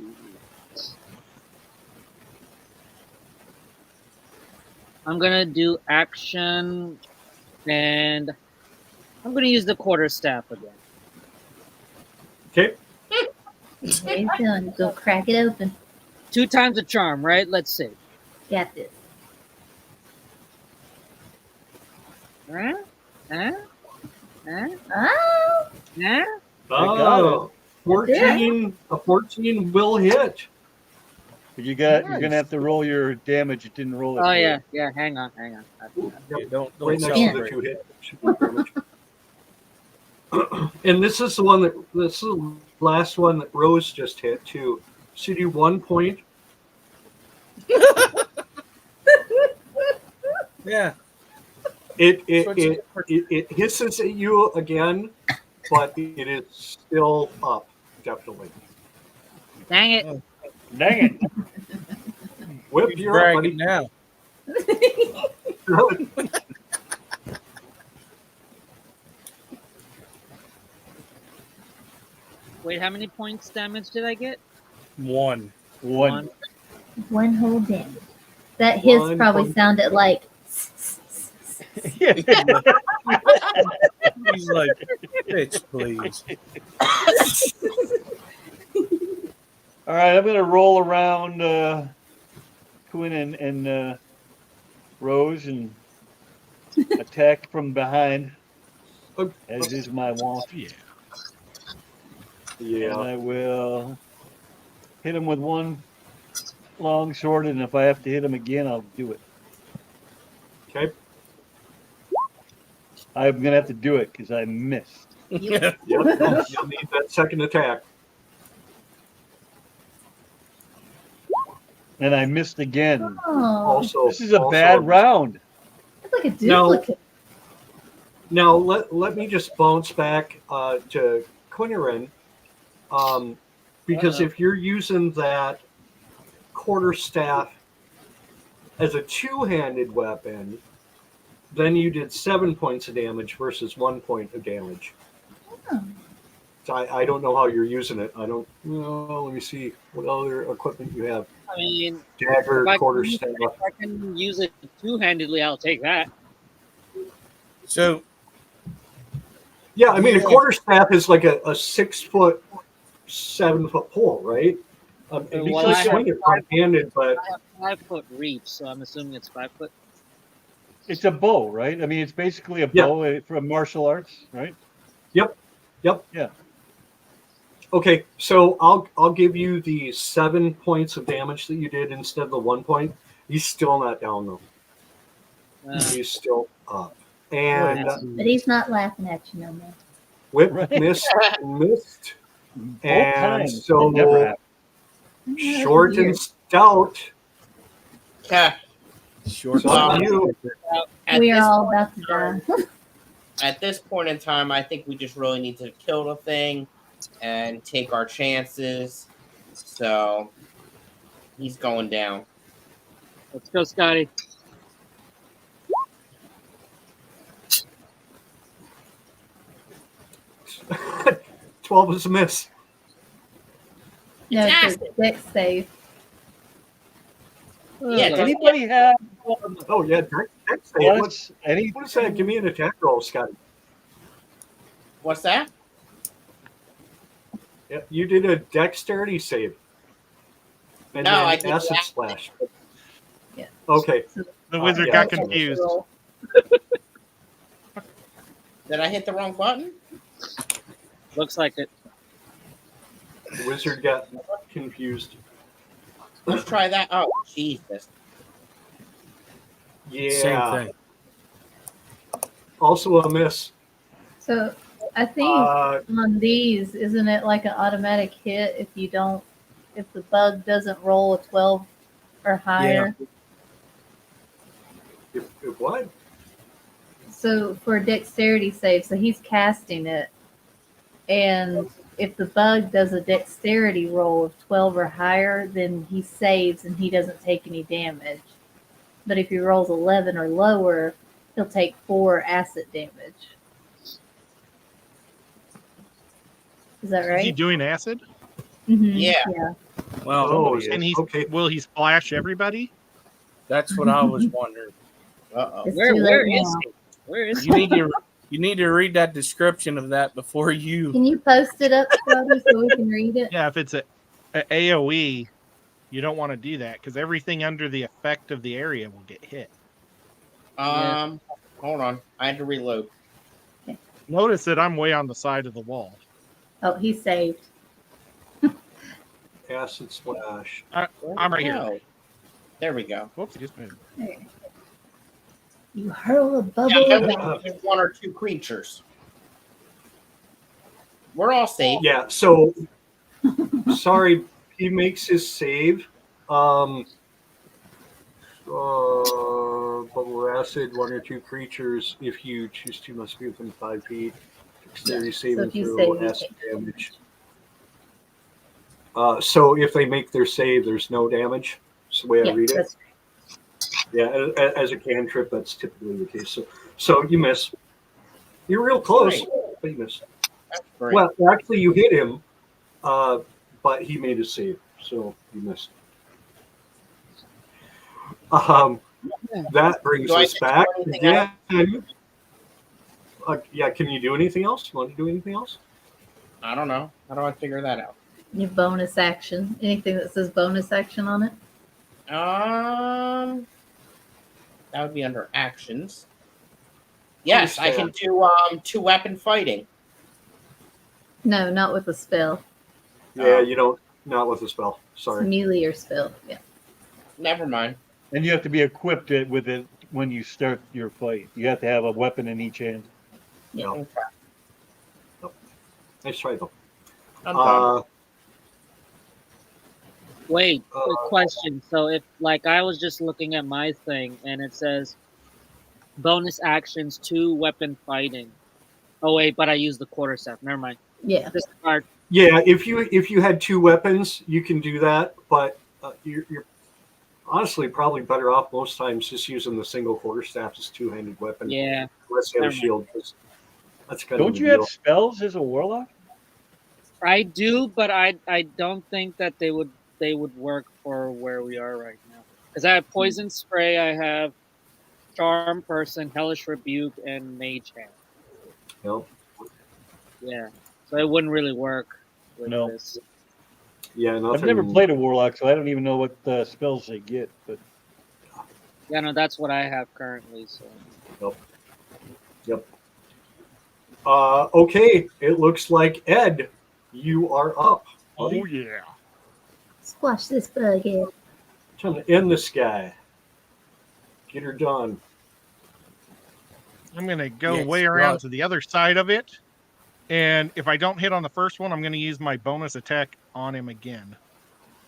I'm gonna do action and I'm gonna use the quarterstaff again. Okay. What are you doing? Go crack it open. 2 times a charm, right? Let's see. Got this. Huh? Huh? Huh? Oh, Huh? got Oh, 14. A 14 will hit. But you're gonna have to roll your damage. It didn't roll it. Oh for you. yeah. Hang on. Yep. Yeah, don't Right next to the celebrate. 2 hit. Should be damage. And this is the last one that Rose just hit too. So you do 1 point. Yeah. It hisses at you again, but it is still up, definitely. Dang it. Dang it! Whip, He's you're up, bragging buddy. now. Wait, how many points damage did I get? One. One. one whole damage. That hiss 1 probably point. sounded like. Yeah. He's like, bitch, please. All right, I'm gonna roll around Quinn and Rose and attack from behind, as is my wont. Yeah. And Yeah. I will hit him with one long sword, and if I have to hit him again, I'll do it. Okay. I'm gonna have to do it because I missed. Yep. Yep, you'll need that second attack. And I missed again. Oh, Also, This is a also bad round. it's like a No. duplicate. Now let me just bounce back to Quinirin, because if you're using that quarterstaff as a two-handed weapon, then you did 7 points of damage versus 1 point of damage. Oh. So I don't know how you're using it. I don't. Well, let me see what other equipment you have. I mean, Dagger, if I quarterstaff. can use it two-handedly, I'll take that. So Yeah, I mean a Yeah. quarterstaff is like a 6 foot, 7 foot pole, right? And you Well, can I swing have it one-handed, but I have 5-foot reach, so I'm assuming it's 5 foot. It's a bow, right? I mean, it's basically a Yeah. bow from martial arts, right? Yep. Yeah. Okay, so I'll give you the 7 points of damage that you did instead of the 1 point. He's still not down though. He's still up. And But he's not laughing at you no more. whip Right. missed, Both and times. so That never happened. short and stout. Yeah. short. So up to you. At We this are all point about to in die. time- At this point in time, I think we just really need to kill the thing and take our chances. So he's going down. Let's go, Scotty. Yeah. 12 is a miss. No, Yes. it's a dex save. Yeah, Does anybody have Oh yeah, dex save. plus any? What is that? Give me an attack roll, Scotty. What's that? Yeah, you did a dexterity save. And No, then I did acid that. splash. Yeah. Okay. The wizard yeah, got okay. confused. Roll. Did I hit the wrong button? Looks like it. The wizard got confused. Let's try that. Oh, Jesus. Yeah. Same thing. Also a miss. So I think on these, isn't it like an automatic hit if you don't, if the bug doesn't roll a 12 or higher? If what? So for a dexterity save, so he's casting it, and if the bug does a dexterity roll of 12 or higher, then he saves and he doesn't take any damage. But if he rolls 11 or lower, he'll take 4 acid damage. Is that Is he right? doing acid? Mhm, Yeah. Well, Oh, yeah. And he's okay. will he splash everybody? that's what I was wondering. Uh-oh. It's Where too where late is now. he? Where is You he? need to read that description of that before you. Can you post it up, Scotty, so we can read it? Yeah, if it's a AOE, you don't want to do that because everything under the effect of the area will get hit. Hold on. I had to reload. Notice that I'm way on the side of the wall. Oh, he saved. Acid splash. I'm right here. Oh, there we go. Whoops, I just moved. There. You hurl a bubble Yeah, around. there's 1 or 2 creatures. We're all safe. Yeah, so sorry, he makes his save. Bubble acid, 1 or 2 creatures. If you choose to, must be within 5 feet. Dexterity saving if you throw, save, you acid damage. So if they make their save, there's no damage. That's the way I Yeah, read it. that's Yeah, as a cantrip, that's typically the case. So you miss. You're real close, but you miss. That's great. Well, actually, you hit him, but he made a save, so you missed. That brings Do I us get to back do anything again. Yeah, can you do anything else? You want to do anything else? I don't know. How do I figure that out? your bonus action. Anything that says bonus action on it? That would be under actions. Yes, I can do 2-weapon fighting. No, not with a spell. Yeah, you don't. Not with a spell. It's a Sorry. melee or spell. Yeah. Never mind. And you have to be equipped with it when you start your fight. You have to have a weapon in each hand. No. Nice try, though. I'm done. Wait, quick question. So if like I was just looking at my thing and it says bonus actions 2 weapon fighting. Oh wait, but I used the quarterstaff. Never mind. Yeah. Discard. Yeah, if you had 2 weapons, you can do that, but you're honestly probably better off most times just using the single quarterstaff as 2-handed weapon. Yeah. Unless you have a Never mind. shield. 'Cause that's kind Don't of you the have deal. spells as a warlock? I do, but I don't think that they would work for where we are right now. Because I have poison spray, I have charm person, hellish rebuke, and mage hand. Yep. Yeah, so it wouldn't really work with No. this. Yeah, nothing. I've never played a warlock, so I don't even know what spells they get. But Yeah, no, that's what I have currently. So Yep. Okay, it looks like Ed, you are up. buddy. Oh yeah. Squash this bug, Ed. Time to end this guy. Get her done. I'm gonna go Yes, way around right. to the other side of it, and if I don't hit on the first one, I'm gonna use my bonus attack on him again.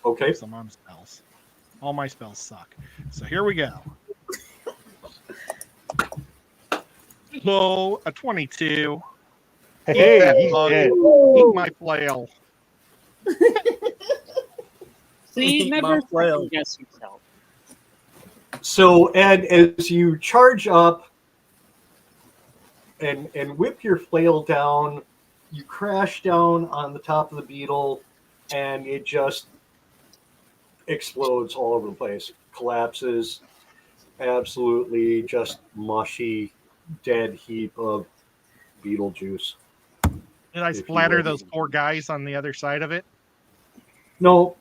Okay. Some on spells. All my spells suck. So here we go. So a 22. hey, he's bug. dead. Eat my flail. see, Eat never my flail. second guess yourself. So Ed, as you charge up and whip your flail down, you crash down on the top of the beetle, and it just explodes all over the place, collapses, absolutely just mushy, dead heap of beetle juice. Did I If you splatter will. those poor guys on the other side of it? No,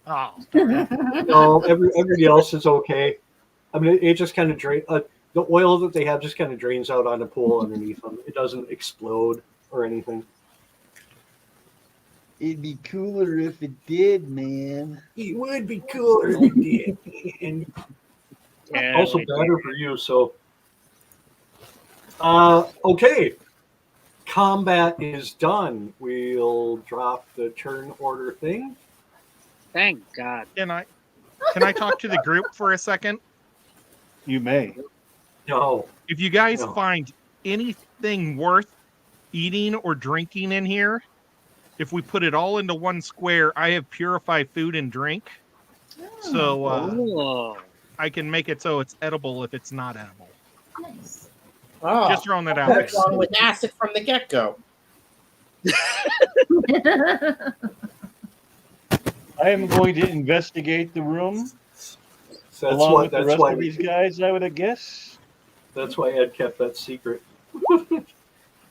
Oh, no, everybody else is okay. I mean, it just kind of drain. The oil that they have just kind of drains out on the pool underneath them. It doesn't explode or anything. It'd be cooler if it did, man. It would be cooler if it did. And Yeah, also like- better for you. So, okay, combat is done. We'll drop the turn order thing. Thank God. can I talk to the group for a second? You may. No, If you guys No. find anything worth eating or drinking in here, if we put it all into one square, I have purified food and drink. So Oh. I can make it so it's edible if it's not edible. Nice. Oh, Just throwing that out there. that's on with acid from the get go. I am going to investigate the room so that's along why. with the That's rest why. of these guys, I would guess. That's why Ed kept that secret.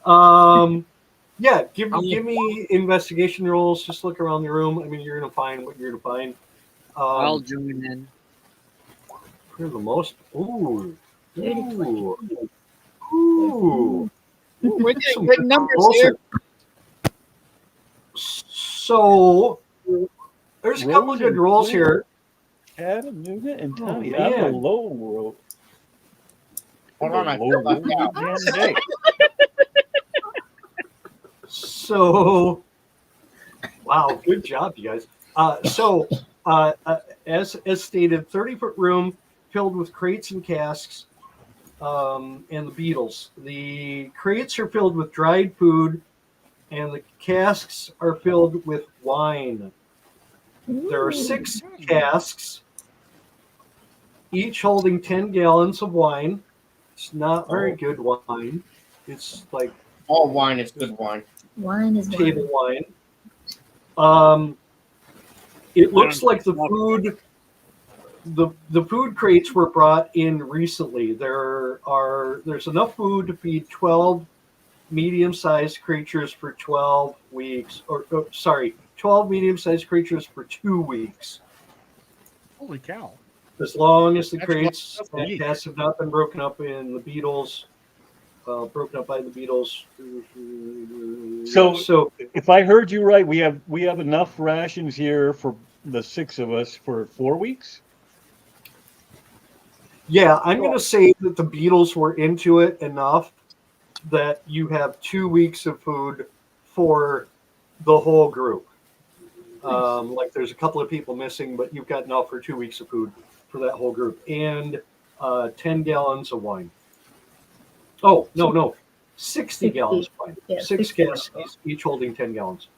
Yeah, give me investigation rolls. Just look around the room. I mean, you're gonna find what you're gonna find. I'll join in. For the most. Ooh. Dirty Ooh. Ooh. We're Some getting good numbers bullshit. here. So there's a couple Rose of good and rolls Blue. here. Chattanooga and Oh, Tommy. man. I'm a low road. Hold on, I Low feel left road out. damn day. So, wow, good job, you guys. As stated, 30-foot room filled with crates and casks, and the beetles. The crates are filled with dried food, and the casks are filled with wine. There are 6 casks, each holding 10 gallons of wine. It's not very good wine. It's like All wine is good wine. Wine is table wine. wine. It looks like the food, the food crates were brought in recently. There's enough food to feed 12 medium-sized creatures for 12 weeks, 12 medium-sized creatures for 2 weeks. Holy cow. As long as the That's crates that's a and week. casks have not been broken up in the beetles, broken up by the beetles. So if I heard you right, we have enough rations here for the 6 of us for 4 weeks. Yeah, I'm going to say that the beetles were into it enough that you have 2 weeks of food for the whole group. Like there's a couple of people missing, but you've got enough for 2 weeks of food for that whole group, and 10 gallons of wine. Oh, no, 60 gallons of wine. Yeah, 6 60 guests, each holding 10 gallons.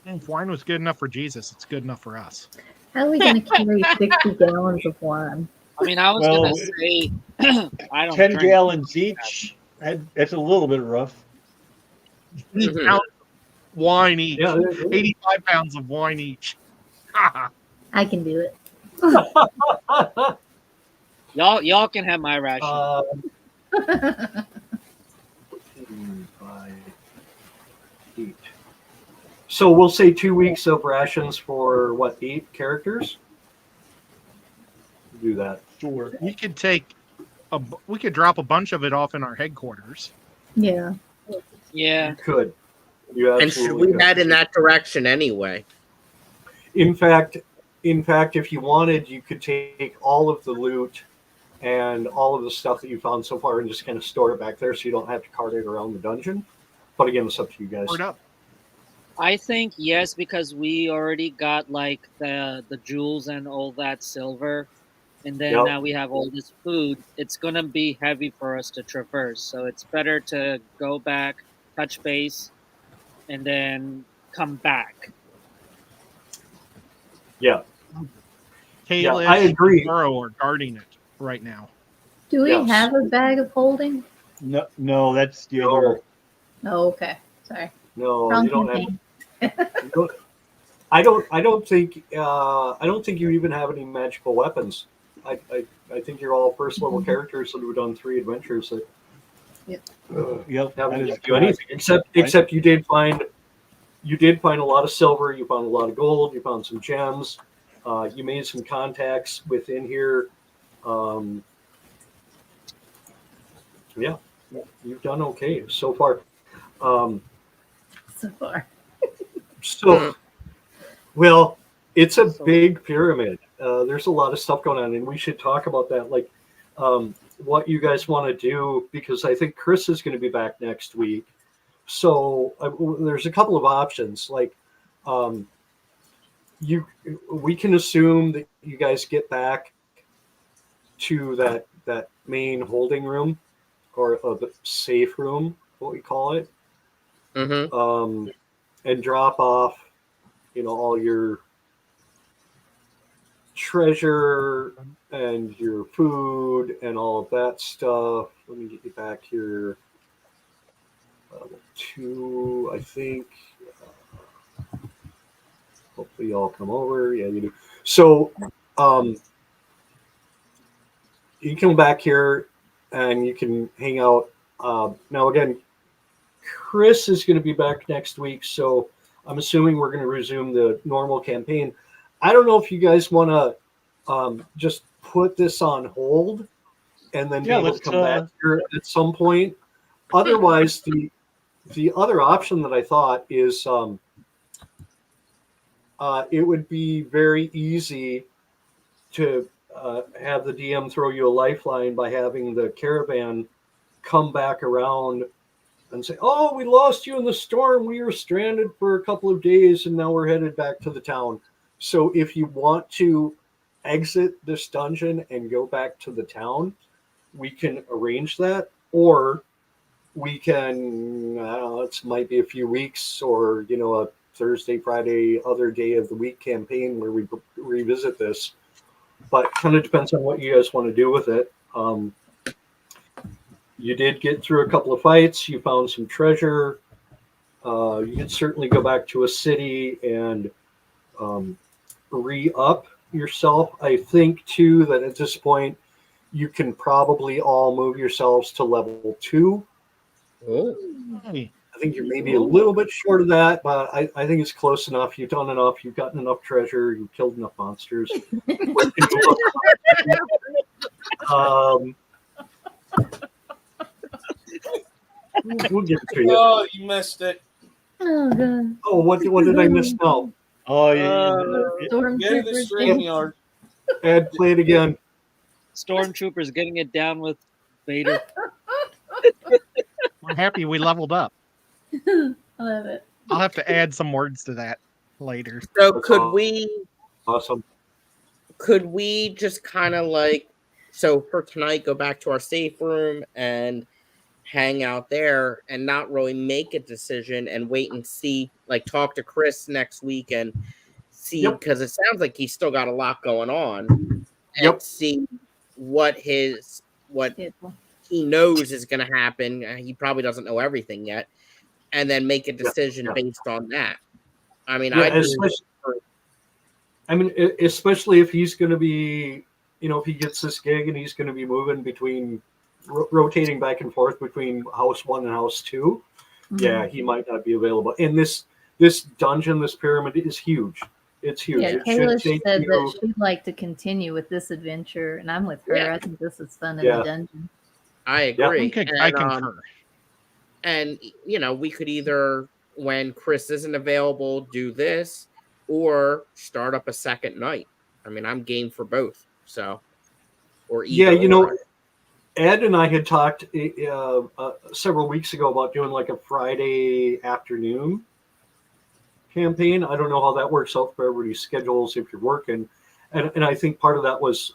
If wine was good enough for Jesus, it's good enough for us. How are we going to carry 60 gallons of wine? I mean, I was Well, gonna say I don't 10 drink. gallons each. That's a little bit rough. 80 pounds of wine each. Yeah, 85 pounds of wine each. I can do it. Y'all can have my ration. 5, 8. So we'll say 2 weeks of rations for what, 8 characters? Do that. Sure. We could we could drop a bunch of it off in our headquarters. Yeah. Yeah. You could. You And should absolutely we could. head in that direction anyway? In fact, if you wanted, you could take all of the loot and all of the stuff that you found so far and just kind of store it back there, so you don't have to cart it around the dungeon. But again, it's up to you guys. Word up. I think yes, because we already got like the jewels and all that silver, and then Yep. now we have all this food. It's gonna be heavy for us to traverse, so it's better to go back, touch base, and then come back. Yeah. Kayla I agree. and Burrow are guarding it right now. Do we Yes. have a bag of holding? No, that's the other. Oh, okay. Sorry. No, Wrong you don't have. campaign. You don't, I don't think you even have any magical weapons. I think you're all first level characters that have done 3 adventures that Yep. haven't that is given you anything except you did find a lot of silver, you found a lot of gold, you found some gems, you made some contacts within here. Yeah, you've done okay so far. So far. So, well, it's a big pyramid. There's a lot of stuff going on, and we should talk about that. Like, what you guys want to do, because I think Chris is going to be back next week. So there's a couple of options. Like, we can assume that you guys get back to that main holding room, or the safe room, what we call it. Mm-hmm. And drop off, all your treasure and your food and all of that stuff. Let me get you back here. 2, I think. Hopefully y'all come over. Yeah, you do. So, you come back here and you can hang out. Now, again, Chris is going to be back next week, so I'm assuming we're going to resume the normal campaign. I don't know if you guys want to just put this on hold and then be able to come back here at some point. Otherwise, the other option that I thought is it would be very easy to have the DM throw you a lifeline by having the caravan come back around and say, "Oh, we lost you in the storm. We were stranded for a couple of days, and now we're headed back to the town." So if you want to exit this dungeon and go back to the town, we can arrange that. Or we can, I don't know, it might be a few weeks or, a Thursday, Friday, other day of the week campaign where we revisit this. But kind of depends on what you guys want to do with it. You did get through a couple of fights. You found some treasure. You can certainly go back to a city and re-up yourself. I think, too, that at this point, you can probably all move yourselves to level 2. Oh. Hey, I think you're maybe a little bit short of that, but I think it's close enough. You've done enough. You've gotten enough treasure. You've killed enough monsters. We'll give it to you. Oh, you missed it. Oh, God. Oh, what did I miss now? Oh, yeah. Go to the Stormtroopers. StreamYard. Ed, play it again. Stormtroopers getting it down with Vader. I'm happy we leveled up. I love it. I'll have to add some words to that later. So That's could awesome. we just kind of like, so for tonight, go back to our safe room and hang out there and not really make a decision and wait and see, like talk to Chris next week and see, Yep. because it sounds like he's still got a lot going on, and Yep. see what Schedule. he knows is going to happen. He probably doesn't know everything yet, and then make a decision yeah. based on that. I mean, Yeah, especially if he's going to be, if he gets this gig and he's going to be moving between, rotating back and forth between house 1 and house 2. Mhm. Yeah, he might not be available. And this dungeon, this pyramid is huge. It's huge. Yeah, It Kayla should take said you- that she'd like to continue with this adventure, and I'm with her. Yeah. I think this is fun in Yeah. the dungeon. I Yeah. agree. I concur. And we could either, when Chris isn't available, do this, or start up a second night. I mean, I'm game for both. So, or Yeah, either or. Ed and I had talked several weeks ago about doing like a Friday afternoon campaign. I don't know how that works out for everybody's schedules if you're working. And I think part of that was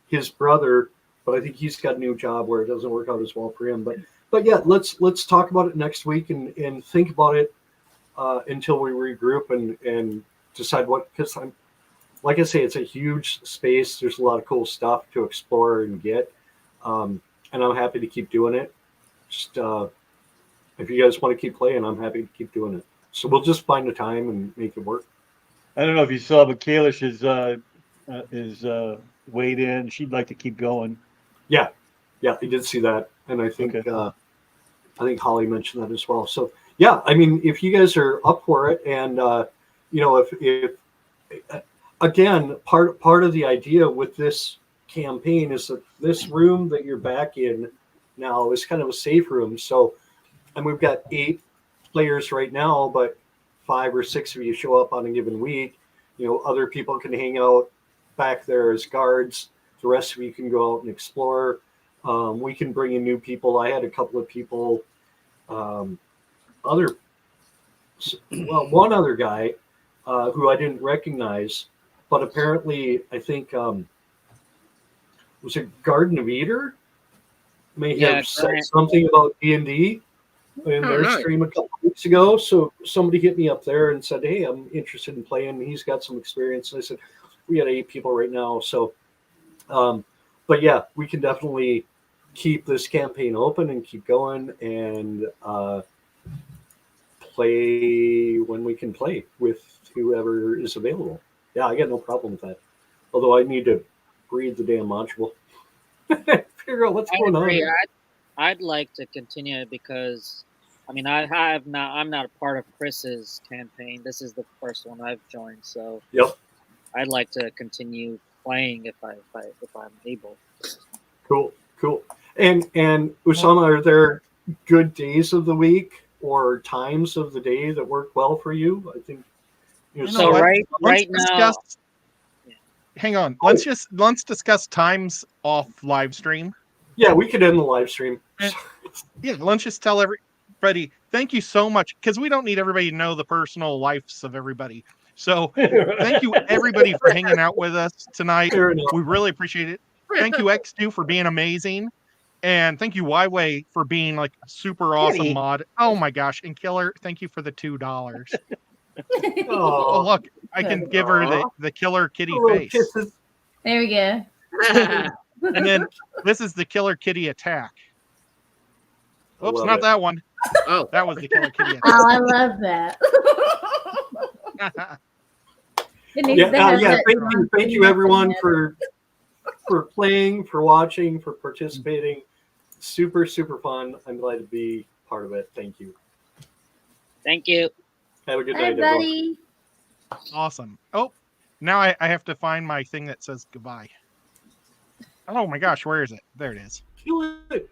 his brother, but I think he's got a new job where it doesn't work out as well for him. But yeah, let's talk about it next week and think about it until we regroup and decide what, because like I say, it's a huge space. There's a lot of cool stuff to explore and get. And I'm happy to keep doing it. Just if you guys want to keep playing, I'm happy to keep doing it. So we'll just find a time and make it work. I don't know if you saw, but Kalish is weighed in. She'd like to keep going. Yeah, I did see that, and I think Okay. I think Holly mentioned that as well. So yeah, I mean, if you guys are up for it, and if again, part of the idea with this campaign is that this room that you're back in now is kind of a safe room. So, and we've got 8 players right now, but 5 or 6 of you show up on a given week. Other people can hang out back there as guards. The rest of you can go out and explore. We can bring in new people. I had a couple of people, one other guy who I didn't recognize, but apparently I think was it Garden of Eder may Yeah, have said Grant. something about D&D in Oh, their nice. stream a couple weeks ago. So somebody hit me up there and said, "Hey, I'm interested in playing." He's got some experience. And I said, "We got 8 people right now." So, but yeah, we can definitely keep this campaign open and keep going and play when we can play with whoever is available. Yeah, I got no problem with that. Although I need to read the damn module, figure out what's I going agree. on. I'd like to continue it because, I mean, I'm not a part of Chris's campaign. This is the first one I've joined, so Yep. I'd like to continue playing if I'm able. Cool. And Usama, are there good days of the week or times of the day that work well for you? I think. So right Let's now, discuss- Hang on. Let's discuss times off live stream. Yeah, we could end the live stream. Yeah, let's just tell everybody thank you so much, because we don't need everybody to know the personal lives of everybody. So thank you everybody for hanging out with us tonight. Fair enough. We really appreciate it. Thank you X2 for being amazing, and thank youYway for being like a super awesome Kitty. mod. Oh my gosh, and Killer, thank you for the $2. Oh Oh, look, I can give her the Killer Kitty little face, kisses. There we go. and then this is the Killer Kitty attack. I Oops, love not it. that one. Oh, That was the Killer Kitty Oh, I love that. attack. It needs Yeah, to have yeah. that Thank you, everyone, for playing, for watching, for participating. Super, super fun. I'm glad to be part of it. Thank you. thank you. Have a good Hey, night, everyone. buddy. Awesome. Oh, now I have to find my thing that says goodbye. Oh my gosh, where is it? There it is. Kill it.